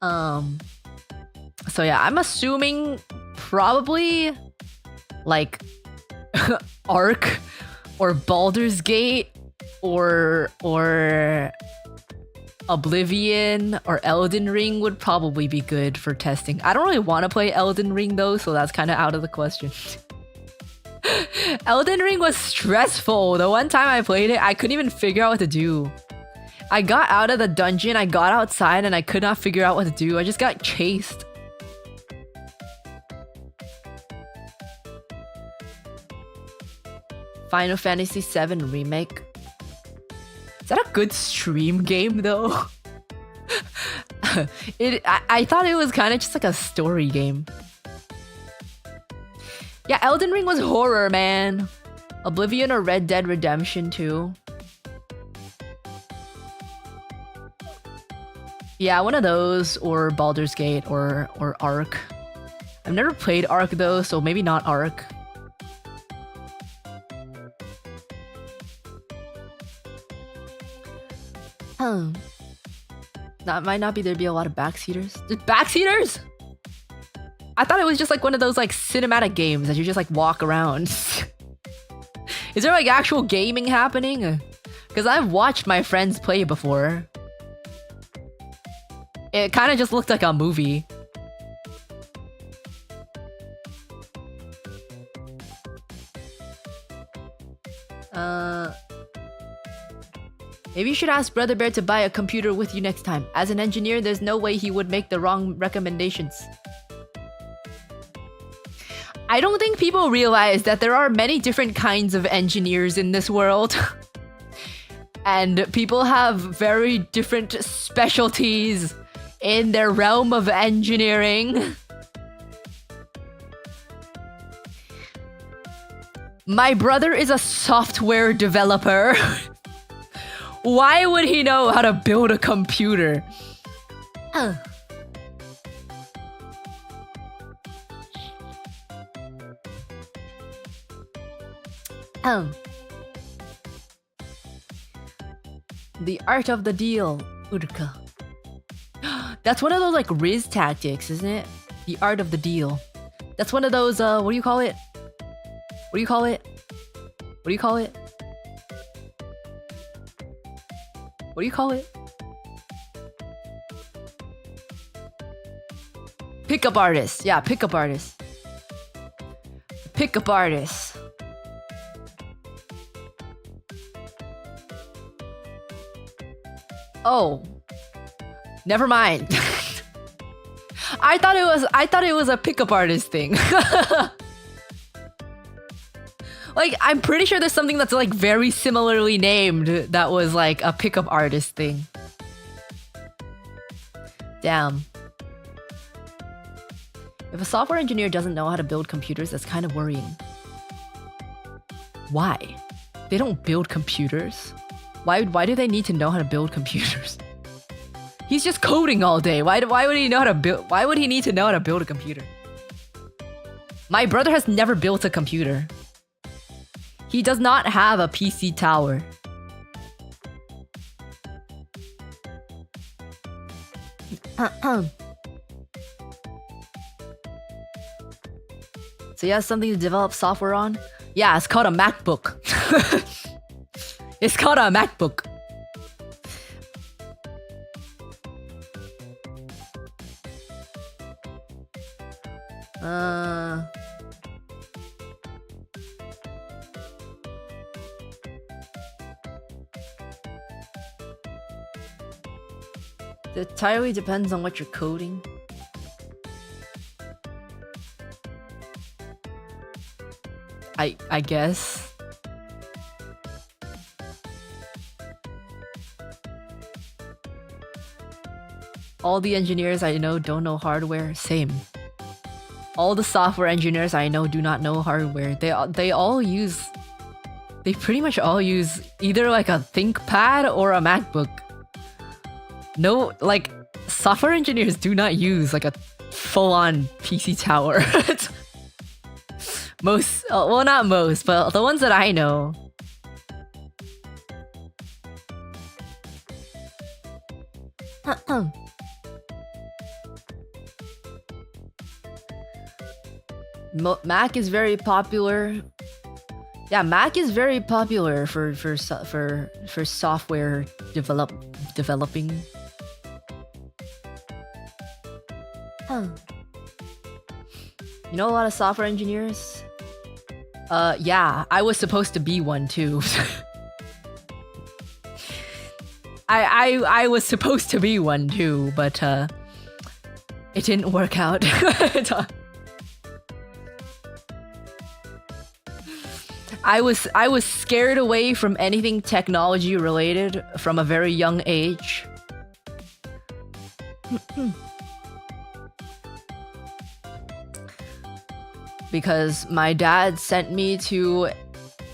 So yeah, I'm assuming probably like Ark or Baldur's Gate or Oblivion or Elden Ring would probably be good for testing. I don't really want to play Elden Ring though, so that's kind of out of the question. Elden Ring was stressful. The one time I played it, I couldn't even figure out what to do. I got out of the dungeon, I got outside, and I could not figure out what to do. I just got chased. Final Fantasy VII Remake. Is that a good stream game though? I thought it was kind of just like a story game. Yeah, Elden Ring was horror, man. Oblivion or Red Dead Redemption 2. Yeah, one of those, or Baldur's Gate or Ark. I've never played Ark though, so maybe not Ark. That might not be. There'd be a lot of backseaters. There's backseaters? I thought it was just like one of those like cinematic games that you just like walk around. Is there like actual gaming happening? Because I've watched my friends play before. It kind of just looked like a movie. Maybe you should ask Brother Bear to buy a computer with you next time. As an engineer, there's no way he would make the wrong recommendations. I don't think people realize that there are many different kinds of engineers in this world. And people have very different specialties in their realm of engineering. My brother is a software developer. Why would he know how to build a computer? The art of the deal, Uruka. That's one of those like Riz tactics, isn't it? The art of the deal. That's one of those, what do you call it? What do you call it? What do you call it? What do you call it? Pickup artist. Yeah, pickup artist. Pickup artist. Oh. Never mind. I thought it was a pickup artist thing. Like, I'm pretty sure there's something that's like very similarly named that was like a pickup artist thing. Damn. If a software engineer doesn't know how to build computers, that's kind of worrying. Why? They don't build computers. Why do they need to know how to build computers? He's just coding all day. Why would he know how to build? Why would he need to know how to build a computer? My brother has never built a computer. He does not have a PC tower. So he has something to develop software on? Yeah, it's called a MacBook. It's called a MacBook. It entirely depends on what you're coding. I guess. All the engineers I know don't know hardware. Same. All the software engineers I know do not know hardware. They pretty much all use either like a ThinkPad or a MacBook. No, like, software engineers do not use like a full-on PC tower. Most, well, not most, but the ones that I know. Mac is very popular. Yeah, Mac is very popular for software developing. You know a lot of software engineers? Yeah, I was supposed to be one too. I was supposed to be one too, but it didn't work out. I was scared away from anything technology related from a very young age. Because my dad sent me to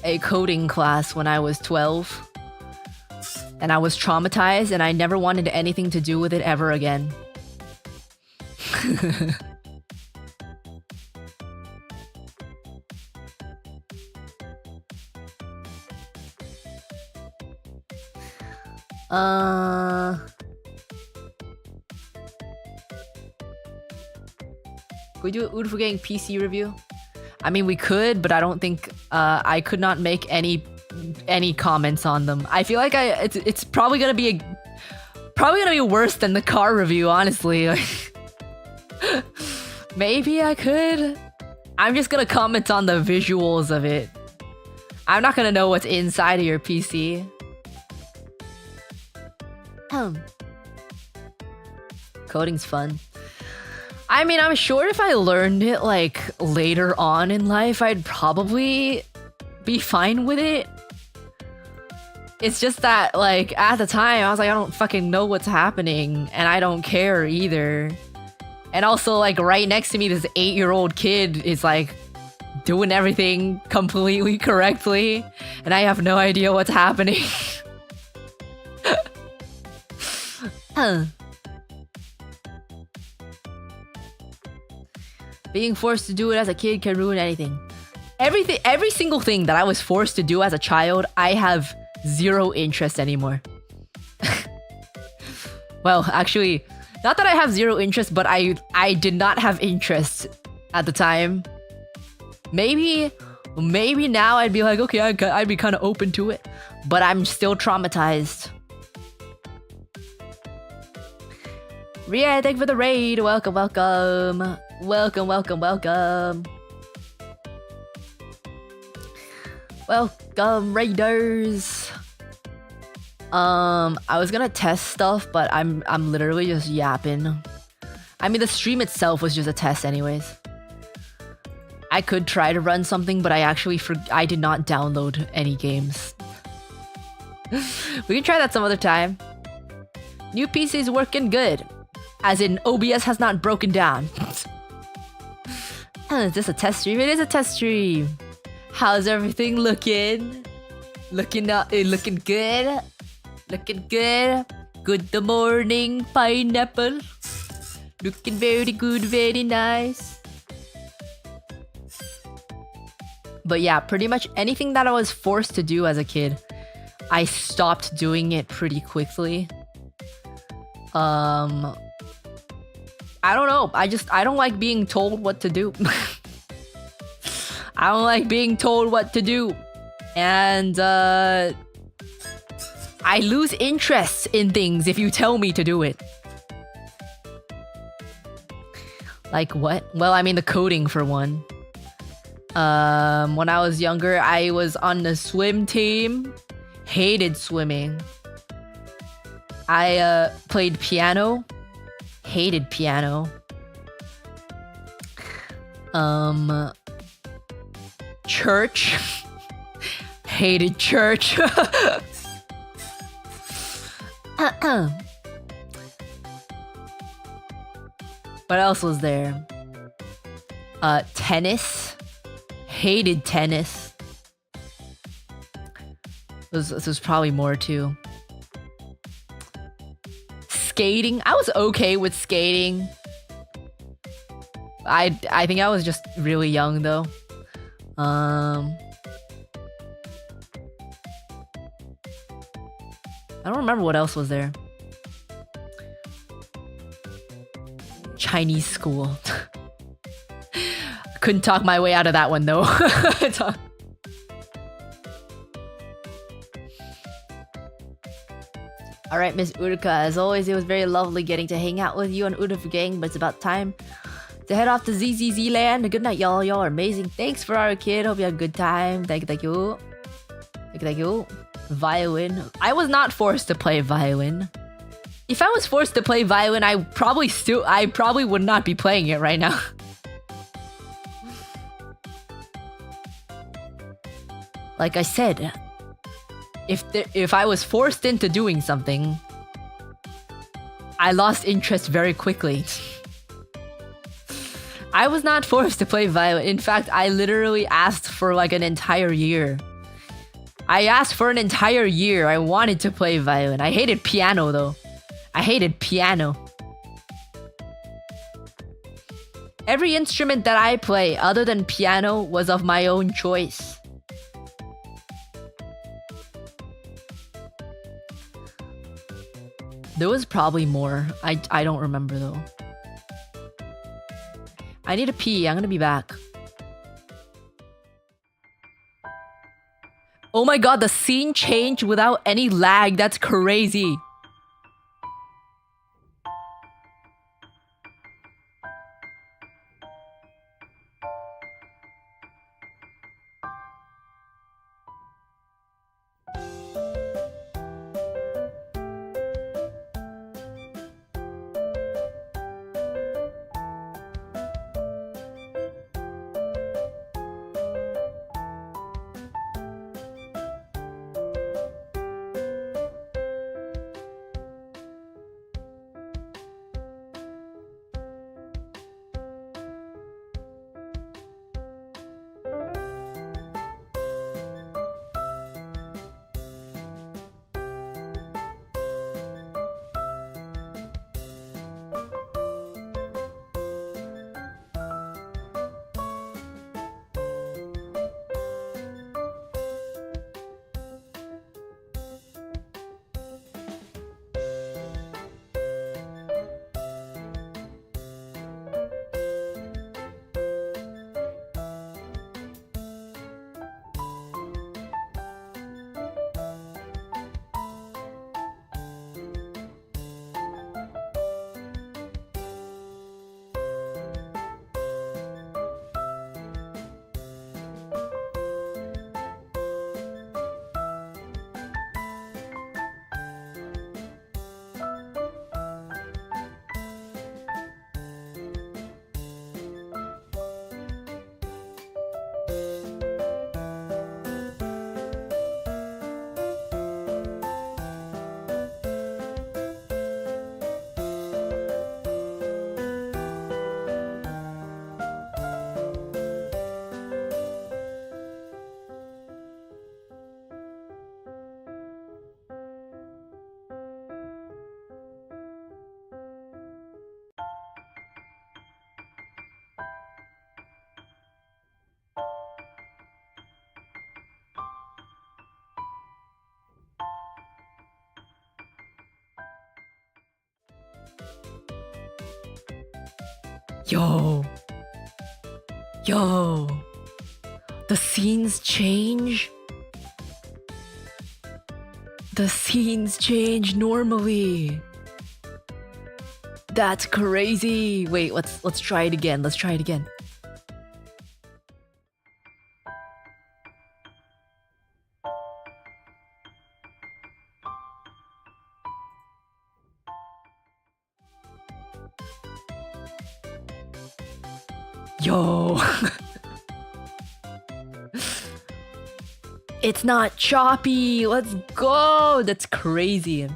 a coding class when I was 12. And I was traumatized and I never wanted anything to do with it ever again. Can we do an Udfugang PC review? I mean, we could, but I don't think I could not make any comments on them. I feel like it's probably gonna be worse than the car review, honestly. Maybe I could. I'm just gonna comment on the visuals of it. I'm not gonna know what's inside of your PC. Coding's fun. I mean, I'm sure if I learned it like later on in life, I'd probably be fine with it. It's just that like at the time I was like, I don't fucking know what's happening and I don't care either. And also like right next to me, this 8-year-old kid is like doing everything completely correctly and I have no idea what's happening. Being forced to do it as a kid can ruin anything. Every single thing that I was forced to do as a child, I have zero interest anymore. Well, actually, not that I have zero interest, but I did not have interest at the time. Maybe now I'd be like, okay, I'd be kind of open to it, but I'm still traumatized. Ria, thank you for the raid. Welcome, welcome. Welcome, welcome, welcome. Welcome, raiders. I was gonna test stuff, but I'm literally just yapping. I mean, the stream itself was just a test anyways. I could try to run something, but I did not download any games. We can try that some other time. New PC is working good. As in, OBS has not broken down. Is this a test stream? It is a test stream. How's everything looking? Looking good? Looking good? Good morning, pineapple. Looking very good, very nice. But yeah, pretty much anything that I was forced to do as a kid, I stopped doing it pretty quickly. I don't know. I don't like being told what to do. I don't like being told what to do. And I lose interest in things if you tell me to do it. Like what? Well, I mean the coding for one. When I was younger, I was on the swim team. Hated swimming. I played piano. Hated piano. Church. Hated church. What else was there? Tennis. Hated tennis. This was probably more too. Skating. I was okay with skating. I think I was just really young though. I don't remember what else was there. Chinese school. Couldn't talk my way out of that one though. Alright, Miss Uruka, as always, it was very lovely getting to hang out with you on Uruka Gang, but it's about time to head off to ZZZ land. Good night, y'all. Y'all are amazing. Thanks for our kid. Hope you had a good time. Thank you, thank you. Thank you, thank you. Violin. I was not forced to play violin. If I was forced to play violin, I probably would not be playing it right now. Like I said, if I was forced into doing something, I lost interest very quickly. I was not forced to play violin. In fact, I literally asked for like an entire year. I asked for an entire year. I wanted to play violin. I hated piano though. I hated piano. Every instrument that I play other than piano was of my own choice. There was probably more. I don't remember though. I need to pee. I'm gonna be back. Oh my god, the scene changed without any lag. That's crazy. Yo. Yo. The scenes change? The scenes change normally. That's crazy. Wait, let's try it again. Let's try it again. Yo. It's not choppy. Let's go. That's crazy.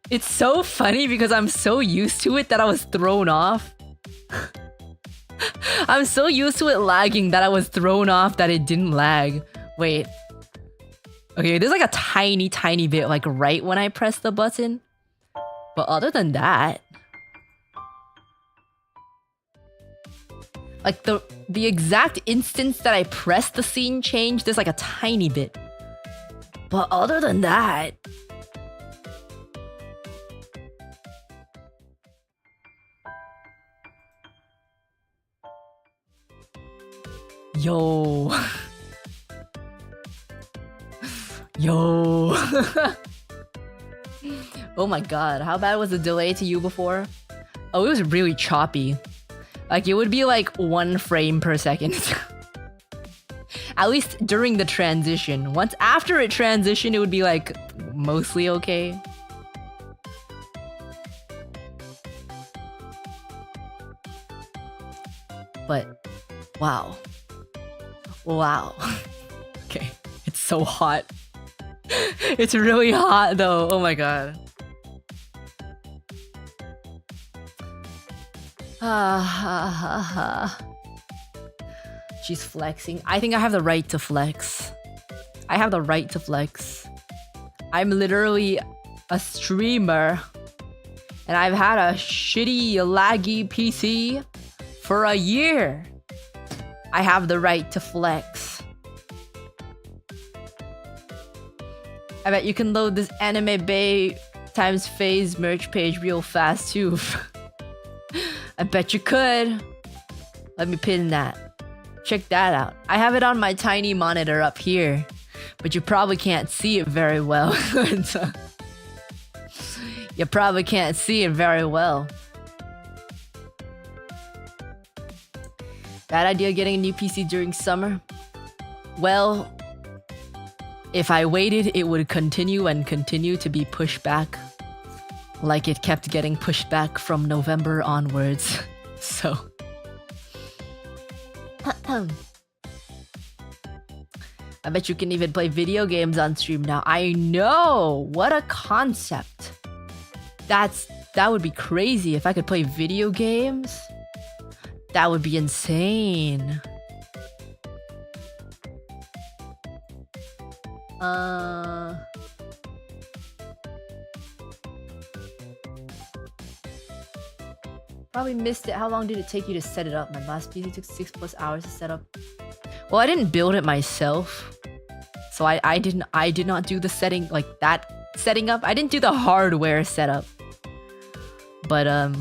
It's so funny because I'm so used to it that I was thrown off. I'm so used to it lagging that I was thrown off that it didn't lag. Wait. Okay, there's like a tiny bit like right when I press the button. But other than that, like the exact instance that I pressed the scene change, there's like a tiny bit. But other than that, yo. Yo. Oh my god, how bad was the delay to you before? Oh, it was really choppy. Like, it would be like 1 frame per second. At least during the transition. Once after it transitioned, it would be like mostly okay. But, wow. Wow. Okay, it's so hot. It's really hot though, oh my god. She's flexing. I think I have the right to flex. I have the right to flex. I'm literally a streamer. And I've had a shitty, laggy PC for a year. I have the right to flex. I bet you can load this Anime Bay times phase merch page real fast too. I bet you could. Let me pin that. Check that out. I have it on my tiny monitor up here. But you probably can't see it very well. You probably can't see it very well. Bad idea getting a new PC during summer? Well, if I waited, it would continue and continue to be pushed back. Like it kept getting pushed back from November onwards. So... I bet you can even play video games on stream now. I know! What a concept. That would be crazy if I could play video games. That would be insane. Probably missed it. How long did it take you to set it up? My last PC took 6+ hours to set up. Well, I didn't build it myself. So I did not do the setting, like that setting up. I didn't do the hardware setup. But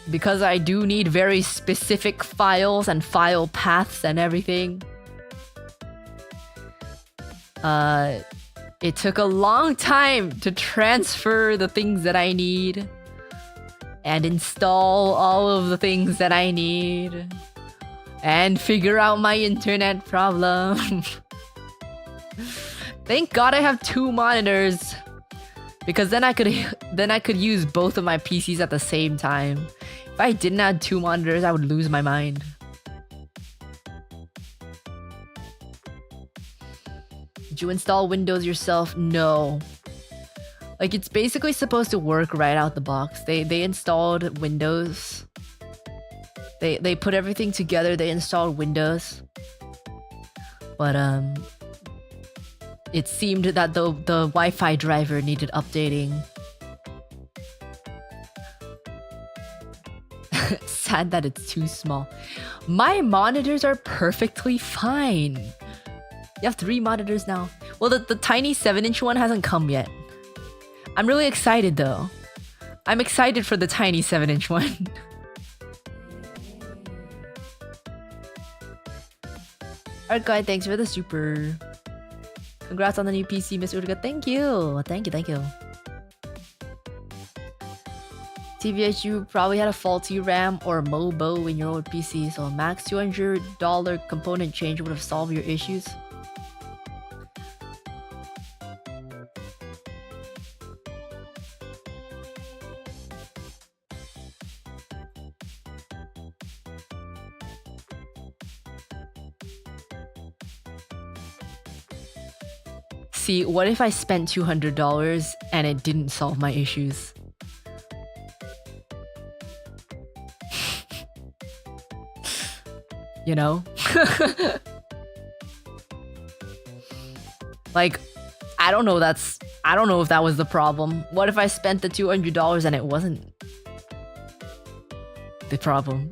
because I do need very specific files and file paths and everything, it took a long time to transfer the things that I need and install all of the things that I need and figure out my internet problem. Thank God I have 2 monitors, because then I could use both of my PCs at the same time. If I didn't have 2 monitors, I would lose my mind. Did you install Windows yourself? No. Like, it's basically supposed to work right out the box. They installed Windows. They put everything together. They installed Windows. But it seemed that the Wi-Fi driver needed updating. Sad that it's too small. My monitors are perfectly fine. You have 3 monitors now. Well, the tiny 7-inch one hasn't come yet. I'm really excited though. I'm excited for the tiny 7-inch one. Alright guys, thanks for the super. Congrats on the new PC, Miss Uruka. Thank you. Thank you. TVH, you probably had a faulty RAM or MOBO in your old PC, so a max $200 component change would have solved your issues. See, what if I spent $200 and it didn't solve my issues? You know? Like, I don't know if that was the problem. What if I spent the $200 and it wasn't the problem?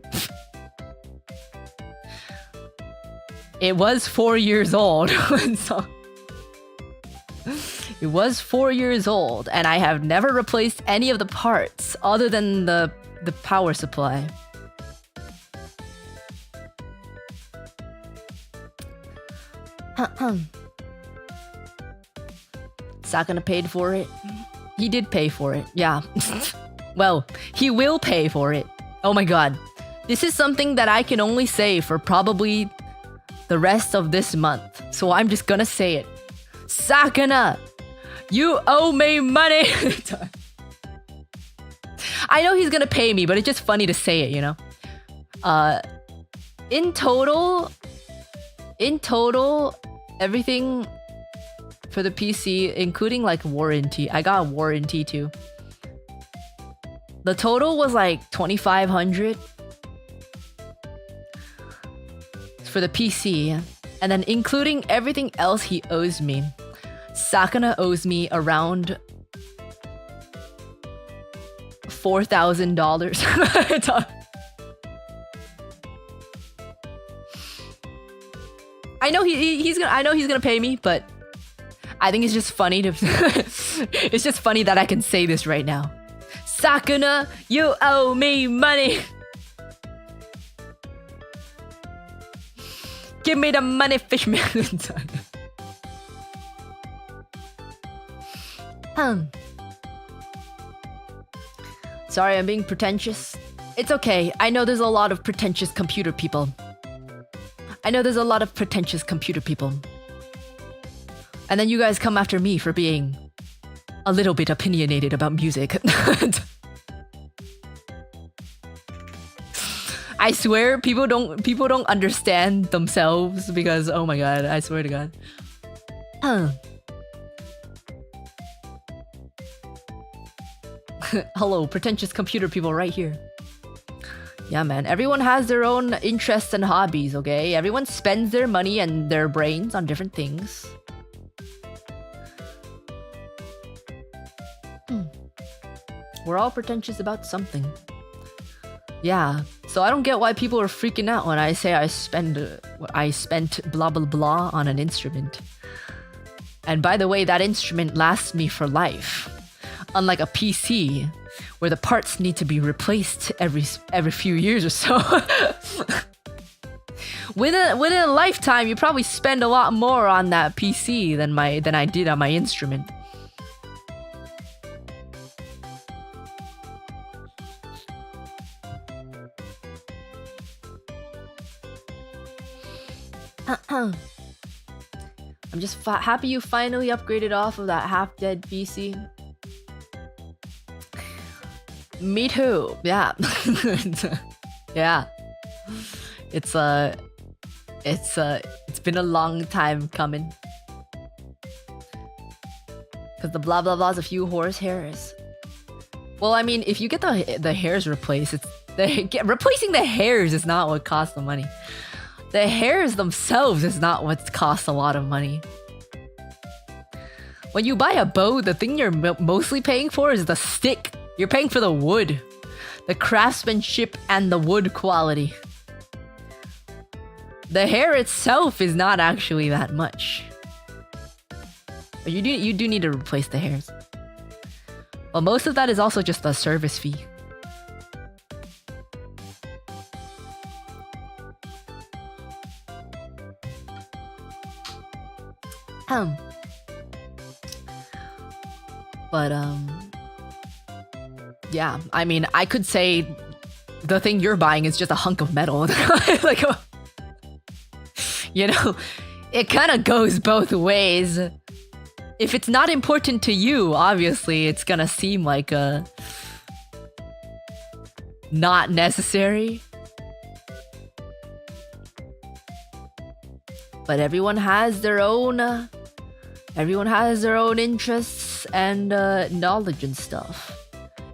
It was 4 years old. So it was 4 years old, and I have never replaced any of the parts other than the power supply. Saka paid for it. He did pay for it, yeah. Well, he will pay for it. Oh my god. This is something that I can only say for probably the rest of this month. So I'm just gonna say it. Sakana, you owe me money. I know he's gonna pay me, but it's just funny to say it, you know? In total, everything for the PC, including like warranty. I got a warranty too. The total was like $2,500 for the PC, and then including everything else he owes me. Sakana owes me around $4,000. I know he's gonna pay me, but I think it's just funny to it's just funny that I can say this right now. Sakana, you owe me money. Give me the money, fishman. Sorry, I'm being pretentious. It's okay. I know there's a lot of pretentious computer people. And then you guys come after me for being a little bit opinionated about music. I swear people don't understand themselves because oh my god, I swear to god. Hello, pretentious computer people right here. Yeah, man. Everyone has their own interests and hobbies, okay? Everyone spends their money and their brains on different things. We're all pretentious about something. Yeah, so I don't get why people are freaking out when I say I spent blah blah blah on an instrument. And by the way, that instrument lasts me for life. Unlike a PC, where the parts need to be replaced every few years or so. Within a lifetime, you probably spend a lot more on that PC than I did on my instrument. I'm just happy you finally upgraded off of that half-dead PC. Me too. Yeah. Yeah. It's been a long time coming. Cause the blah blah blah's a few horsehairs. Well, I mean, if you get the hairs replaced, replacing the hairs is not what costs the money. The hairs themselves is not what costs a lot of money. When you buy a bow, the thing you're mostly paying for is the stick. You're paying for the wood, the craftsmanship, and the wood quality. The hair itself is not actually that much. But you do need to replace the hairs. But most of that is also just a service fee. But yeah, I mean, I could say the thing you're buying is just a hunk of metal. Like, you know, it kind of goes both ways. If it's not important to you, obviously, it's gonna seem like not necessary. But everyone has their own interests and knowledge and stuff.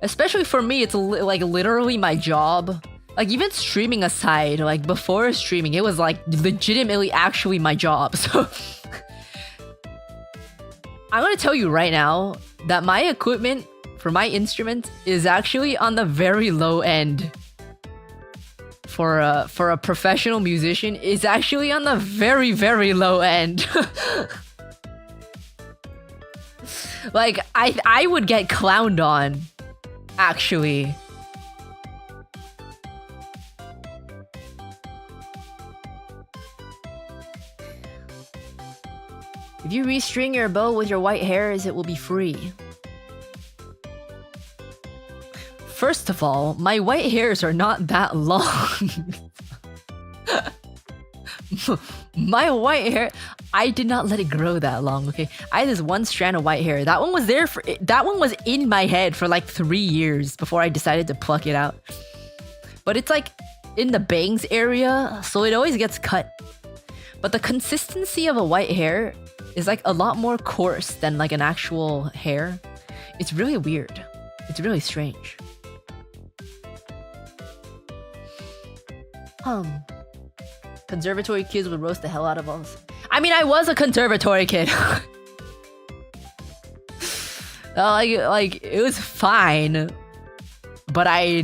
Especially for me, it's like literally my job. Like even streaming aside, like before streaming, it was like legitimately actually my job. So I'm gonna tell you right now that my equipment for my instrument is actually on the very low end. For a professional musician, is actually on the very, very low end. Like I would get clowned on, actually. If you restring your bow with your white hairs, it will be free. First of all, my white hairs are not that long. My white hair, I did not let it grow that long, okay? I had this one strand of white hair. That one was in my head for like 3 years before I decided to pluck it out. But it's like in the bangs area, so it always gets cut. But the consistency of a white hair is like a lot more coarse than like an actual hair. It's really weird. It's really strange. Conservatory kids would roast the hell out of us. I mean, I was a conservatory kid. Like it was fine. But I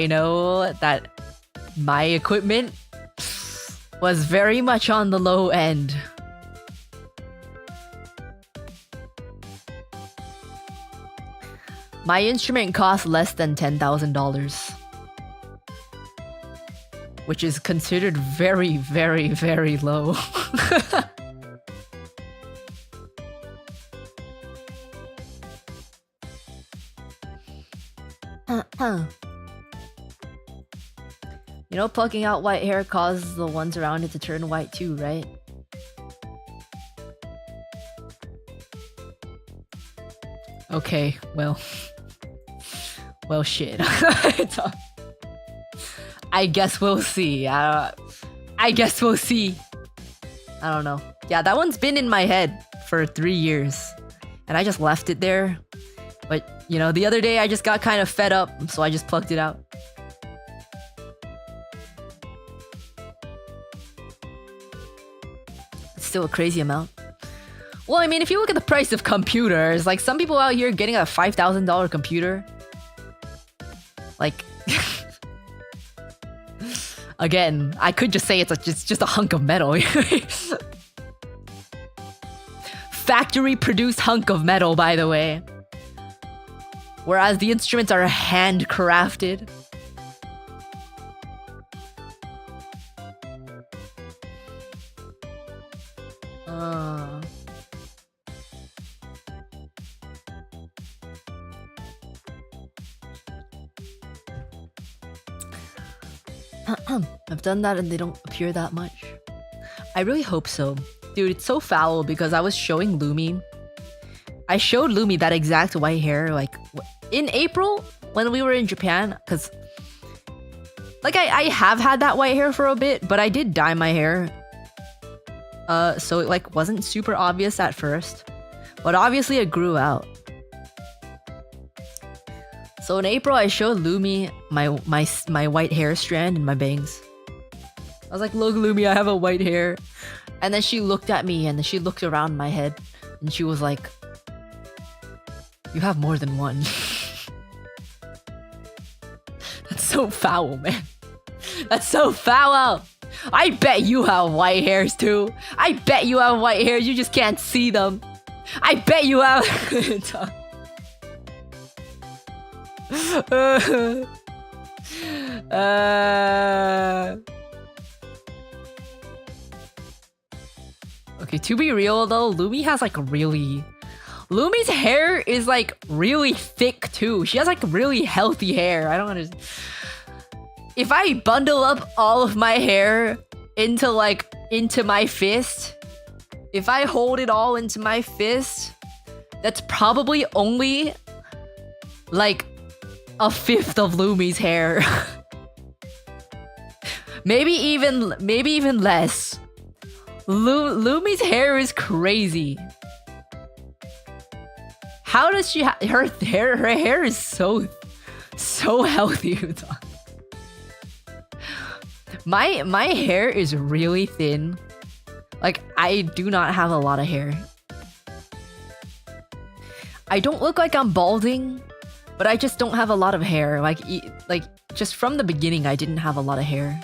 know that my equipment was very much on the low end. My instrument cost less than $10,000. Which is considered very, very, very low. Huh. You know, plucking out white hair causes the ones around it to turn white too, right? Okay, well... Well, shit. I guess we'll see. I guess we'll see. I don't know. Yeah, that one's been in my head for 3 years. And I just left it there. But, you know, the other day I just got kind of fed up, so I just plucked it out. It's still a crazy amount. Well, I mean, if you look at the price of computers, like some people out here getting a $5,000 computer. Like, again, I could just say it's just a hunk of metal. Factory produced hunk of metal, by the way. Whereas the instruments are handcrafted. I've done that and they don't appear that much. I really hope so. Dude, it's so foul because I was showing Lumi. I showed Lumi that exact white hair like in April when we were in Japan, because like I have had that white hair for a bit, but I did dye my hair. So it like wasn't super obvious at first, but obviously it grew out. So in April I showed Lumi my white hair strand and my bangs. I was like, look Lumi, I have a white hair. And then she looked at me and then she looked around my head and she was like, you have more than one. That's so foul, man. That's so foul. I bet you have white hairs too. I bet you have white hairs, you just can't see them. I bet you have... Okay, to be real though, Lumi has like really... Lumi's hair is like really thick too. She has like really healthy hair. I don't understand. If I bundle up all of my hair into my fist, if I hold it all into my fist, that's probably only like a fifth of Lumi's hair. maybe even less. Lumi's hair is crazy. How does she her hair is so healthy. My hair is really thin. Like I do not have a lot of hair. I don't look like I'm balding, but I just don't have a lot of hair. Like just from the beginning I didn't have a lot of hair.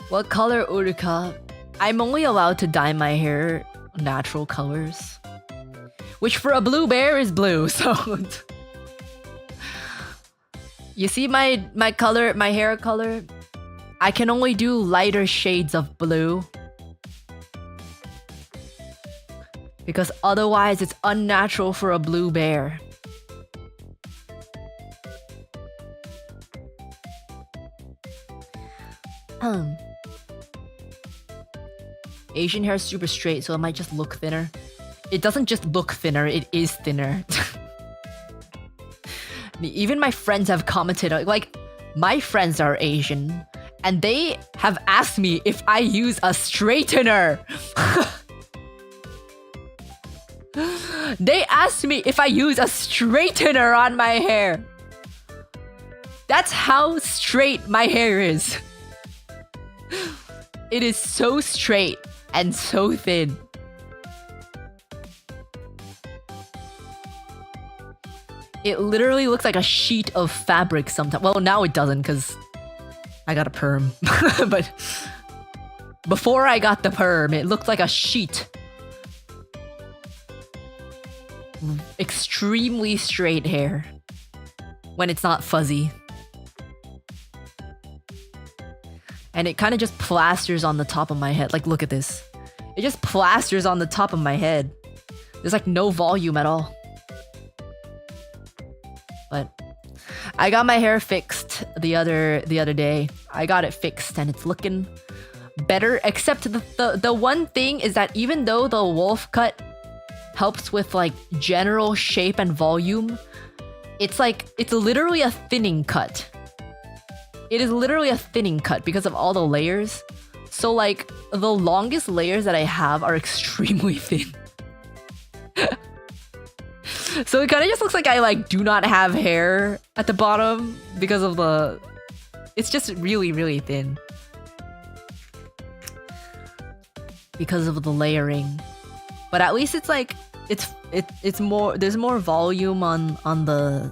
What color Uruka? I'm only allowed to dye my hair natural colors. Which for a blue bear is blue, so... You see my color, my hair color? I can only do lighter shades of blue. Because otherwise it's unnatural for a blue bear. Asian hair is super straight, so it might just look thinner. It doesn't just look thinner, it is thinner. Even my friends have commented, like, my friends are Asian, and they have asked me if I use a straightener. They asked me if I use a straightener on my hair. That's how straight my hair is. It is so straight and so thin. It literally looks like a sheet of fabric sometimes. Well, now it doesn't because I got a perm. But before I got the perm, it looked like a sheet. Extremely straight hair when it's not fuzzy. And it kind of just plasters on the top of my head. Like, look at this. It just plasters on the top of my head. There's like no volume at all. But I got my hair fixed the other day. I got it fixed and it's looking better, except the one thing is that even though the wolf cut helps with like general shape and volume, it's literally a thinning cut. It is literally a thinning cut because of all the layers. So like the longest layers that I have are extremely thin. So it kind of just looks like I like do not have hair at the bottom because of the... It's just really, really thin. Because of the layering. But at least it's like... It's more... There's more volume on the...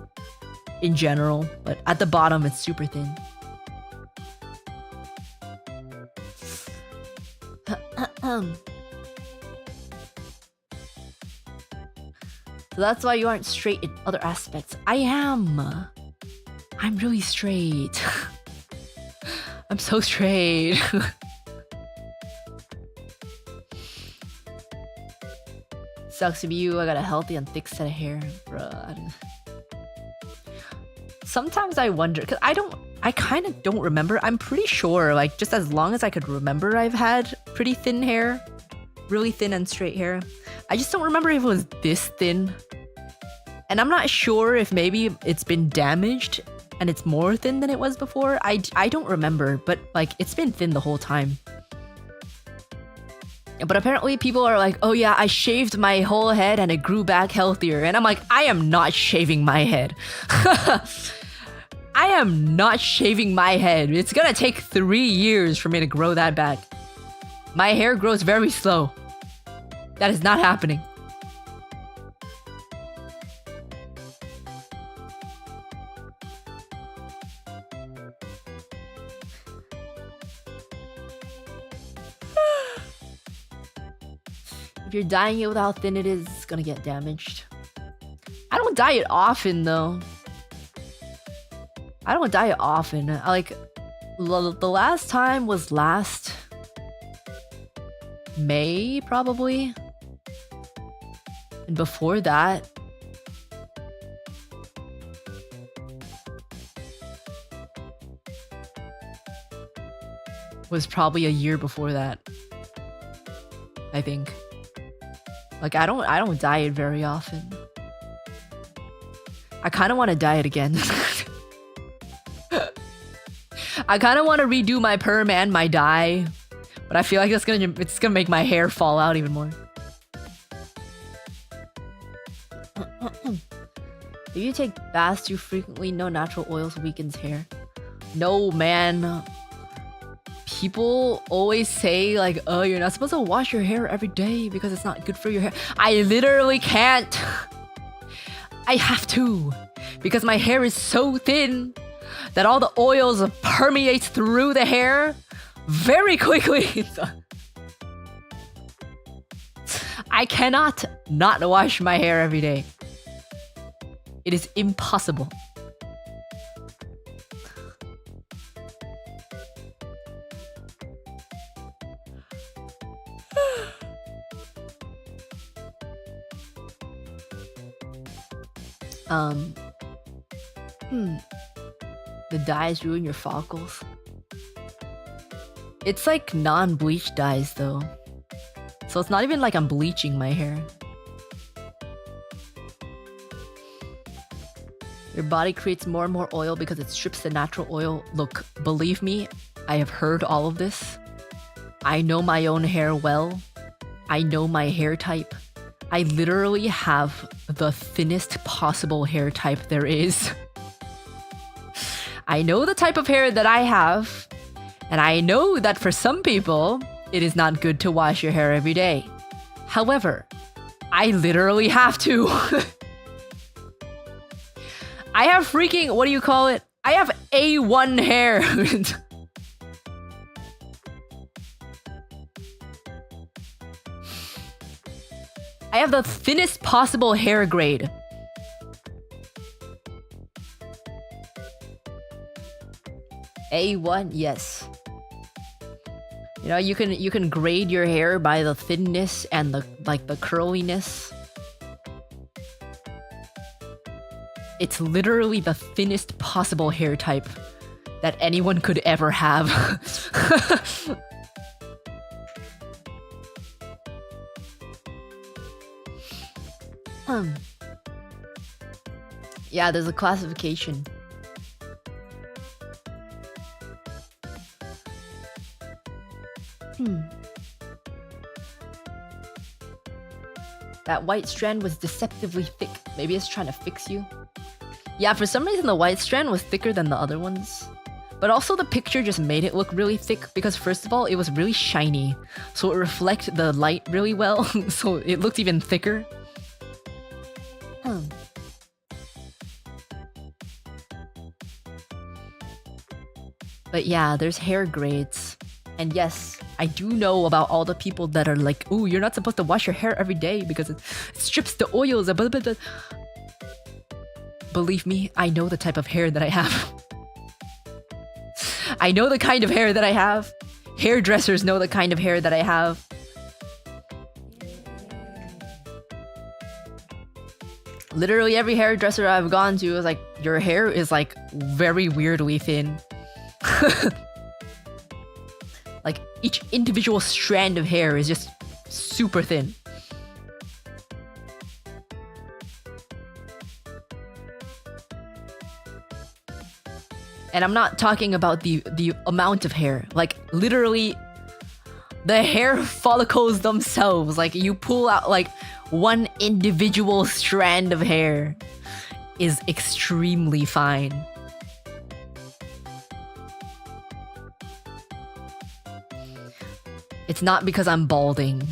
in general. But at the bottom it's super thin. So that's why you aren't straight in other aspects. I am. I'm really straight. I'm so straight. Sucks to be you. I got a healthy and thick set of hair, bruh. Sometimes I wonder, cause I kind of don't remember. I'm pretty sure, like, just as long as I could remember, I've had pretty thin hair, really thin and straight hair. I just don't remember if it was this thin. And I'm not sure if maybe it's been damaged and it's more thin than it was before. I don't remember, but like it's been thin the whole time. But apparently people are like, oh yeah, I shaved my whole head and it grew back healthier. And I'm like, I am not shaving my head. I am not shaving my head. It's gonna take 3 years for me to grow that back. My hair grows very slow. That is not happening. If you're dyeing it with how thin it is, it's gonna get damaged. I don't dye it often though. I don't dye it often. Like, the last time was last May, probably. And before that, was probably a year before that, I think. Like, I don't dye it very often. I kind of want to dye it again. I kind of want to redo my perm and my dye, but I feel like it's gonna make my hair fall out even more. If you take baths too frequently, no natural oils weakens hair. No, man. People always say like, oh, you're not supposed to wash your hair every day because it's not good for your hair. I literally can't. I have to, because my hair is so thin that all the oils permeate through the hair very quickly. I cannot not wash my hair every day. It is impossible. The dyes ruin your follicles. It's like non-bleach dyes though. So it's not even like I'm bleaching my hair. Your body creates more and more oil because it strips the natural oil. Look, believe me, I have heard all of this. I know my own hair well. I know my hair type. I literally have the thinnest possible hair type there is. I know the type of hair that I have, and I know that for some people, it is not good to wash your hair every day. However, I literally have to. I have freaking, what do you call it? I have A1 hair. I have the thinnest possible hair grade. A1, yes. You know, you can grade your hair by the thinness and the curliness. It's literally the thinnest possible hair type that anyone could ever have. Yeah, there's a classification. That white strand was deceptively thick. Maybe it's trying to fix you. Yeah, for some reason the white strand was thicker than the other ones. But also the picture just made it look really thick because first of all, it was really shiny. So it reflected the light really well, so it looked even thicker. But yeah, there's hair grades. And yes, I do know about all the people that are like, ooh, you're not supposed to wash your hair every day because it strips the oils. Believe me, I know the type of hair that I have. I know the kind of hair that I have. Hairdressers know the kind of hair that I have. Literally every hairdresser I've gone to is like, your hair is like very weirdly thin. Like each individual strand of hair is just super thin. And I'm not talking about the amount of hair. Like literally the hair follicles themselves. Like you pull out like one individual strand of hair is extremely fine. It's not because I'm balding.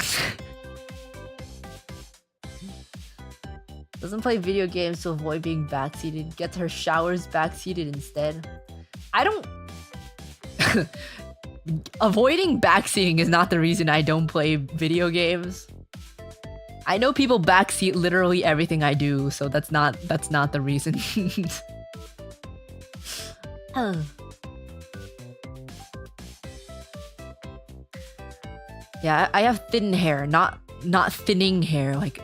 Doesn't play video games to avoid being backseated. Gets her showers backseated instead. I don't... Avoiding backseating is not the reason I don't play video games. I know people backseat literally everything I do, so that's not the reason. Yeah, I have thin hair, not thinning hair. Like,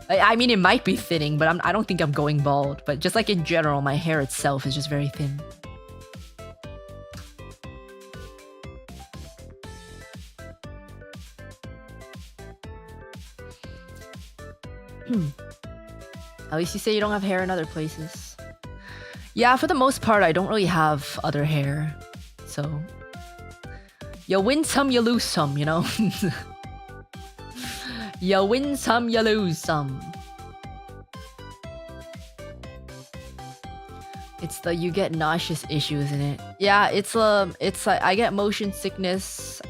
I mean, it might be thinning, but I don't think I'm going bald. But just like in general, my hair itself is just very thin. At least you say you don't have hair in other places. Yeah, for the most part, I don't really have other hair. So... you win some, you lose some, you know? You win some, you lose some. It's the you get nauseous issue, isn't it? Yeah, it's like I get motion sickness.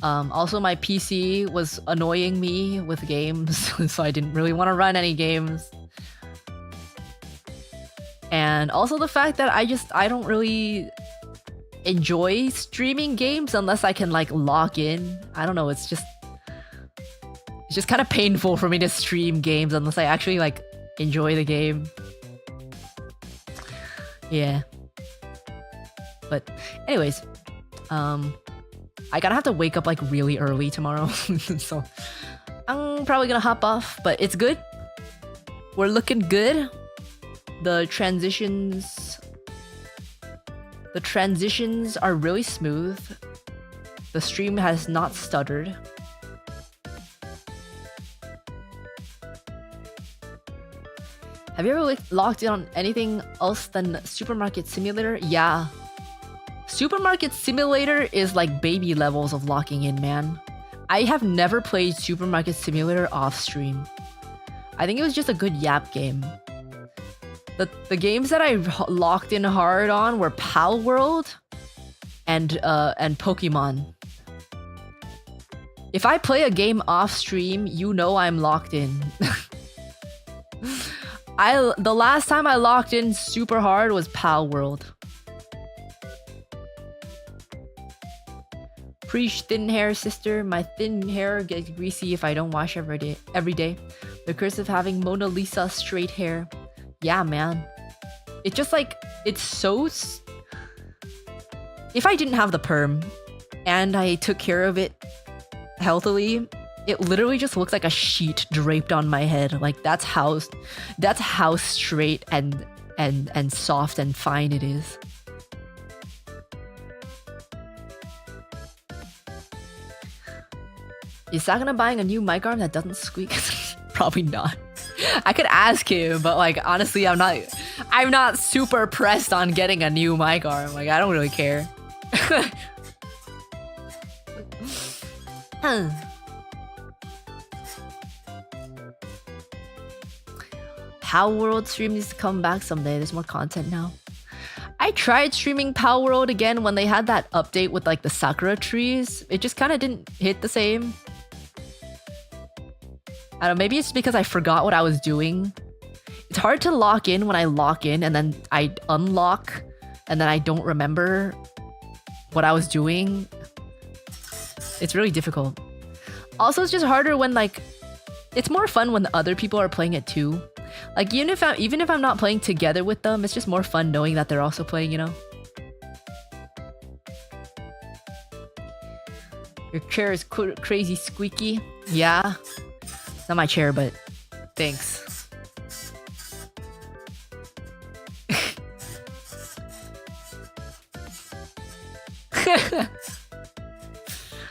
Also my PC was annoying me with games, so I didn't really want to run any games. And also the fact that I don't really enjoy streaming games unless I can like log in. I don't know, it's just kind of painful for me to stream games unless I actually like enjoy the game. Yeah. But anyways, I gotta have to wake up like really early tomorrow. So I'm probably gonna hop off, but it's good. We're looking good. The transitions are really smooth. The stream has not stuttered. Have you ever logged in on anything else than Supermarket Simulator? Yeah. Supermarket Simulator is like baby levels of locking in, man. I have never played Supermarket Simulator off stream. I think it was just a good yap game. The games that I locked in hard on were Pal World and Pokemon. If I play a game off stream, you know I'm locked in. The last time I locked in super hard was Pal World. Preach thin hair, sister. My thin hair gets greasy if I don't wash every day. The curse of having Mona Lisa straight hair. Yeah, man. It's just like, it's so... If I didn't have the perm and I took care of it healthily, It literally just looks like a sheet draped on my head. Like that's how straight and soft and fine it is. Is Saka buying a new mic arm that doesn't squeak? Probably not. I could ask him, but like honestly, I'm not super pressed on getting a new mic arm. Like I don't really care. Power World stream needs to come back someday. There's more content now. I tried streaming Power World again when they had that update with like the Sakura trees. It just kind of didn't hit the same. I don't know, maybe it's because I forgot what I was doing. It's hard to lock in when I lock in and then I unlock and then I don't remember what I was doing. It's really difficult. Also, it's just harder when like... It's more fun when the other people are playing it too. Like even if I'm not playing together with them, it's just more fun knowing that they're also playing, you know? Your chair is crazy squeaky. Yeah. Not my chair, but thanks.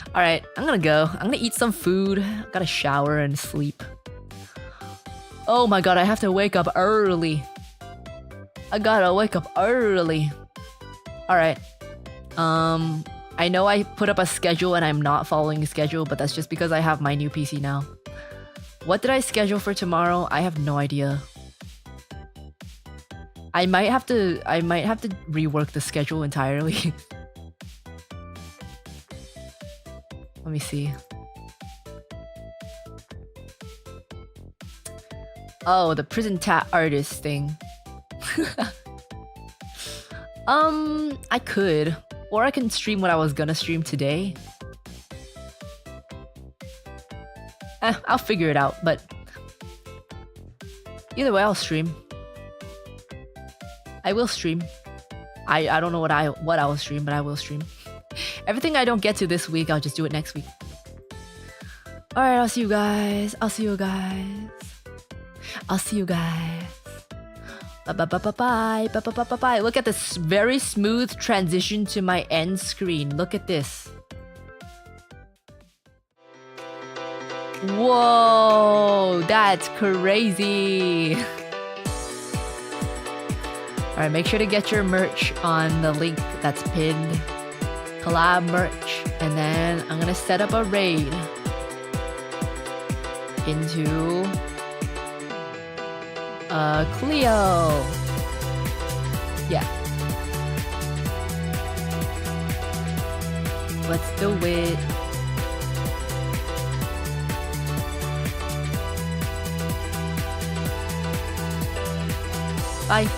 Alright, I'm gonna go. I'm gonna eat some food. Gotta shower and sleep. Oh my god, I have to wake up early. I gotta wake up early. Alright. I know I put up a schedule and I'm not following a schedule, but that's just because I have my new PC now. What did I schedule for tomorrow? I have no idea. I might have to rework the schedule entirely. Let me see. Oh, the prison tat artist thing. I could. Or I can stream what I was gonna stream today. I'll figure it out, but either way, I'll stream. I will stream. I don't know what I will stream, but I will stream. Everything I don't get to this week, I'll just do it next week. Alright, I'll see you guys. I'll see you guys. I'll see you guys. Bye. Look at this very smooth transition to my end screen. Look at this. Whoa, that's crazy. Alright, make sure to get your merch on the link that's pinned. Collab merch. And then I'm gonna set up a raid into Cleo. Yeah. Let's do it. Bye.